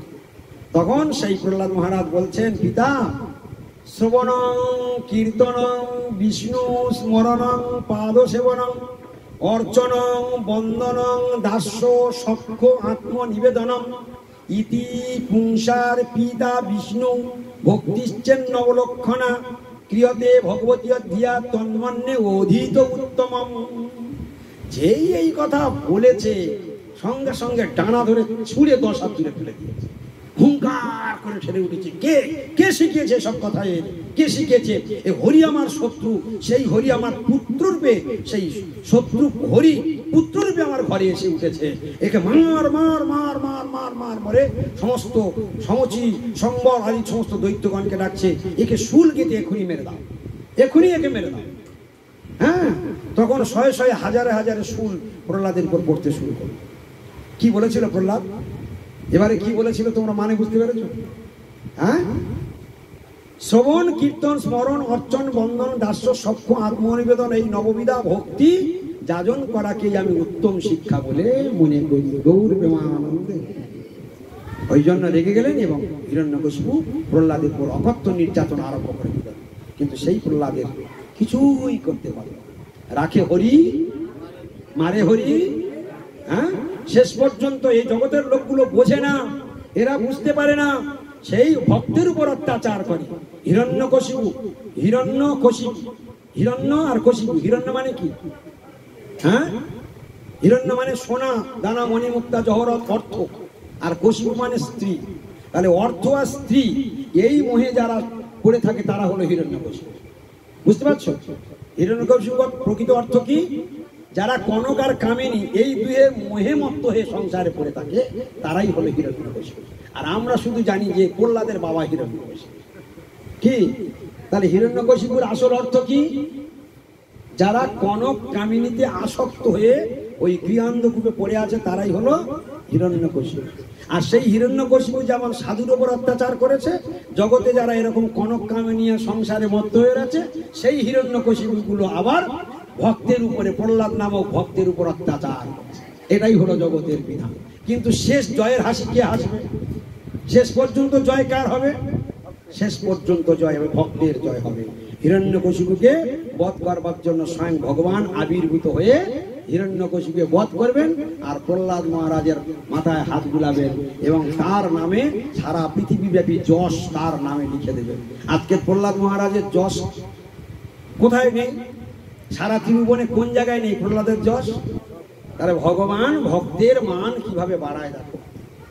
তখন সেই প্রহ্লাদ মহারাজ বলছেন, পিতা, শ্রবণং কীর্তনং বিষ্ণু স্মরণং পাদ সেবনং অর্চনং বন্দনং দাস্য সখ্য আত্মনিবেদনম ইতি পুংসার পিতা বিষ্ণু ভক্তিশ্চেন্নবলক্ষণা ক্রিয়তে ভগবতী ধিয়া তন্মন্যে অধীত উত্তমম। যেই এই কথা বলেছে, সঙ্গে সঙ্গে ডানা ধরে ছুঁড়ে 10 হাত দূরে ফেলে দিয়েছে। হুঙ্কার করে ঠেলে উঠেছে, কে কে শিখিয়েছে সব কথা? কে শিখিয়েছে? এ হরি আমার শত্রু, সেই হরি আমার পুত্ররূপে, সেই শত্রু হরি পুত্ররূপে আমার ঘরে এসে উঠেছে। একে মার মার মার মার মার মার মরে সমস্ত সমচি সম্বর আদি সমস্ত দৈত্যগণকে ডাকছে, একে শুল গেতে এখনই মেরে দাও, এখনই একে মেরে দাও। হ্যাঁ, তখন 100 হাজারে হাজারে শুল প্রহ্লাদের উপর পড়তে শুরু করল। কি বলেছিল প্রহ্লাদ? এবারে কি বলেছিল তোমরা মানে বুঝতে পেরেছ? হ্যাঁ, শ্রবণ কীর্তন স্মরণ অর্চন বন্দন দাস্য সখ্য আত্মনিবেদন, এই নববিধা ভক্তি যাজন করাকে আমি উত্তম শিক্ষা বলে মনে করি। গৌর প্রেমানন্দে। ওই জন্য রেগে গেলেন এবং হিরণ্যকশিপু প্রহ্লাদের উপর অকথ্য নির্যাতন আরম্ভ করে দিলেন। কিন্তু সেই প্রহ্লাদের কিছুই করতে পারে, রাখে হরি মারে হরি। হ্যাঁ, শেষ পর্যন্ত এই জগতের লোকগুলো বোঝে না, এরা বুঝতে পারে না, সেই ভক্তের উপর অত্যাচার করে। হিরণ্যকশিপু, হিরণ্য আর কশিপু। হিরণ্য মানে কি? হ্যাঁ, হিরণ্য মানে সোনা দানা মণি মুক্তা জহরত অর্থ, আর কশিপু মানে স্ত্রী। তাহলে অর্থ আর স্ত্রী এই মোহে যারা পড়ে থাকে তারা হলো হিরণ্যকশিপু। বুঝতে পারছো? হিরণ্যকশিপুর প্রকৃত অর্থ কি? যারা কনক আর কামিনী এই দুয়ের মোহে মত্ত হয়ে সংসারে পড়ে থাকে তারাই হলো হিরণ্যকশিপু। আর আমরা শুধু জানি যে প্রহ্লাদের বাবা হিরণ্যকশিপু। কি তাহলে হিরণ্যকশিপুর আসল অর্থ কি? যারা কনক কামিনীতে আসক্ত হয়ে ওই গৃহান্ধকূপে পড়ে আছে তারাই হলো হিরণ্যকশিপু। আর সেই হিরণ্যকশিপু যেমন সাধুর উপর অত্যাচার করেছে, জগতে যারা এরকম কনক কামিনী সংসারে মত্ত হয়ে আছে সেই হিরণ্যকশিপু গুলো আবার ভক্তের উপরে, প্রহ্লাদ নামক ভক্তের উপর অত্যাচার। এটাই হলো জগতের বিধান। কিন্তু শেষ জয়ের হাসি কে হাসবে? শেষ পর্যন্ত জয় কার হবে? শেষ পর্যন্ত জয় হবে ভক্তের জয় হবে। হিরণ্যকশিপুকে বধ করবার জন্য স্বয়ং ভগবান আবির্ভূত হয়ে হিরণ্যকশিপুকে বধ করবেন, আর প্রহ্লাদ মহারাজের মাথায় হাত বুলাবেন এবং তার নামে সারা পৃথিবীব্যাপী যশ তার নামে লিখে দেবেন। আজকে প্রহ্লাদ মহারাজের যশ কোথায় নেই? সারা ত্রিভুবনে কোন জায়গায় নেই প্রহ্লাদের যশ? তাহলে ভগবান ভক্তের মান কিভাবে বাড়ায় দেখো।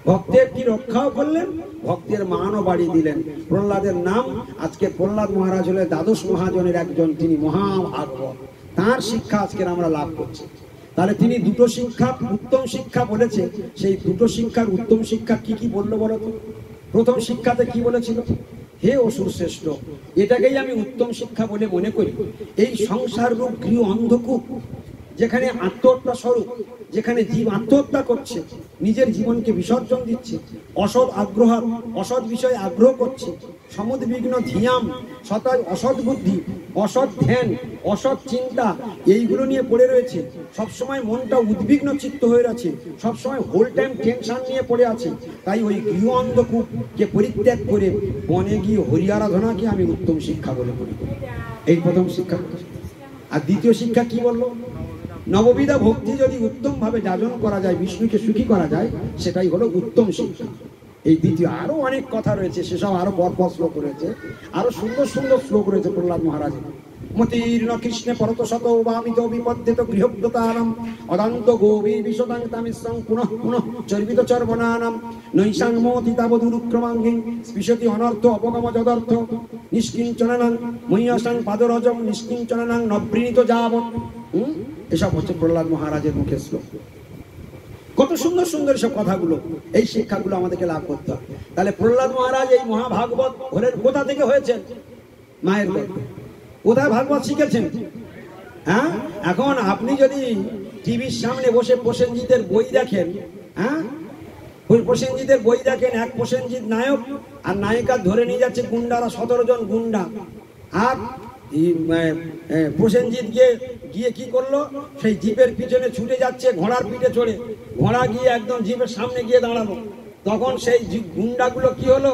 ভক্তের কি রক্ষাও করলেন, ভক্তের মানও বাড়িয়ে দিলেন। প্রহ্লাদের নাম আজকে প্রহ্লাদ মহারাজ হলে দ্বাদশ মহাজনের একজন, তিনি মহাভাগবত। তার শিক্ষা আজকে আমরা লাভ করছি। তাহলে তিনি দুটো শিক্ষা উত্তম শিক্ষা বলেছে, সেই দুটো শিক্ষার উত্তম শিক্ষা কি কি বললো বলো তো? প্রথম শিক্ষাতে কি বলেছিল? হে অসুর শ্রেষ্ঠ, এটাকেই আমি উত্তম শিক্ষা বলে মনে করি। এই সংসার রূপ গৃহ অন্ধকূপ, যেখানে আত্মহত্যা স্বরূপ, যেখানে জীব আত্মহত্যা করছে, নিজের জীবনকে বিসর্জন দিচ্ছে, অসৎ বিষয়ে আগ্রহ করছে, সমুদ্বিগ্ন ধিয়াম, অসৎ বুদ্ধি, অসৎ ধ্যান, অসৎ চিন্তা, এইগুলো নিয়ে পড়ে রয়েছে। সবসময় মনটা উদ্বিগ্ন চিত্ত হয়ে আছে, সবসময় হোল টাইম টেনশন নিয়ে পড়ে আছে। তাই ওই গৃহ অন্ধকূপকে পরিত্যাগ করে বনে গিয়ে হরি আরাধনাকে আমি উত্তম শিক্ষা বলে মনে করি। এই প্রথম শিক্ষা। আর দ্বিতীয় শিক্ষা কি বললো? নববিধা ভক্তি যদি উত্তম ভাবে যাজন করা যায়, বিষ্ণুকে সুখী করা যায়, সেটাই হলো উত্তম শিক্ষা। এই দ্বিতীয়। আরো অনেক কথা রয়েছে, সেসব আরো পরপর শ্লোক রয়েছে, আরো সুন্দর সুন্দর শ্লোক রয়েছে প্রহ্লাদ মহারাজের। মতির্ন কৃষ্ণে পরত শত বামিত বিপদ্যেত গৃহব্রতানাম অদান্ত গোবীর বিশদাং তামিসং পুনঃ পুনঃ চর্বিত চর্বনানাম নৈসাং মতি তাবদুরুক্রমাঙ্গিং স্পৃশতি অনর্থ অপগম যদর্থ নিষ্কিঞ্চনানাং মহিয়াসাং পাদরজম নিষ্কিঞ্চনানাং নবৃণীত যাবৎ। এসব হচ্ছে প্রহ্লাদ মহারাজের মুখের শ্লোক। কত সুন্দর সুন্দর সব কথাগুলো, এই শিক্ষাগুলো আমাদেরকে লাভ করতে হবে। তাহলে প্রহ্লাদ মহারাজ এই মহাভাগবত কোথা থেকে হয়েছেন? মায়ের গর্ভে। কোথায় ভাগবত শিখেছেন? হ্যাঁ, এখন আপনি যদি টিভির সামনে বসে প্রসেনজিতের বই দেখেন, হ্যাঁ, প্রসেনজিতের বই দেখেন, এক প্রসেনজিৎ নায়ক আর নায়িকা ধরে নিয়ে যাচ্ছে গুন্ডারা, 17 জন গুন্ডা। আর প্রসেনজিৎ গিয়ে কি করলো, সেই জিপের পিছনে ছুটে যাচ্ছে ঘোড়ার পিঠে চড়ে, ঘোড়া গিয়ে একদম জিপের সামনে গিয়ে দাঁড়ালো। তখন সেই গুন্ডাগুলো কি হলো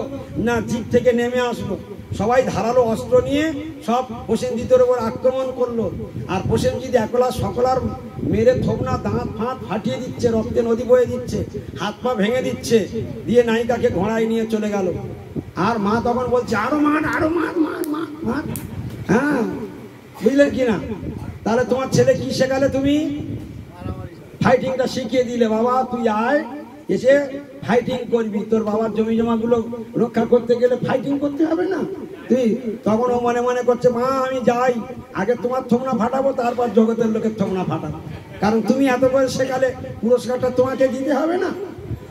না, জিপ থেকে নেমে আসলো, সবাই ধারালো অস্ত্র নিয়ে সব প্রসেনজিতের উপর আক্রমণ করলো। আর প্রসেনজিৎ একলা সকলার মেরে থোবনা দাঁত ফাঁত ফাটিয়ে দিচ্ছে, রক্তে নদী বয়ে দিচ্ছে, হাত পা ভেঙে দিচ্ছে, দিয়ে নায়িকাকে ঘোড়ায় নিয়ে চলে গেল। আর মা তখন বলছে আরো মার, আরো মার, মার মার মার। হ্যাঁ, বুঝলেন কিনা? তাহলে তোমার ছেলে কি শেখালে? তুমি ফাইটিংটা শিখিয়ে দিলে। বাবা তুই আয়, এসে ফাইটিং করবি, তোর বাবার জমি জমা গুলো রক্ষা করতে গেলে ফাইটিং করতে হবে না? তুই তখন ও মনে মনে করছে, মা আমি যাই, আগে তোমার থোমনা ফাটাবো, তারপর জগতের লোকের থোমনা ফাটাবো, কারণ তুমি এত করে শেখালে, পুরস্কারটা তোমাকে দিতে হবে না?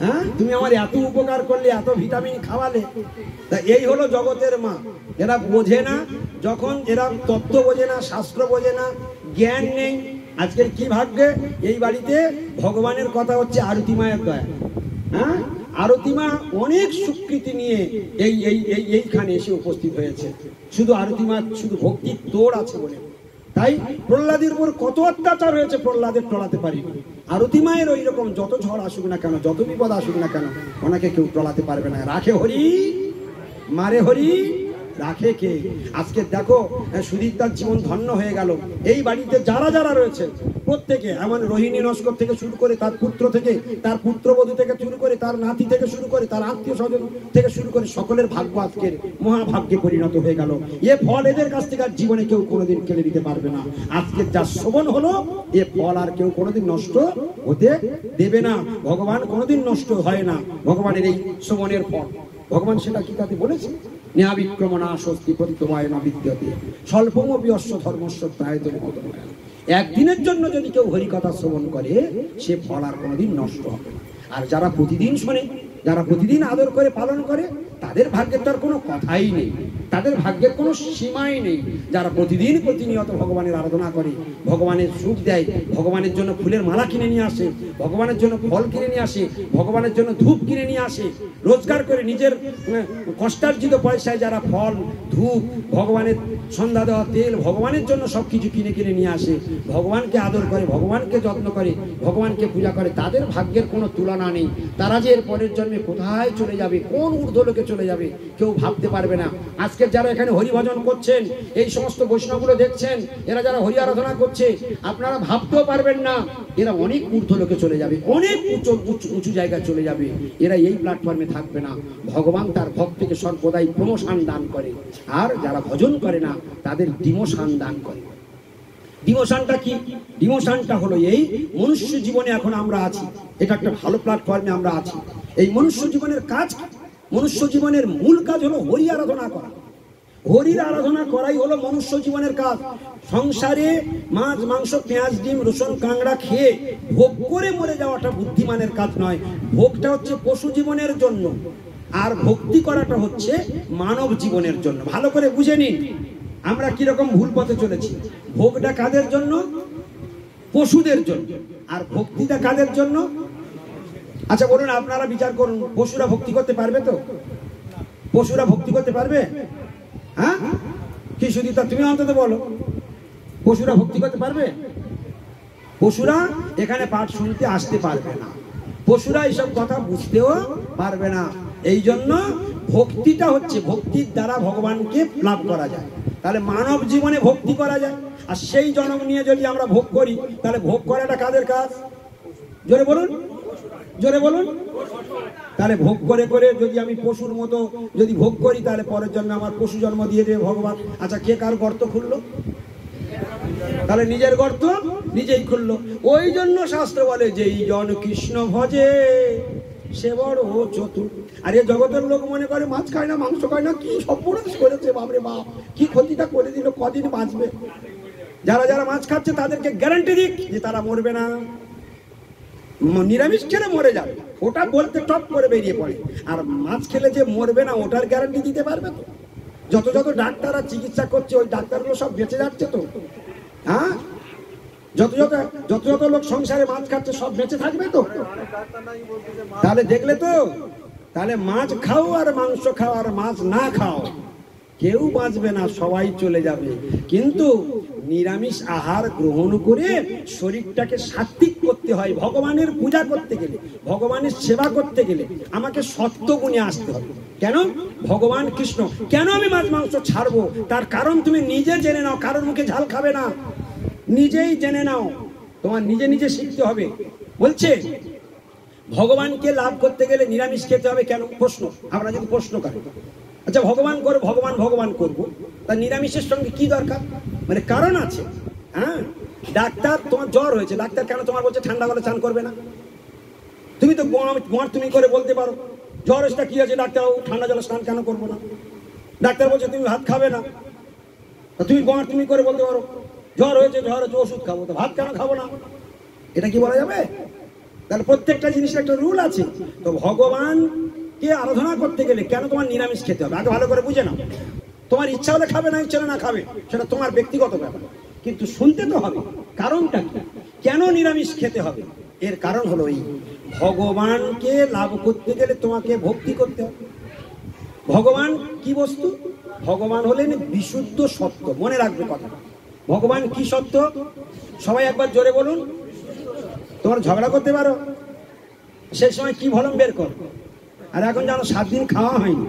হ্যাঁ, তুমি আমার এত উপকার করলে, এত ভিটামিন খাওয়ালে। তা এই হলো জগতের মা। এরা বোঝে না, যখন এরা তত্ত্ব বোঝে না, শাস্ত্র বোঝে না, জ্ঞান নেই। আজকের কি ভাগ্যে এই বাড়িতে ভগবানের কথা হচ্ছে আরতি মায়ের দয়া। হ্যাঁ, আরতি মা অনেক স্বীকৃতি নিয়ে এইখানে এসে উপস্থিত হয়েছে। শুধু আরতি মা শুধু ভক্তির তোড় আছে বলে। তাই প্রহ্লাদের উপর কত অত্যাচার হয়েছে, প্রহ্লাদের টলাতে পারিনি। আরতি মায়ের ওই রকম যত ঝড় আসুক না কেন, যত বিপদ আসুক না কেন, ওনাকে কেউ টলাতে পারবে না। রাখে হরি, মারে হরি, রাখে কে? আজকে দেখো সুদীপ তার জীবন ধন্য হয়ে গেল। এই বাড়িতে যারা যারা রয়েছে প্রত্যেকে, এমন রোহিণী নস্কর থেকে শুরু করে, তার পুত্র থেকে, তার পুত্রবধূ থেকে শুরু করে, তার নাতি থেকে শুরু করে, তার আত্মীয় স্বজন থেকে শুরু করে, সকলের ভাগ্য আজকের মহাভাগ্যে পরিণত হয়ে গেল। এ ফল এদের কাছ থেকে আর জীবনে কেউ কোনোদিন কেড়ে দিতে পারবে না। আজকের যা শোভন হলো, এ ফল আর কেউ কোনোদিন নষ্ট হতে দেবে না। ভগবান কোনোদিন নষ্ট হয় না, ভগবানের এই শোভনের ফল। ভগবান সেটা কি তাতে বলেছে, নেহাবিক্রমণা স্বস্তি পতিতমায় না বিদ্যতে স্বল্পমপি অশ্ব ধর্মস্ব ত্রায়তম কতময়। একদিনের জন্য যদি কেউ হরিকথা শ্রবণ করে, সে ফল আর কোনোদিন নষ্ট হবে না। আর যারা প্রতিদিন শোনে, যারা প্রতিদিন আদর করে পালন করে, তাদের ভাগ্যের তার কোনো কথাই নেই, তাদের ভাগ্যের কোনো সীমাই নেই। যারা প্রতিদিন প্রতিনিয়ত ভগবানের আরাধনা করে, ভগবানের সুখ দেয়, ভগবানের জন্য ফুলের মালা কিনে নিয়ে আসে, ভগবানের জন্য ফল কিনে নিয়ে আসে, ভগবানের জন্য ধূপ কিনে নিয়ে আসে, রোজগার করে নিজের কষ্টার্জিত পয়সায় যারা ফল, ধূপ, ভগবানের সন্ধ্যা দেওয়া তেল, ভগবানের জন্য সব কিছু কিনে কিনে নিয়ে আসে, ভগবানকে আদর করে, ভগবানকে যত্ন করে, ভগবানকে পূজা করে, তাদের ভাগ্যের কোনো তুলনা নেই। তারা যে এর পরের জন্মে কোথায় চলে যাবে, কোন ঊর্ধ্বলোকে চলে যাবে, কেউ ভাবতে পারবে না। আজকে যারা এখানে হরিভজন করছেন, এই সমস্ত বৈষ্ণবগুলো দেখছেন, এরা যারা হরি আরাধনা করছে, আপনারা ভাবতেও পারবেন না এরা অনেক ঊর্ধ্বলোকে চলে যাবে, অনেক উঁচু জায়গায় চলে যাবে। এরা এই প্ল্যাটফর্মে থাকবে না। ভগবান তার ভক্তকে সর্বদাই প্রমোশন দান করে, আর যারা ভজন করে না তাদের ডিমোশন দান করে। ডিমোশনটা কি? ডিমোশনটা হলো এই, মনুষ্য জীবনে এখন আমরা আছি, এটা একটা ভালো প্ল্যাটফর্মে আমরা আছি। এই মনুষ্য জীবনের কাজ, মনুষ্য জীবনের মূল কাজ হলো হরি আরাধনা করা। হরির আরাধনা করাই হলো মনুষ্য জীবনের কাজ। সংসারে মাছ মাংস পেঁয়াজ ডিম রসুন কাঁকড়া খেয়ে ভোগ করে মরে যাওয়াটা বুদ্ধিমানের কাজ নয়। ভোগটা হচ্ছে পশু জীবনের জন্য, আর ভক্তি করাটা হচ্ছে মানব জীবনের জন্য। ভালো করে বুঝে নিন আমরা কিরকম ভুল পথে চলেছি। ভোগটা কাদের জন্য? পশুদের জন্য। আর ভক্তিটা কাদের জন্য? আচ্ছা বলুন, আপনারা বিচার করুন, পশুরা ভক্তি করতে পারবে তো? পশুরা ভক্তি করতে পারবে? হ্যাঁ, কি সুদীতা তুমি অন্তত বলো, পশুরা ভক্তি করতে পারবে? পশুরা এখানে পাঠ শুনতে আসতে পারবে না, পশুরা এইসব কথা বুঝতেও পারবে না। এই জন্য ভক্তিটা হচ্ছে, ভক্তির দ্বারা ভগবানকে লাভ করা যায়। তাহলে মানব জীবনে ভক্তি করা যায়। আর সেই জন্ম নিয়ে যদি আমরা ভোগ করি, তাহলে ভোগ করাটা কাদের কাজ? জোরে বলুন, জোরে বলুন। তাহলে ভোগ করে করে যদি আমি পশুর মতো যদি ভোগ করি, তাহলে পরের জন্মে আমার পশু জন্ম দিয়ে দেবে ভগবান। আচ্ছা, কে কার গর্ত খুললো? তাহলে নিজের গর্ত নিজেই খুললো। ওই জন্য শাস্ত্র বলে, যেই জন কৃষ্ণ ভজে সে বড় চতুর। আর এ জগতের লোক মনে করে মাছ খায় না, মাংস খায় না, কি সর্বনাশ করেছে, বাপরে বাপ, কি ক্ষতিটা করে দিল, কদিন বাঁচবে। যারা যারা মাছ খাচ্ছে তাদেরকে গ্যারান্টি দিক যে তারা মরবে না। নিরামিষ খেলে মরে যাবে, ওটা বলতে টপ করে বেরিয়ে পড়ে। আর মাছ খেলে যে মরবে না ওটার গ্যারান্টি দিতে পারবে তো? যত যত ডাক্তাররা চিকিৎসা করছে ওই ডাক্তারগুলো সব বেঁচে যাচ্ছে তো? হ্যাঁ, যত যত যত যত লোক সংসারে মাছ খাচ্ছে সব বেঁচে থাকবে তো? তাহলে দেখলে তো, তাহলে মাছ খাও আর মাংস খাও আর মাছ না খাও, কেউ বাঁচবে না, সবাই চলে যাবে। কিন্তু নিরামিষ আহার গ্রহণ করে শরীরটাকে সাত্বিক করতে হয়। ভগবানের পূজা করতে গেলে, ভগবানের সেবা করতে গেলে আমাকে সত্যগুণে আসতে হবে। কেন? ভগবান কৃষ্ণ কেন আমি মাছ মাংস ছাড়বো, তার কারণ তুমি নিজে জেনে নাও। কারোর মুখে ঝাল খাবে না, নিজেই জেনে নাও, তোমার নিজে নিজে শিখতে হবে। বলছে ভগবানকে লাভ করতে গেলে নিরামিষ খেতে হবে। কেন? প্রশ্ন, আমরা যদি প্রশ্ন করি, আচ্ছা ভগবান করে ভগবান ভগবান করবো, তা নিরামিষের সঙ্গে কি দরকার? মানে কারণ আছে। হ্যাঁ, ডাক্তার, তোমার জ্বর হয়েছে, ডাক্তার কেন তোমার বলছে ঠান্ডা জলে স্নান করবে না? তুমি তো তুমি করে বলতে পারো জ্বর এসটা কি আছে, ডাক্তার ঠান্ডা জলে স্নান কেন করবো না? ডাক্তার বলছে তুমি ভাত খাবে না, তুমি তুমি করে বলতে পারো জ্বর হয়েছে ওষুধ খাবো, তো ভাত কেন খাবো না? এটা কি বলা যাবে? তাহলে প্রত্যেকটা জিনিসের একটা রুল আছে। তো ভগবানকে আরাধনা করতে গেলে কেন তোমার নিরামিষ খেতে হবে, আগে ভালো করে বুঝে নাও। তোমার ইচ্ছা হলে খাবে, না ইচ্ছা না খাবে, সেটা তোমার ব্যক্তিগত ব্যাপার, কিন্তু শুনতে তো হবে কারণটা কি, কেন নিরামিষ খেতে হবে। এর কারণ হলো এই, ভগবানকে লাভ করতে গেলে তোমাকে ভক্তি করতে হবে। ভগবান কি বস্তু? ভগবান হলেন বিশুদ্ধ সত্য। মনে রাখবে কথা, ভগবান কি সত্য? সবাই একবার জোরে বলুন। তোমার ঝগড়া করতে পারো, সেই সময় কি ভলম বের কর। আর এখন জানো 7 দিন খাওয়া হয়নি,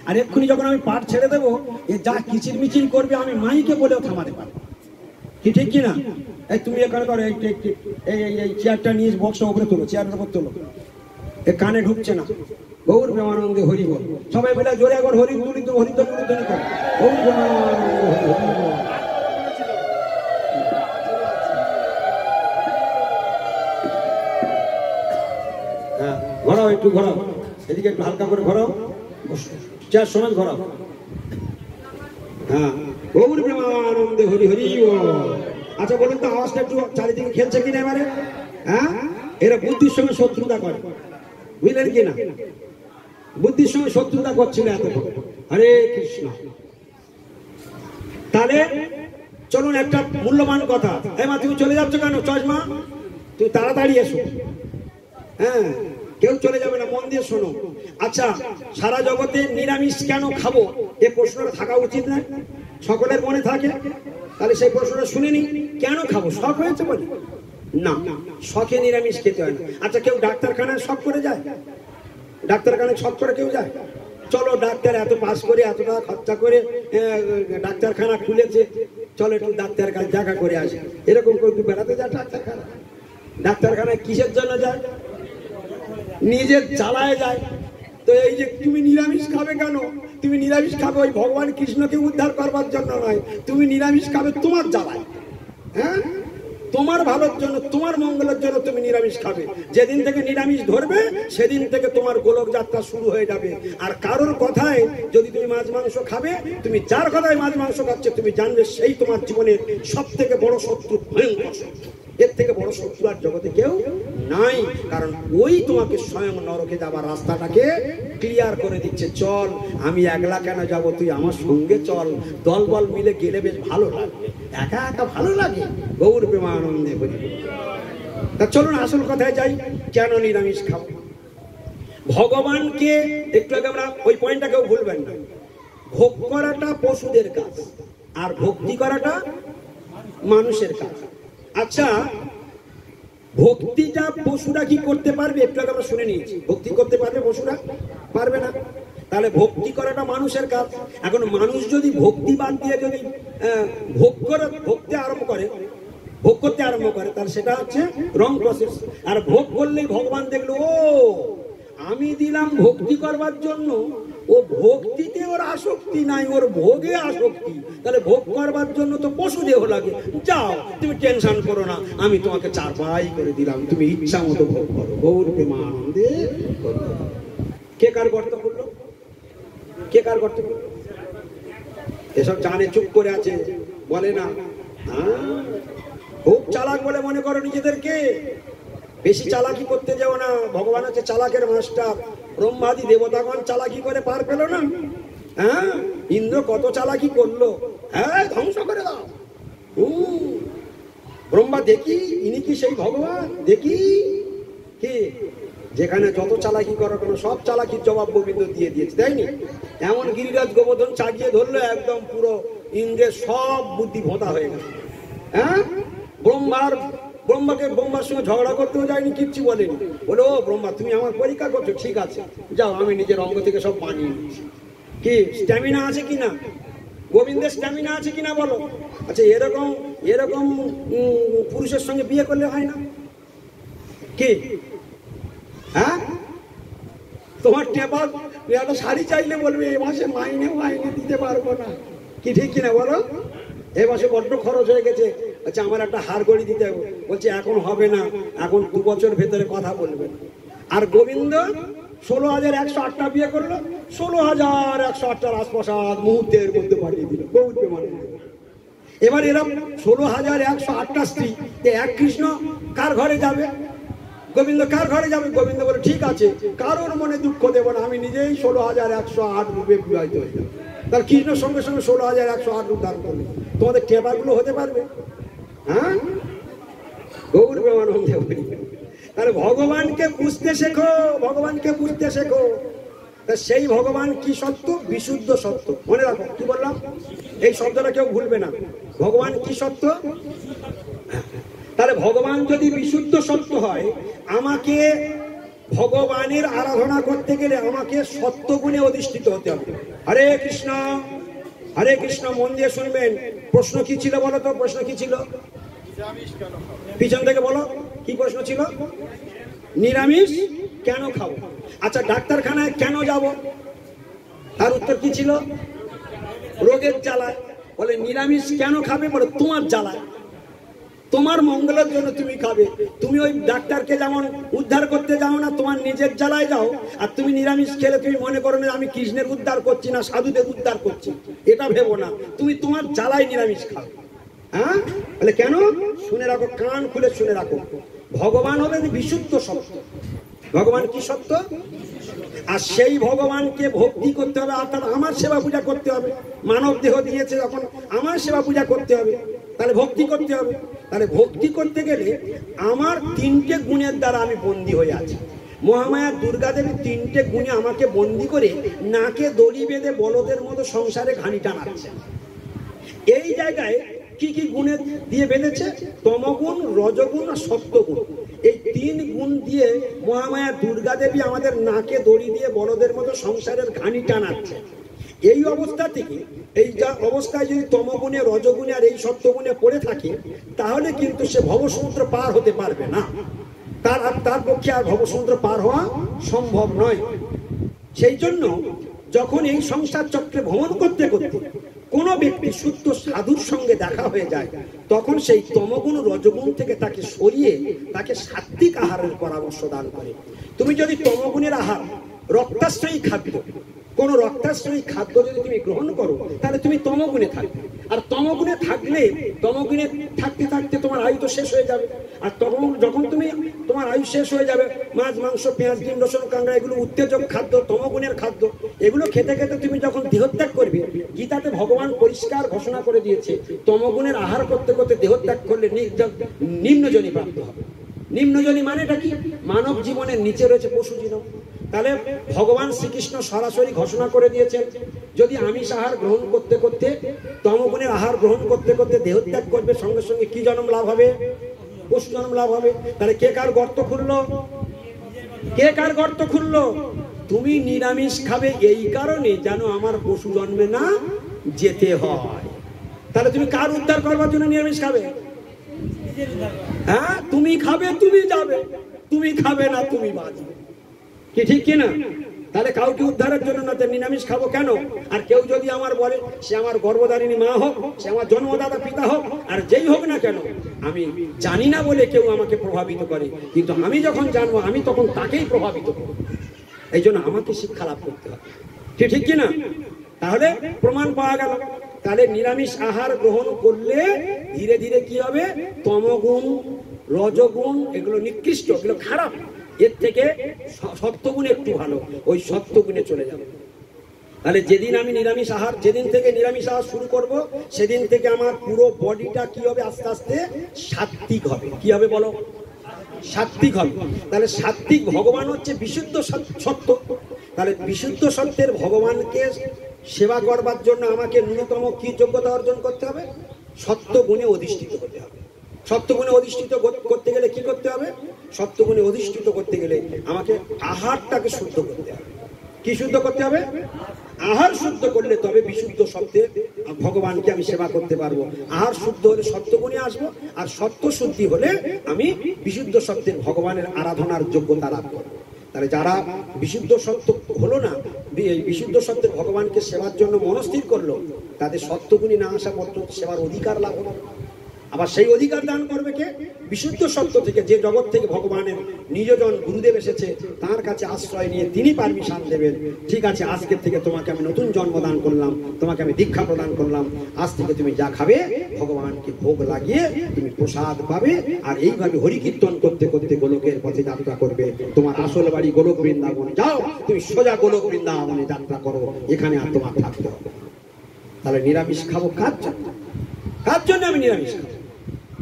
আর এক্ষুনি যখন আমি পাঠ ছেড়ে দেবো, এ যা কিচির মিচির করবে আমি মাইকে বলেও থামাতে পারবো কি, ঠিক কিনা? এই তুমি এখানে করো, এই চেয়ারটা নিয়ে বক্সটা উপরে তোলো, চেয়ারটার উপর তোলো, এ কানে ঢুকছে না। গৌর প্রেমানন্দে হরি বল, সবাই বলে জোরে একবার হরি তুলিত হরিত ধ্বনি করো, গৌর প্রেমানন্দে হরি বল। হ্যাঁ, ঘোরাও, একটু ঘোরাও, এদিকে একটু হালকা করে ঘোরাও, চেয়ার সমেত ঘোরাও। হ্যাঁ, গৌর প্রেমানন্দে হরি হরি বল। আচ্ছা বলুন তো, আওয়াজটা একটু চারিদিকে খেলছে কিনা এবারে? হ্যাঁ, এরা বুদ্ধির সঙ্গে শত্রুতা করে, বুঝলেন কিনা? বুদ্ধির সঙ্গে শত্রুতা করছিল এতক্ষণ। হরে কৃষ্ণ। তাহলে চলুন একটা মূল্যবান কথা। এই মা, তুমি চলে যাচ্ছ কেন? চশমা, তুমি তাড়াতাড়ি এসো। হ্যাঁ, কেউ চলে যাবে না, মন দিয়ে শোনো। আচ্ছা, সারা জগতে নিরামিষ কেন খাবো, এই প্রশ্নটা থাকা উচিত না? সকলের মনে থাকে, তাহলে সেই প্রশ্নটা শুনে নি। কেন খাবো? শখ হয়েছে বলে না, শখে নিরামিষ খেতে হয় না। আচ্ছা, কেউ ডাক্তারখানায় শখ করে যায়? ডাক্তারখানায় শখ করে কেউ যায়? চলো, ডাক্তার এত পাস করে এত টাকা খরচা করে ডাক্তারখানা খুলেছে, চলো একটু ডাক্তার কাছে দেখা করে আসে, এরকম করে বেড়াতে যায় ডাক্তারখানা। ডাক্তারখানায় কিসের জন্য যায়? নিজের জ্বালায় যায়। তো এই যে তুমি নিরামিষ খাবে কেন? তুমি নিরামিষ খাবে ওই ভগবান কৃষ্ণকে উদ্ধার করবার জন্য নয়, তুমি নিরামিষ খাবে তোমার জ্বালায়। হ্যাঁ, তোমার ভালোর জন্য, তোমার মঙ্গলের জন্য তুমি নিরামিষ খাবে। যেদিন থেকে নিরামিষ ধরবে সেদিন থেকে তোমার গোলক যাত্রা শুরু হয়ে যাবে। আর কারোর কথায় যদি তুমি মাছ মাংস খাবে, তুমি যার কথায় মাছ মাংস খাচ্ছে তুমি জানবে সেই তোমার জীবনের সব থেকে বড় শত্রু, ভয়ঙ্কর শত্রু। এর থেকে বড় শত্রু আর জগতে কেউ নাই। কারণ ওই তোমাকে স্বয়ং নরকে যাবার রাস্তাটাকে ক্লিয়ার করে দিচ্ছে। চল, আমি একলা কেন যাব, তুই আমার সঙ্গে চল, দল বল মিলে গেলে বেশ ভালো লাগবে, একা একা ভালো লাগে। গৌর প্রেমানন্দে হরি। তা চলুন আসল কথায় যাই, কেন নিরামিষ খাবো। ভগবানকে একটু আগে আমরা ওই পয়েন্টটাকেও ভুলবেন না, ভোগ করাটা পশুদের কাজ আর ভক্তি করাটা মানুষের কাজ। আচ্ছা, ভক্তিটা পশুরা কি করতে পারবে? একটু আগে আমরা শুনে নিয়েছি, ভক্তি করতে পারবে পশুরা? পারবে না। তাহলে ভক্তি করাটা মানুষের কাজ। এখন মানুষ যদি ভক্তি বাদ দিয়ে যদি ভোগ করতে আরম্ভ করে, তাহলে সেটা হচ্ছে রং প্রসেস। আর ভোগ করলেই ভগবান দেখলো, ও আমি দিলাম ভক্তি করবার জন্য, ও ভক্তিতে ওর আসক্তি নাই, ওর ভোগে আসক্তি। তাহলে ভোগ করবার জন্য তো পশু দেহ লাগে। যাও, তুমি টেনশন করো না, আমি তোমাকে চারপাই করে দিলাম, তুমি ইচ্ছা মতো ভোগ করো। গৌর প্রেমানন্দে। কে কার গর্ত করলো? কে কার গর্ত করলো? এসব জানে, চুপ করে আছে, বলে না। খুব চালাক বলে মনে করো নিজেদেরকে। বেশি চালাকি করতে যাও না, ভগবান হচ্ছে চালাকের মাস্টার। ব্রহ্মাদি দেবতাগণ চালাকি করে পার পেল না? হ্যাঁ, ইন্দ্র কত চালাকি করলো, হ্যাঁ ধ্বংস করে দাও। ব্রহ্মা দেখি ইনি কি সেই ভগবান, দেখি কি যেখানে যত চালাকি করো কেন সব চালাকির জবাব গোবিন্দ দিয়ে দিয়েছে, তাইনি? এমন গিরিরাজ গোবর্ধন চাগিয়ে ধরলো, একদম পুরো ইন্দ্রের সব বুদ্ধি ভোঁতা হয়ে গেল। হ্যাঁ, ব্রহ্মার সঙ্গে ঝগড়া করতেও যায়নি, কিচ্ছু বলেনি। বলে ও ব্রহ্মা, তুমি আমার পরীক্ষা করছো, ঠিক আছে যাও, আমি নিজের অঙ্গ থেকে সব বানিয়ে নিচ্ছি। কি স্ট্যামিনা আছে কিনা, গোবিন্দের স্ট্যামিনা আছে কিনা বলো? আচ্ছা, এরকম এরকম পুরুষের সঙ্গে বিয়ে করলে হয় না কি? হ্যাঁ, তোমার টেপা একটা শাড়ি চাইলে বলবে এ মাসে মাইনে দিতে পারবো না, কি ঠিক কিনা বলো? এ মাসে বড্ড খরচ হয়ে গেছে, আচ্ছা আমার একটা হার গড়ি দিতে হবে, বলছে এখন হবে না, এখন 2 বছর ভেতরে কথা বলবে। আর গোবিন্দ 16,108টা বিয়ে করলো, 16,108টা রাজপ্রাসাদ মুহূর্তের মধ্যে পাঠিয়ে দিল গৌর প্রেমানন্দে। এবার এরকম 16,108টা স্ত্রী, এক কৃষ্ণ কার ঘরে যাবে? গোবিন্দ কার ঘরে যাবে? গোবিন্দ বলে ঠিক আছে, কারোর মনে দুঃখ দেব না, আমি নিজেই 16,108 রূপে বিবাহিত হয়ে যাবো। তার কৃষ্ণের সঙ্গে সঙ্গে 16,108 রূপ ধারণ করবে। তোমাদের টেপাগুলো হতে পারবে? হ্যাঁ, গৌর প্রেমানন্দে বলি। তাহলে ভগবানকে বুঝতে শেখো, ভগবানকে বুঝতে শেখো। সেই ভগবান কি সত্য? বিশুদ্ধ সত্য। মনে রাখো, কি বললাম? এই শব্দটা কেউ ভুলবে না। ভগবান কি সত্য? তাহলে ভগবান যদি বিশুদ্ধ সত্য হয়, আমাকে ভগবানের আরাধনা করতে গেলে আমাকে সত্যগুণে অধিষ্ঠিত হতে হবে। হরে কৃষ্ণ, হরে কৃষ্ণ। মন দিয়ে শুনবেন। প্রশ্ন কি ছিল বলো তো? প্রশ্ন কি ছিল? পিছন থেকে বলো, কি প্রশ্ন ছিল? নিরামিষ কেন খাবো? আচ্ছা, ডাক্তারখানায় কেন যাব? তার উত্তর কি ছিল? রোগের জ্বালায়। বলে নিরামিষ কেন খাবে? বলে তোমার জ্বালায়, তোমার মঙ্গলের জন্য তুমি খাবে। তুমি ওই ডাক্তারকে যেমন উদ্ধার করতে যাও না, তোমার নিজের জ্বালায় যাও। আর তুমি নিরামিষ খেলে তুমি মনে করো না আমি কৃষ্ণের উদ্ধার করছি না সাধুদের উদ্ধার করছি, এটা ভেবো না। তুমি তোমার জ্বালায় নিরামিষ খাও। হ্যাঁ, বলে কেন? শুনে রাখো, কান খুলে শুনে রাখো। ভগবান হলেন বিশুদ্ধ সত্য। ভগবান কি সত্য? আর সেই ভগবানকে ভক্তি করতে হবে, অর্থাৎ আমার সেবা পূজা করতে হবে। মানব দেহ দিয়েছে যখন, আমার সেবা পূজা করতে হবে, তাহলে ভক্তি করতে হবে। তাহলে ভক্তি করতে গেলে আমার 3টে গুণের দ্বারা আমি বন্দী হয়ে আছি। মহামায়া দুর্গা দেবী 3টে গুণে আমাকে বন্দী করে নাকে দড়ি বেঁধে বলদের মতো সংসারে ঘানি টানাচ্ছে। এই জায়গায় কি কি গুণে দিয়ে বেঁধেছে? তমগুণ, রজগুণ আর সত্যগুণ। এই 3 গুণ দিয়ে মহামায়া দুর্গা দেবী আমাদের নাকে দড়ি দিয়ে বলদের মতো সংসারের ঘানি টানাচ্ছে। এই অবস্থা থেকে, এই যা অবস্থায় যদি তমগুণে, রজগুণে আর এই সত্যগুণে পড়ে থাকে, তাহলে কিন্তু সে ভবসমুদ্র পার হতে পারবে না। তার পক্ষে আর ভবসমুদ্র পার হওয়া সম্ভব নয়। সেই জন্য যখন এই সংসার চক্রে ভ্রমণ করতে করতে কোন ব্যক্তি শুদ্ধ সাধুর সঙ্গে দেখা হয়ে যায়, তখন সেই তমগুণ রজগুণ থেকে তাকে সরিয়ে তাকে সাত্বিক আহারের পরামর্শ দান করে। তুমি যদি তমগুণের আহার, রক্তাশ্রয়ী খাদ্য, কোন রক্তাশ্রয়ী খাদ্য যদি তুমি গ্রহণ করো, তাহলে তুমি তমগুণে থাকবে। আর তমগুণে থাকলে, তমগুণে থাকতে থাকতে তোমার আয়ু তো শেষ হয়ে যাবে। আর তখন যখন তোমার আয়ু শেষ হয়ে যাবে, মাছ, মাংস, পেঁয়াজ, ডিম, রসুন, কাঁকড়া, এগুলো উত্তেজক খাদ্য, তমগুণের খাদ্য। এগুলো খেতে খেতে তুমি যখন দেহত্যাগ করবে, গীতাতে ভগবান পরিষ্কার ঘোষণা করে দিয়েছে, তমগুণের আহার করতে করতে দেহত্যাগ করলে নিম্নজনী প্রাপ্ত হবে। নিম্নজনী মানেটা কি? মানব জীবনের নিচে রয়েছে পশু জীবন। তাহলে ভগবান শ্রীকৃষ্ণ সরাসরি ঘোষণা করে দিয়েছেন, যদি আমিষ আহার গ্রহণ করতে করতে, তমগুণের আহার গ্রহণ করতে করতে দেহত্যাগ করবে, সঙ্গে সঙ্গে কি জন্ম লাভ হবে? পশু জন্ম লাভ হবে। তাহলে কে কার গর্ত খুললো? কে কার গর্ত খুললো? তুমি নিরামিষ খাবে এই কারণে যেন আমার পশু জন্মে না যেতে হয়। তাহলে তুমি কার উদ্ধার করবার জন্য নিরামিষ খাবে? হ্যাঁ, তুমি খাবে, তুমি যাবে, তুমি খাবে না, তুমি বাঁচবে। কি ঠিক কিনা? তাহলে কাউকে উদ্ধারের জন্য না, নিরামিষ খাবো কেন? আর কেউ যদি আমার বলে, সে আমার গর্ভধারিণী মা হোক, সে আমার জন্মদাতা পিতা হোক, আর যেই হোক না কেন, আমি জানি না বলে কেউ আমাকে প্রভাবিত করে, কিন্তু আমি যখন জানবো আমি তখন তাকেই প্রভাবিত করবো। এই জন্য আমাকে শিক্ষা লাভ করতে হবে। কি ঠিক কিনা? তাহলে প্রমাণ পাওয়া গেল। তাহলে নিরামিষ আহার গ্রহণ করলে ধীরে ধীরে কি হবে? তমগুণ, রজগুণ এগুলো নিকৃষ্ট, এগুলো খারাপ, এর থেকে সত্যগুণ একটু ভালো, ওই সত্যগুণে চলে যাবে। তাহলে যেদিন আমি নিরামিষ আহার, যেদিন থেকে নিরামিষ আহার শুরু করব, সেদিন থেকে আমার পুরো বডিটা কি হবে, আস্তে আস্তে সাত্ত্বিক হবে। কি হবে বলো? সাত্ত্বিক হবে। তাহলে সাত্ত্বিক ভগবান হচ্ছে বিশুদ্ধ সত্য। তাহলে বিশুদ্ধ সত্যের ভগবানকে সেবা করবার জন্য আমাকে ন্যূনতম কি যোগ্যতা অর্জন করতে হবে? সত্যগুণে অধিষ্ঠিত হতে হবে। সত্যগুণে অধিষ্ঠিত করতে গেলে কি করতে হবে? সত্যগুণে অধিষ্ঠিত করতে গেলে আমাকে আহারটাকে শুদ্ধ করতে হবে। কি শুদ্ধ করতে হবে? আহার শুদ্ধ করলে তবে বিশুদ্ধ সত্যে ভগবানকে আমি সেবা করতে পারবো। আহার শুদ্ধ হলে সত্যগুণে আসবো, আর সত্য শুদ্ধি হলে আমি বিশুদ্ধ সত্যের ভগবানের আরাধনার যোগ্যতা লাভ করবো। তাহলে যারা বিশুদ্ধ সত্য হলো না, বিশুদ্ধ সত্যের ভগবানকে সেবার জন্য মনস্থির করলো, তাদের সত্যগুণী না আসা পর্যন্ত সেবার অধিকার লাভ হলো। আবার সেই অধিকার দান করবে কে? বিশুদ্ধ সত্য থেকে, যে জগৎ থেকে ভগবানের নিজজন গুরুদেব এসেছে, তার কাছে আশ্রয় নিয়ে তিনি পারমিশন দেবেন, ঠিক আছে আজকের থেকে তোমাকে আমি নতুন জন্ম দান করলাম, তোমাকে আমি দীক্ষা প্রদান করলাম, আজ থেকে তুমি যা খাবে ভগবানকে ভোগ লাগিয়ে তুমি প্রসাদ পাবে, আর এইভাবে হরিকীর্তন করতে করতে গোলকের পথে যাত্রা করবে। তোমার আসল বাড়ি গোলক বৃন্দাবনে, যাও তুমি সোজা গোলক বৃন্দাবনে যাত্রা করো, এখানে আর তোমার থাকতে হবে। তাহলে নিরামিষ খাবো কার জন্য? কার জন্য আমি নিরামিষ খাবো?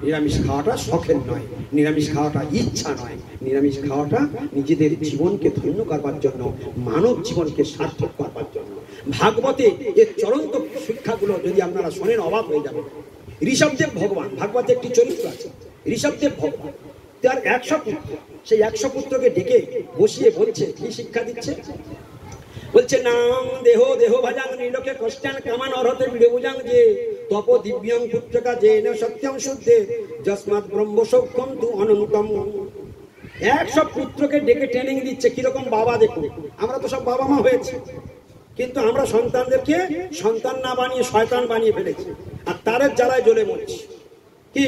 নিরামিষ খাওয়াটা শখের নয়, নিরামিষ খাওয়াটা ইচ্ছা নয়, নিরামিষ খাওয়াটা নিজেদের জীবনকে ধন্য করবার জন্য, মানব জীবনকে সার্থক করবার জন্য। ভাগবতে এর চলন্ত শিক্ষাগুলো যদি আপনারা শোনেন অবাক হয়ে যাবেন। ঋষভদেব ভগবান, ভাগবতে একটি চরিত্র আছে, ঋষভদেব ভগবান, তার 100 পুত্র, সেই 100 পুত্রকে ডেকে বসিয়ে বলছে, কি শিক্ষা দিচ্ছে? বলছে নাম দেহ দেহ ভাজাং নীলকে কষ্টান কামান অরহতে বিড়বুজাং যে তপ দিব্যাং পুত্রকা জেন সত্যং শুদ্ধে যস্মাৎ ব্রহ্ম সৌখ্যম তু অনন্তম। 100 পুত্রকে ডেকে ট্রেনিং দিচ্ছে। কিরকম বাবা দেখুন, আমরা তো সব বাবা মা হয়েছে, কিন্তু আমরা সন্তানদেরকে সন্তান না বানিয়ে শয়তান বানিয়ে ফেলেছি, আর তারের জ্বালায় জ্বলে মরছি। কি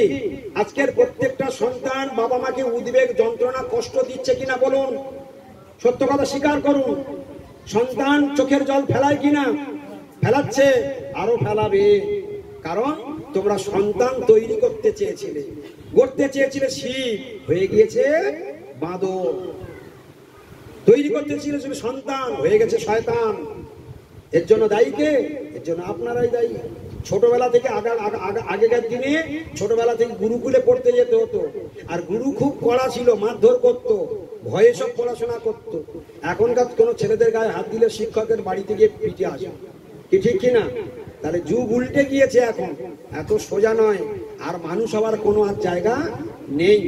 আজকের প্রত্যেকটা সন্তান বাবা মাকে উদ্বেগ, যন্ত্রণা, কষ্ট দিচ্ছে কিনা বলুন? সত্য কথা স্বীকার করুন। সন্তান চোখের জল ফেলায় কিনা? ফেলাচ্ছে, আরো ফেলাবে। কারণ তোমরা সন্তান তৈরি করতে চেয়েছিলে, গড়তে চেয়েছিলে শিব, হয়ে গিয়েছে বাঁদর। তৈরি করতে চেয়েছিলে সন্তান, হয়ে গেছে শয়তান। এর জন্য দায়ী কে? এর জন্য আপনারাই দায়ী। ছোটবেলা থেকে আগেকার দিনে ছোটবেলা থেকে গুরুকুলে পড়তে যেতে হতো, আর গুরু খুব কড়া ছিল, মারধর করতো, ভয়ে সব পড়াশোনা করতো। এখনকার কোনো ছেলেদের গায়ে হাত দিলে শিক্ষকের বাড়িতে গিয়ে পিঠে আসে, কি ঠিক কিনা? তাহলে যুগ উল্টে গিয়েছে, এখন এত সোজা নয়, আর মানুষ হওয়ার কোনো আর জায়গা নেই।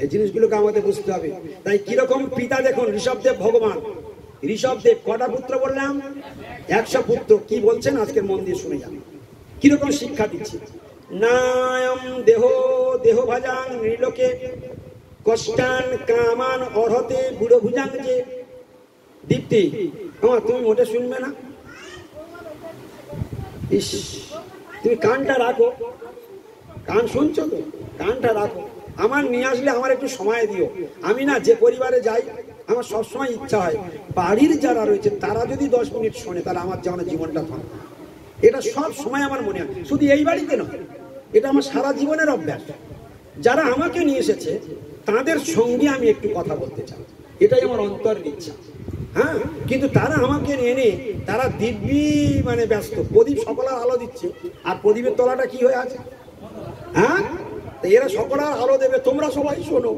এই জিনিসগুলোকে আমাদের বুঝতে হবে। তাই কিরকম পিতা দেখুন, ঋষভদেব ভগবান। ঋষভদেব কটা পুত্র বললাম? 100 পুত্র। কি বলছেন আজকের মন দিয়ে শুনে যান, কিরকম শিক্ষা দিচ্ছে। নায়ম দেহ দেহ ভাজাং নীলকে কষ্টান কামান অরহতে বুড়ো ভুজাং যে। দীপ্তি, তুমি মোটে শুনবে না? ইস, তুমি কানটা রাখো, কান শুনছো তো? কানটা রাখো। আমার নিয়ে আসলে আমার একটু সময় দিও। আমি না যে পরিবারে যাই, আমার সবসময় ইচ্ছা হয় বাড়ির যারা রয়েছে তারা যদি 10 মিনিট শোনে, তাহলে আমার যেমন জীবনটা থাকবে। এটা সব সময় আমার মনে হয়, শুধু এই বাড়িতে নয়, এটা আমার সারা জীবনের অভ্যাস। যারা আমাকে নিয়ে এসেছে তাদের সঙ্গে আমি একটু কথা বলতে চাই, এটাই আমার অন্তরের ইচ্ছা। হ্যাঁ, কিন্তু তারা আমাকে এনে তারা দিব্যি মানে ব্যস্ত। প্রদীপ সকলের আলো দিচ্ছে, আর প্রদীপের তলাটা কি হয়ে আছে? হ্যাঁ, এরা সকলের আলো দেবে, তোমরা সবাই শোনো।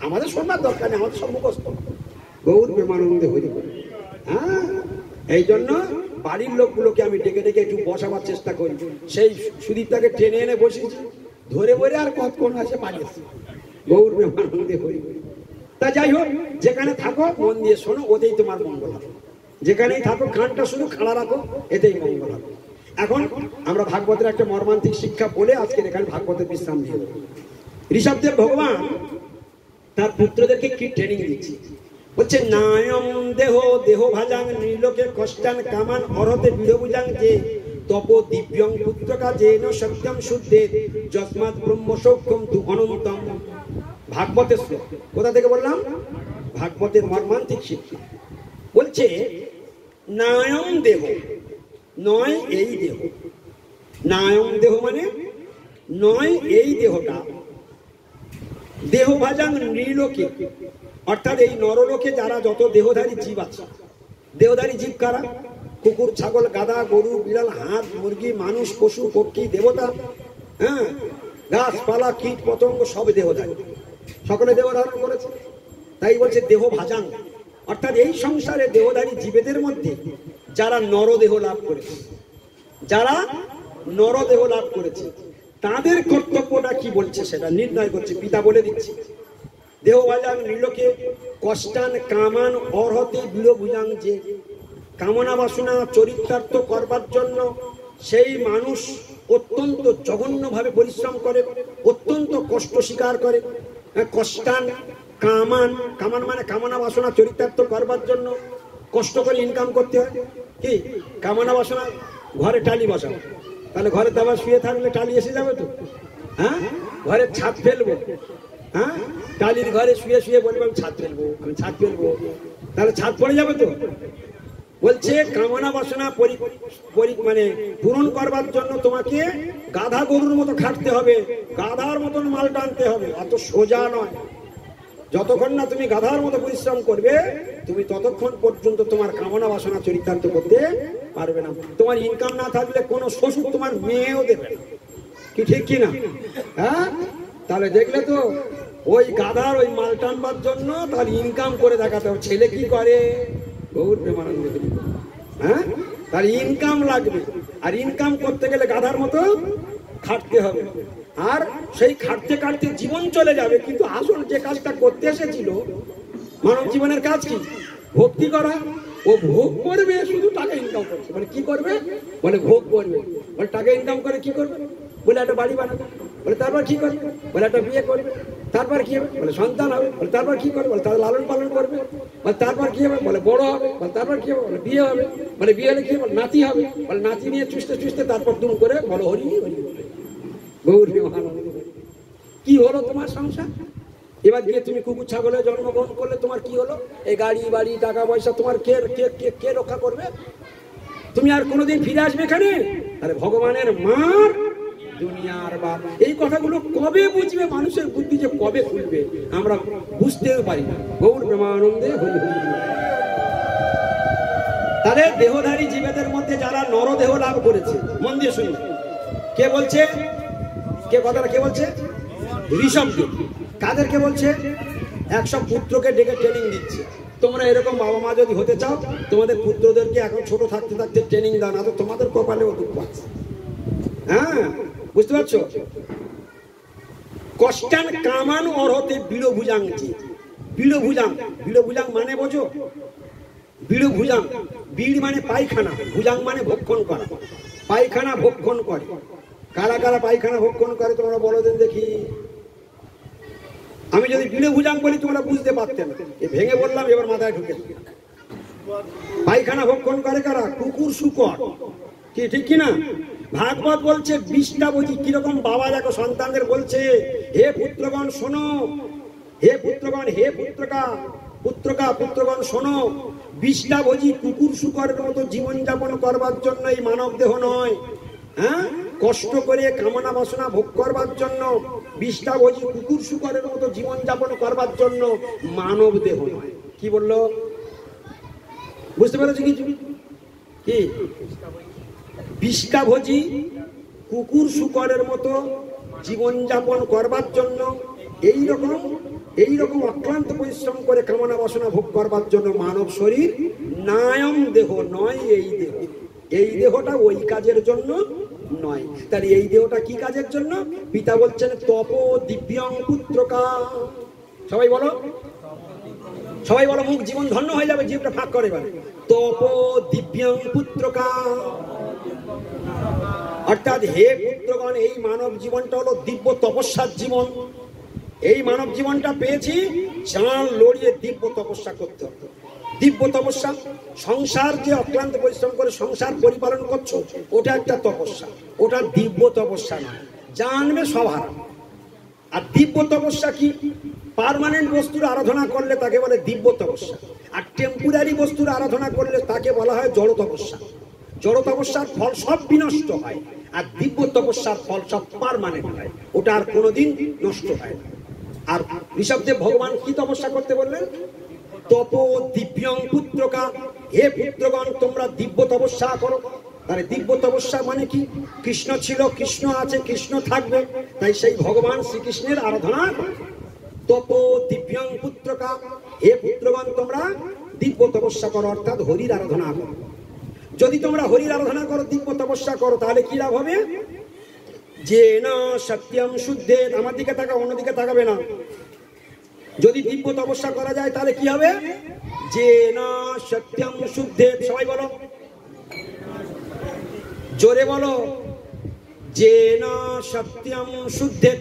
আমাদের শোনার দরকার নেই, আমাদের সব মুখস্থ। গৌর প্রেমানন্দে হরি বল। হ্যাঁ, এই জন্য বাড়ির লোকগুলোকে আমি ডেকে ডেকে একটু বসাবার চেষ্টা করি। সেই সুদীপটাকে টেনে এনে বসেছি, ধরে বলে আর কতক্ষণ আসে পালিয়েছি। গৌর প্রেমানন্দে হরি বল। তা যাই হোক, যেখানে থাকো মন দিয়ে শোনো, ওতেই তোমার মঙ্গল হবে। যেখানেই থাকো কানটা শুধু খাড়া রাখো, এতেই মঙ্গল হবে। এখন আমরা ভাগবতের একটা মর্মান্তিক শিক্ষা বলে আজকের এখানে ভাগবতের বিশ্রাম দিয়ে দেবো। ঋষভদেব ভগবান তার পুত্রদেরকে কি ট্রেনিং দিচ্ছে? বলছে নায়ম দেহ দেহ ভাজাং নীলকে কষ্টান কামান অরহতে বিড়বুজাং যে তপ দিব্যং পুত্রকা জেন সত্যম শুদ্ধে যস্মাৎ ব্রহ্ম সৌখ্যম তু অনন্তম। ভাগবতের শ্লোক। কোথা থেকে বললাম? ভাগবতের মর্মান্তিক শিক্ষা। বলছে নায়ম দেহ, নয় এই দেহ। নায়ম দেহ মানে নয় এই দেহটা। দেহভাজাং নৃলোকে, অর্থাৎ এই নরলোকে যারা যত দেহধারী জীব আছে, দেহধারী জীব কারা? কুকুর, ছাগল, গাধা, গরু, বিড়াল, হাঁস, মুরগি, মানুষ, পশু, পক্ষী, দেবতা, হ্যাঁ, গাছপালা, কীট পতঙ্গ সব দেহধারী, সকলে দেহ ধারণ করেছে। তাই বলছে দেহ ভাজাং, অর্থাৎ এই সংসারে দেহধারী জীবেদের মধ্যে যারা নরদেহ লাভ করেছে, যারা নরদেহ লাভ করেছে তাদের কর্তব্যটা কি বলছে সেটা নির্ণয় করছে। পিতা বলে দিচ্ছে, দেহ ভাজাং নৃলোকে কষ্টান কামান অর্হতে বিলভুজাং, যে কামনা বাসনা চরিতার্থ করবার জন্য সেই মানুষ অত্যন্ত জঘন্যভাবে পরিশ্রম করে, অত্যন্ত কষ্ট স্বীকার করে। কষ্টান কামান, কামান মানে কামনা বাসনা চরিতার্থ করবার জন্য কষ্ট করে ইনকাম করতে হয়। কি কামনা বাসনা? ঘরে টালি বসাবো, তাহলে ঘরে দাবার শুয়ে থাকলে টালি এসে যাবে তো, হ্যাঁ? ঘরে ছাদ ফেলবো, হ্যাঁ, টালির ঘরে শুয়ে শুয়ে বলবো আমি ছাদ ফেলবো, আমি ছাদ ফেলবো, তাহলে ছাদ পড়ে যাবে তো। বলছে কামনা বাসনা মানে পূরণ করবার জন্য তোমাকে গাধা গরুর মতো খাটতে হবে, গাধার মতন মাল টানতে হবে, অত সোজা নয়। যতক্ষণ না তুমি গাধার মতো পরিশ্রম করবে, তুমি ততক্ষণ পর্যন্ত তোমার কামনা বাসনা চরিতার্থ করতে পারবে না। তোমার ইনকাম না থাকলে কোনো শ্বশুর তোমার মেয়েও দেবে না, কি ঠিক কিনা? হ্যাঁ, তাহলে দেখলে তো ওই গাধার ওই মাল টানবার জন্য তার ইনকাম করে দেখাতে হবে। ছেলে কি করে? গৌর প্রেমানন্দ, হ্যাঁ, তার ইনকাম লাগবে, আর ইনকাম করতে গেলে গাধার মতো খাটতে হবে, আর সেই খাটতে খাটতে জীবন চলে যাবে। কিন্তু আসল যে কাজটা করতে এসেছিল, মানব জীবনের কাজ কি? ভক্তি করা। ও ভোগ করবে, শুধু টাকা ইনকাম করছে। মানে কি করবে? বলে ভোগ করবে। বলে টাকা ইনকাম করে কি করবে? বলে একটা বাড়ি বানাবে। বলে তারপর কি করবে? বলে একটা বিয়ে করবে। তারপর কি হবে? বলে সন্তান হবে। বলে তারপর কি করবে? বলে তাদের লালন পালন করবে। বলে তারপর কি হবে? বলে বড় হবে। বলে তারপর কি হবে? বলে বিয়ে হবে। বলে বিয়ে হলে কি হবে? নাতি হবে। বলে নাতি নিয়ে চুষতে চুষতে তারপর দুম করে বলো হরি হরি। গৌরী মহানন্দ, কি হলো তোমার সংসার? এবার গিয়ে তুমি কুকুর ছাগলে জন্মগ্রহণ করলে তোমার কি হলো? এই গাড়ি বাড়ি টাকা পয়সা তোমার কে কে কে কে রক্ষা করবে? তুমি আর কোনোদিন ফিরে আসবে এখানে? আরে ভগবানের মার, দুনিয়ার বাপ। এই কথাগুলো কবে বুঝবে মানুষের বুদ্ধি, যে কবে খুলবে আমরা বুঝতেও পারি না। গৌর প্রেমানন্দে হরি হরি। তাহলে দেহধারী জীবেদের মধ্যে যারা নরদেহ লাভ করেছে, মন দিয়ে শুনুন, কে বলছে? কে কথাটা কে বলছে? ঋষভদেব। কাদেরকে বলছে? 100 পুত্রকে ডেকে ট্রেনিং দিচ্ছে। তোমরা এরকম বাবা মা যদি হতে চাও, তোমাদের পুত্রদেরকে এখন ছোট থাকতে থাকতে ট্রেনিং দাও, না তো তোমাদের কপালেও দুঃখ আছে। হ্যাঁ, বুঝতে পারছো? কষ্টান কামান অর্হতে বিলভুজাং, বিলভুজাং, বিলভুজাং মানে বোঝো? বিলভুজাং, বিড় মানে পায়খানা, ভুজাং মানে ভক্ষণ করা। পায়খানা ভক্ষণ করে। কারা কারা পায়খানা ভক্ষণ করে তোমরা বলো দেন দেখি। আমি যদি বিলভুজাং বলি তোমরা বুঝতে পারতে না, ভেঙে বললাম, এবার মাথায় ঢুকে। পায়খানা ভক্ষণ করে কারা? কুকুর শুকর, কি ঠিক কিনা? ভাগবত বলছে 20টা বজি। কিরকম বাবা দেখো সন্তানদের বলছে, হে পুত্রগণ শোনো, হে পুত্রগণ, হে পুত্রকা পুত্রকা পুত্রগণ শোনো, 20টা বজি কুকুর শুকরের মতো জীবনযাপন করবার জন্য এই মানব দেহ নয়। হ্যাঁ, কষ্ট করে কামনা বাসনা ভোগ করবার জন্য 20টা বজি কুকুর শুকরের মতো জীবনযাপন করবার জন্য মানব দেহ নয়। কি বললো? বুঝতে পেরেছি কিছু? কি 20টা ভোজি কুকুর শুকরের মতো জীবনযাপন করবার জন্য এইরকম অক্লান্ত পরিশ্রম করে কামনা বাসনা ভোগ করবার জন্য মানব শরীর, নায়ম দেহ নয় এই দেহ। এই দেহটা ওই কাজের জন্য নয়। তাহলে এই দেহটা কি কাজের জন্য? পিতা বলছেন তপ দিব্যং পুত্রকা। সবাই বলো, সবাই বলো, মুখ জীবন ধন্য হয়ে যাবে, জীবটা ফাঁক করে বলে তপ দিব্যং পুত্রকা। অর্থাৎ হে পুত্রগণ, এই মানব জীবনটা হলো দিব্য তপস্যার জীবন। এই মানব জীবনটা পেয়েছি, জান লড়িয়ে দিব্য তপস্যা করতে হবে। দিব্য তপস্যা, সংসার যে অক্লান্ত পরিশ্রম করে সংসার পরিপালন করছো, ওটা একটা তপস্যা, ওটা দিব্য তপস্যা নয়। জানবে সবার। আর দিব্য তপস্যা কি? পার্মানেন্ট বস্তুর আরাধনা করলে তাকে বলে দিব্য তপস্যা, আর টেম্পোরারি বস্তুর আরাধনা করলে তাকে বলা হয় জড় তপস্যা। জড় তপস্যার ফল সব বিনষ্ট হয়, আর দিব্য তপস্যার ফল সব পার্মানেন্ট হয়, ওটা আর কোনোদিন নষ্ট হয় না। আর ঋষভদেব ভগবান কি তপস্যা করতে বললেন? তপ দিব্যং পুত্রকা, হে পুত্রগণ তোমরা দিব্য তপস্যা করো। তাহলে দিব্য তপস্যা মানে কি? কৃষ্ণ ছিল, কৃষ্ণ আছে, কৃষ্ণ থাকবে, তাই সেই ভগবান শ্রীকৃষ্ণের আরাধনা করো। তপ দিব্যং পুত্রকা, হে পুত্রগণ তোমরা দিব্য তপস্যা করো, অর্থাৎ হরির আরাধনা করো। যদি তোমরা হরির আরাধনা করো, দিব্য তপস্যা করো, তাহলে কি লাভ হবে? যে না সত্যম শুদ্ধে, আমার দিকে তাকা, অন্যদিকে তাকাবে না। যদি দিব্য তপস্যা করা যায় তাহলে কি হবে? যে না সত্যম শুদ্ধে, সবাই বলো, জোরে বলো, যে না সত্যম শুদ্ধে।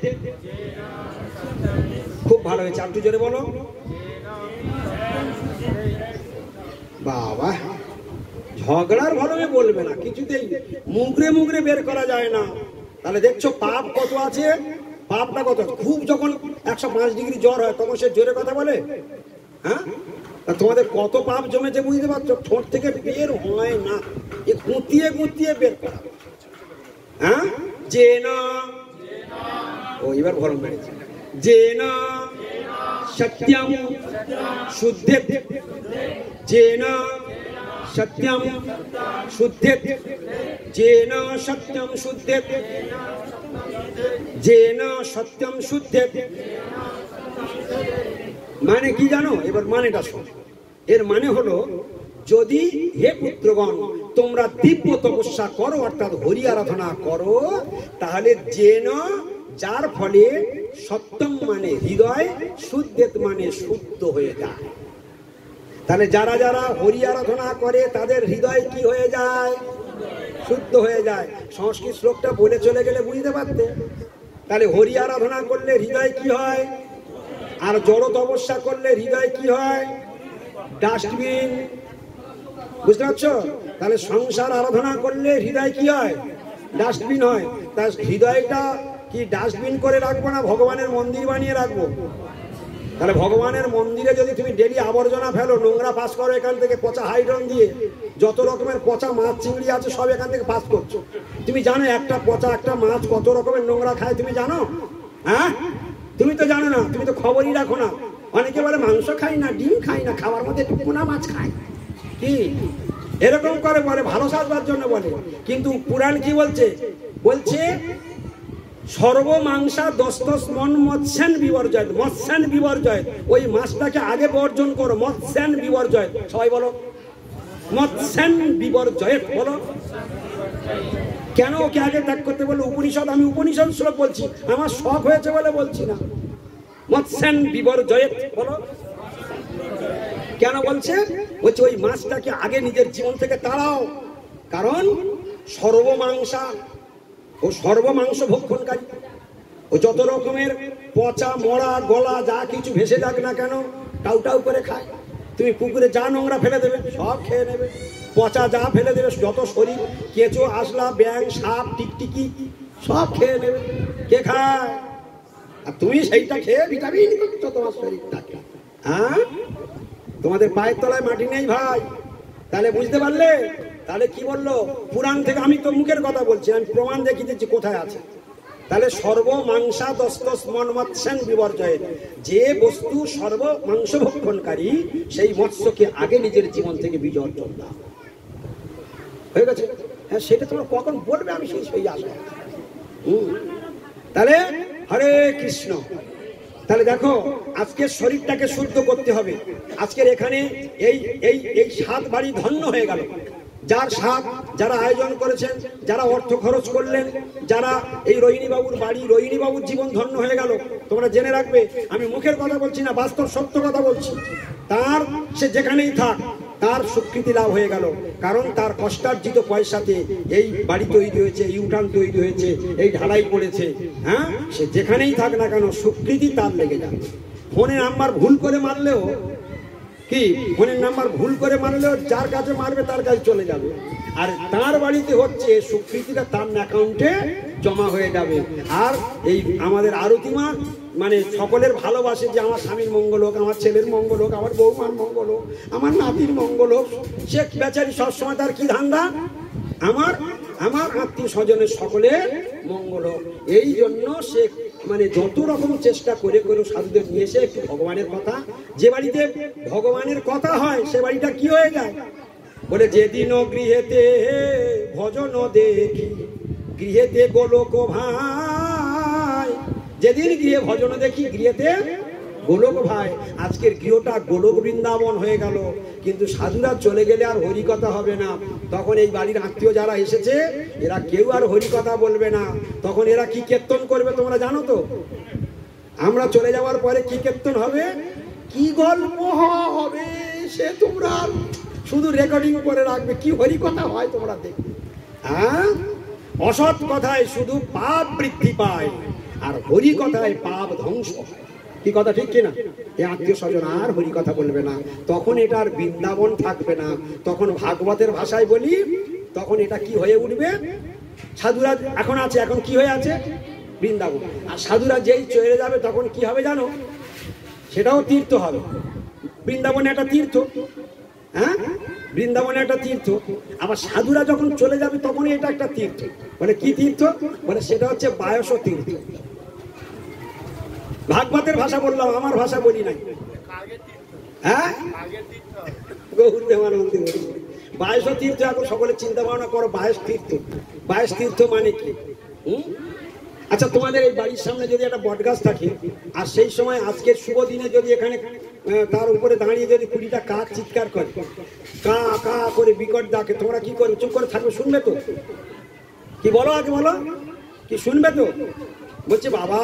খুব ভালো হয়েছে, একটু জোরে বলো। বাবা, ঝগড়ার ভালোভাবে বলবে না, কিছুতেই মুগরে মুগরে বের করা যায় না। তাহলে দেখছো পাপ কত আছে, পাপটা কত। খুব যখন 105 ডিগ্রি জ্বর হয় তখন সে জোরে কথা বলে, হ্যাঁ? তোমাদের কত পাপ জমেছে বুঝতে পারছো? ঠোঁট থেকে বের হয় না, এ গুঁতিয়ে গুঁতিয়ে বের করা। হ্যাঁ, যে না, ও এবার ভরম বেড়েছে, যে না সত্যম শুদ্ধে, যে না সত্যম শুদ্ধে, যে না সত্যম শুদ্ধে, যে না সত্যম শুদ্ধে। মানে কি জানো? এবার মানেটা শোন। এর মানে হলো, যদি হে পুত্রগণ তোমরা দিব্য তপস্যা করো, অর্থাৎ হরি আরাধনা করো, তাহলে যেন, যার ফলে সত্যম মানে হৃদয়, শুদ্ধেত মানে শুদ্ধ হয়ে যায়। তাহলে যারা যারা হরি আরাধনা করে তাদের হৃদয় কি হয়ে যায়? শুদ্ধ হয়ে যায়। সংস্কৃত শ্লোকটা বলে চলে গেলে বুঝতে পারতে। তাহলে হরি আরাধনা করলে হৃদয় কি হয়? আর জড় তপস্যা করলে হৃদয় কি হয়? ডাস্টবিন। বুঝতে পারছো? তাহলে সংসার আরাধনা করলে হৃদয় কি হয়? ডাস্টবিন হয়। তার হৃদয়টা কি ডাস্টবিন করে রাখবো না ভগবানের মন্দির বানিয়ে রাখবো? তাহলে ভগবানের মন্দিরে যদি তুমি ডেলি আবর্জনা ফেলো, নোংরা পাস করো এখান থেকে পচা হাইড্রন দিয়ে, যত রকমের পচা মাছ চিংড়ি আছে সব এখান থেকে পাস করছো। তুমি জানো একটা পচা একটা মাছ কত রকমের নোংরা খায়? তুমি জানো? হ্যাঁ, তুমি তো জানো না, তুমি তো খবরই রাখো না। অনেকে বলে মাংস খাই না, ডিম খাই না, খাবার মধ্যে একটু পোনা মাছ খাই, কি এরকম করে বলে, ভালো সাজবার জন্য বলে। কিন্তু পুরাণ কি বলছে? বলছে সর্বমাংসা দস্তস মন মৎস্যান বিবর্জয়, মৎস্যান বিবর্জয়। ওই মাছটাকে আগে বর্জন করো, মৎস্যান বিবর্জয়। সবাই বলো, মৎস্যান বিবর্জয় বলো। কেন ওকে আগে ত্যাগ করতে বলো? উপনিষদ, আমি উপনিষদ শ্লোক বলছি, আমার শখ হয়েছে বলে বলছি না। মৎস্যান বিবর্জয় বলো। কেন বলছে? বলছে ওই মাছটাকে আগে নিজের জীবন থেকে তাড়াও, কারণ সর্বমাংসা, ও সর্বমাংস ভক্ষণকারী। ও যত রকমের পচা মরা গলা যা কিছু ভেসে যাক না কেন টাউ টাউ করে খায়। তুমি পুকুরে যা নোংরা ফেলে দেবে সব খেয়ে নেবে, পচা যা ফেলে দেবে, যত শরীর কেঁচো আসলা ব্যাং সাপ টিকটিকি সব খেয়ে নেবে। কে খায়? আর তুমি সেইটা খেয়ে ভিটামিন করছো তোমার শরীরটাকে। হ্যাঁ, তোমাদের পায়ের তলায় মাটি নেই ভাই। তাহলে বুঝতে পারলে? তাহলে কি বললো পুরাণ থেকে? আমি তো মুখের কথা বলছি, আমি প্রমাণ দেখিয়ে দিচ্ছি কোথায় আছে। তাহলে সর্বমাংসা দস্তস মন মৎস্যান বিবর্জয়, যে বস্তু সর্বমাংস ভক্ষণকারী সেই মৎস্যকে আগে নিজের জীবন থেকে বিসর্জন দাও। হয়ে গেছে? হ্যাঁ, সেটা তোমরা কখন বলবে আমি সেই আশা। তাহলে হরে কৃষ্ণ। তাহলে দেখো, আজকের শরীরটাকে শুদ্ধ করতে হবে। আজকের এখানে এই এই এই 7 বাড়ি ধন্য হয়ে গেল। যার 7, যারা আয়োজন করেছেন, যারা অর্থ খরচ করলেন, যারা এই রোহিণী বাবুর বাড়ি, রোহিণী বাবুর জীবন ধন্য হয়ে গেল। তোমরা জেনে রাখবে, আমি মুখের কথা বলছি না, বাস্তব সত্য কথা বলছি। তার সে যেখানেই থাক তার স্বীকৃতি লাভ হয়ে গেল, কারণ তার কষ্টার্জিত পয়সাতে এই বাড়ি তৈরি হয়েছে, এই উঠান তৈরি হয়েছে, এই ঢালাই পড়েছে। হ্যাঁ, সে যেখানেই থাক না কেন স্বীকৃতি তার লেগে যাবে। ফোনে নাম্বার ভুল করে মারলেও কি, ফোনের নাম্বার ভুল করে মারলেও যার কাছে মারবে তার কাছে চলে যাবে। আর তার বাড়িতে হচ্ছে স্বীকৃতিটা তার অ্যাকাউন্টে জমা হয়ে যাবে। আর এই আমাদের আরতিমা মানে সকলের ভালোবাসে যে আমার স্বামীর মঙ্গল হোক, আমার ছেলের মঙ্গল হোক, আমার বৌমার মঙ্গল হোক, আমার নাতির মঙ্গল হোক। সে বেচারি সবসময় তার কি ধান্দা? আমার আমার আত্মীয় স্বজনের সকলের মঙ্গল হোক। এই জন্য সে মানে যত রকম চেষ্টা করে করে সাধুদের নিয়ে এসে একটু ভগবানের কথা, যে বাড়িতে ভগবানের কথা হয় সে বাড়িটা কি হয়ে যায় বলে, যেদিনও গৃহেতে ভজন দেখি গৃহেতে গোলক ভাই, যেদিন গৃহে ভজন দেখি গৃহেতে গোলক ভাই। আজকের গৃহটা গোলক বৃন্দাবন হয়ে গেল, কিন্তু সাধুরা চলে গেলে আর হরিকথা হবে না। তখন এই বাড়ির আত্মীয় যারা এসেছে এরা কেউ আর হরিকথা বলবে না। তখন এরা কি কীর্তন করবে তোমরা জানো তো? আমরা চলে যাওয়ার পরে কি কীর্তন হবে, কি গল্প হবে সে তোমরা শুধু রেকর্ডিং করে রাখবে। কি হরিকথা হয় তোমরা দেখবে। হ্যাঁ, অসৎ কথায় শুধু পাপ বৃদ্ধি পায় আর হরি কথায় পাপ ধ্বংস হয়। কি কথা ঠিক কিনা? এই আত্মীয় স্বজন আর হরি কথা বলবে না, তখন এটা আর বৃন্দাবন থাকবে না। তখন ভাগবতের ভাষায় বলি, তখন এটা কি হয়ে উঠবে? সাধুরা এখন আছে, এখন কি হয়ে আছে? বৃন্দাবন। আর সাধুরা যেই চলে যাবে তখন কি হবে জানো? সেটাও তীর্থ হবে। বৃন্দাবনে একটা তীর্থ, হ্যাঁ, বৃন্দাবনে একটা তীর্থ। আবার সাধুরা যখন চলে যাবে তখন এটা একটা তীর্থ। মানে কি তীর্থ? মানে সেটা হচ্ছে বায়স তীর্থ। ভাগবতের ভাষা বললাম, আমার ভাষা বলি নাই। হ্যাঁ, গৌর প্রেমানন্দে বলি বায়স তীর্থ। এখন সকলে চিন্তা ভাবনা করো, বায়স তীর্থ, বায়স তীর্থ মানে কি? আচ্ছা, তোমাদের এই বাড়ির সামনে যদি একটা বট গাছ থাকে আর সেই সময় আজকের শুভ দিনে যদি এখানে তার উপরে দাঁড়িয়ে যদি 20টা কাক চিৎকার করে, কা কা করে বিকট ডাকে, তোমরা কি করবে? চুপ করে থাকবে? শুনবে তো? কি বলো, আগে বলো, কি শুনবে তো? বলছে বাবা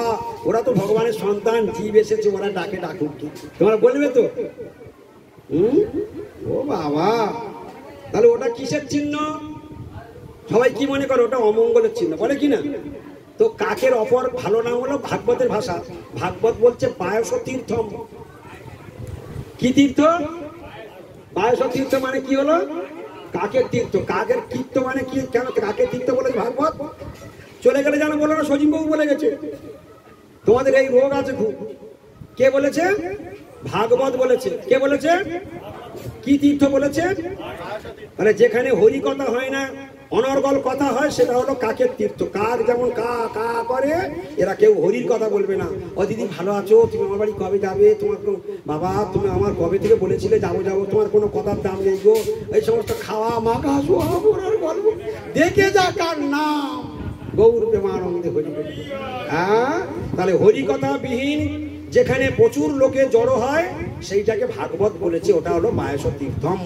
ওরা তো ভগবানের সন্তান, জীব এসেছে, ওরা ডাকে ডাকুক, তোমরা বলবে তো? ও বাবা, তাহলে ওটা কিসের চিহ্ন? সবাই কি মনে করে? ওটা অমঙ্গলের চিহ্ন, বলে কি না? তো কাকের অপর ভালো নাম হলো ভাগবতের ভাষা। ভাগবত বলছে বায়স তীর্থম। কি তীর্থ? বায়স তীর্থ মানে কি হলো? কাকের তীর্থ। কাকের তীর্থ মানে কি? কেন কাকের তীর্থ বলেছে ভাগবত? চলে গেলে জানো বলো না, সজিমবাবু বলে গেছে তোমাদের এই রোগ আছে খুব। কে বলেছে? ভাগবত বলেছে। কে বলেছে? কি তীর্থ বলেছে? মানে যেখানে হরি কথা হয় না, অনর্গল কথা হয়, সেটা হলো কাকের তীর্থ। কাক যেমন কা কা করে, এরা কেউ হরির কথা বলবে না। ও দিদি ভালো আছো? তুমি আমার বাড়ি কবে যাবে? তোমার বাবা তুমি আমার কবে থেকে বলেছিলে যাবো যাবো, তোমার কোনো কথার দাম নেই গো। এই সমস্ত খাওয়া মাখা শোয়া গল্প দেখে যা কার নাম গৌর প্রেমানন্দে হরি। হ্যাঁ, তাহলে হরি কথা বিহীন যেখানে প্রচুর লোকে জড়ো হয় সেইটাকে ভাগবত বলেছে, ওটা হলো বায়স তীর্থম।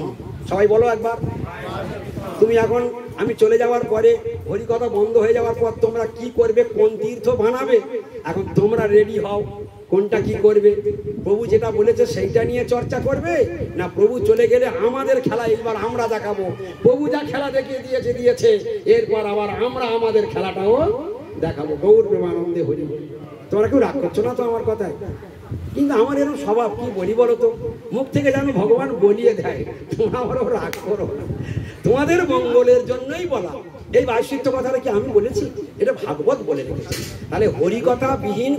সবাই বলো একবার। তুমি এখন আমি চলে যাওয়ার পরে হরি কথা বন্ধ হয়ে যাওয়ার পর তোমরা কি করবে? কোন তীর্থ বানাবে? এখন তোমরা রেডি হও, কোনটা কি করবে? প্রভু যেটা বলেছে সেইটা নিয়ে চর্চা করবে, না প্রভু চলে গেলে আমাদের খেলা এইবার আমরা দেখাবো? প্রভু যা খেলা দেখিয়ে দিয়েছে এরপর আবার আমরা আমাদের খেলাটাও দেখাবো। গৌর প্রেমানন্দে হরি। তোমরা কেউ রাগ করছো না তো আমার কথায়? কিন্তু আমার এরকম স্বভাব, কি বলি বলো তো? মুখ থেকে যেন ভগবান বলিয়ে দেয়, তোমরা আমারও রাগ করো না, তোমাদের মঙ্গলের জন্যই বলা। এই বার্ষিক কথাটা কি আমি বলেছি? এটা ভাগবত বলে রেখেছে। তাহলে হরিকথা বিহীন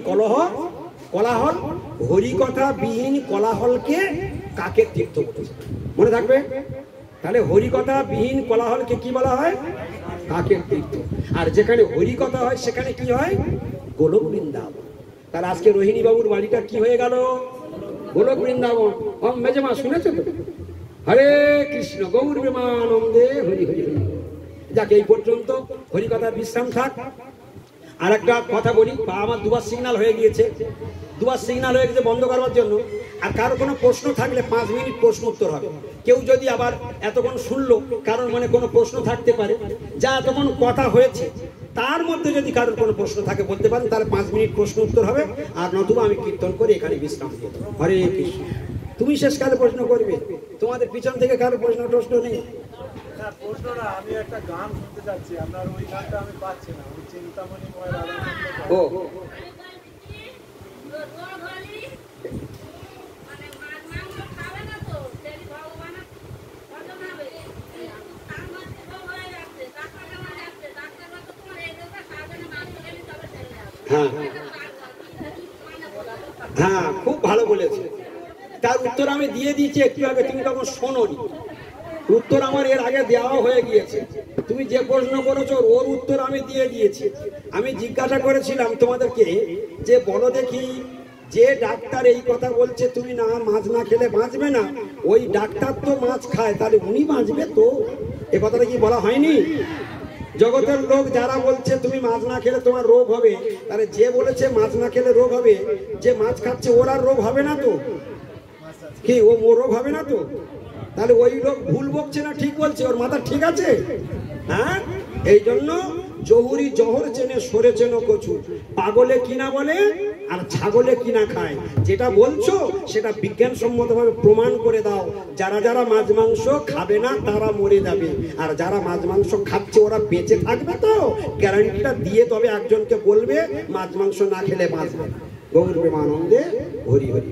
কোলাহল, হরিকথা বিহীন কোলাহলকে কাকের তীর্থ বলেছে, মনে থাকবে। তাহলে হরিকথা বিহীন কোলাহলকে কি বলা হয়? কাকের তীর্থ। আর যেখানে হরিকথা হয় সেখানে কি হয়? গোলক বৃন্দাবন। তার আজকে রোহিণী বাবুর বাড়িটা কি হয়ে গেল? গোলক বৃন্দাবন। মেজমা শুনেছো তো? হরে কৃষ্ণ, গৌর প্রেমানন্দে হরি হরি হরি। যাকে এই পর্যন্ত হরিকথার বিশ্রাম থাক। আর একটা কথা বলি, আমার দুবার সিগন্যাল হয়ে গিয়েছে, বন্ধ করবার জন্য। আর কারো কোনো প্রশ্ন থাকলে 5 মিনিট প্রশ্ন উত্তর হবে। কেউ যদি আবার এতক্ষণ শুনলো, কারোর মনে কোনো প্রশ্ন থাকতে পারে, যা এতক্ষণ কথা হয়েছে তার মধ্যে যদি কারোর কোনো প্রশ্ন থাকে বলতে পারেন, তাহলে 5 মিনিট প্রশ্ন উত্তর হবে। আর নতুবা আমি কীর্তন করে এখানে বিশ্রাম দিয়ে দেবো। হরে কৃষ্ণ। তুমি শেষকালে প্রশ্ন করবে, তোমাদের পিছন থেকে কারোর প্রশ্ন নেই? আমি একটা গান শুনতে চাচ্ছি, আপনার ওই গানটা আমি পাচ্ছি না। ওই চিন্তামণিময় রাধা। ও হ্যাঁ হ্যাঁ, খুব ভালো বলেছে। তার উত্তর আমি দিয়ে দিয়েছি একটু আগে, তুমি তখন শোনোনি। উত্তর আমার এর আগে দেওয়া হয়ে গিয়েছে। তুমি যে প্রশ্ন করেছো ওর উত্তর আমি দিয়ে দিয়েছি। আমি জিজ্ঞাসা করেছিলাম তোমাদেরকে যে বলো দেখি, যে ডাক্তার এই কথা বলছে তুমি না মাছ না খেলে বাঁচবে না, ওই ডাক্তার তো মাছ খায়, তাহলে উনি বাঁচবে তো? এ কথাটা কি বলা হয়নি? জগতের লোক যারা বলছে তুমি মাছ না খেলে তোমার রোগ হবে, তাহলে যে বলেছে মাছ না খেলে রোগ হবে, যে মাছ খাচ্ছে ওর আর রোগ হবে না তো? কি ও রোগ হবে না তো? তাহলে ওই লোক ভুল বকছে না ঠিক বলছে? ওর মাথা ঠিক আছে? হ্যাঁ, এই জন্য জহুরি জহর চেনে সরে চেনো কচু, পাগলে কিনা বলে আর ছাগলে কিনা খায়। যেটা বলছো সেটা বিজ্ঞানসম্মতভাবে প্রমাণ করে দাও। যারা যারা মাছ মাংস খাবে না তারা মরে যাবে, আর যারা মাছ মাংস খাচ্ছে ওরা বেঁচে থাকবে। তো গ্যারান্টিটা দিয়ে তবে একজনকে বলবে মাছ মাংস না খেলে বাঁচবে। গৌর প্রেমানন্দে হরি হরি।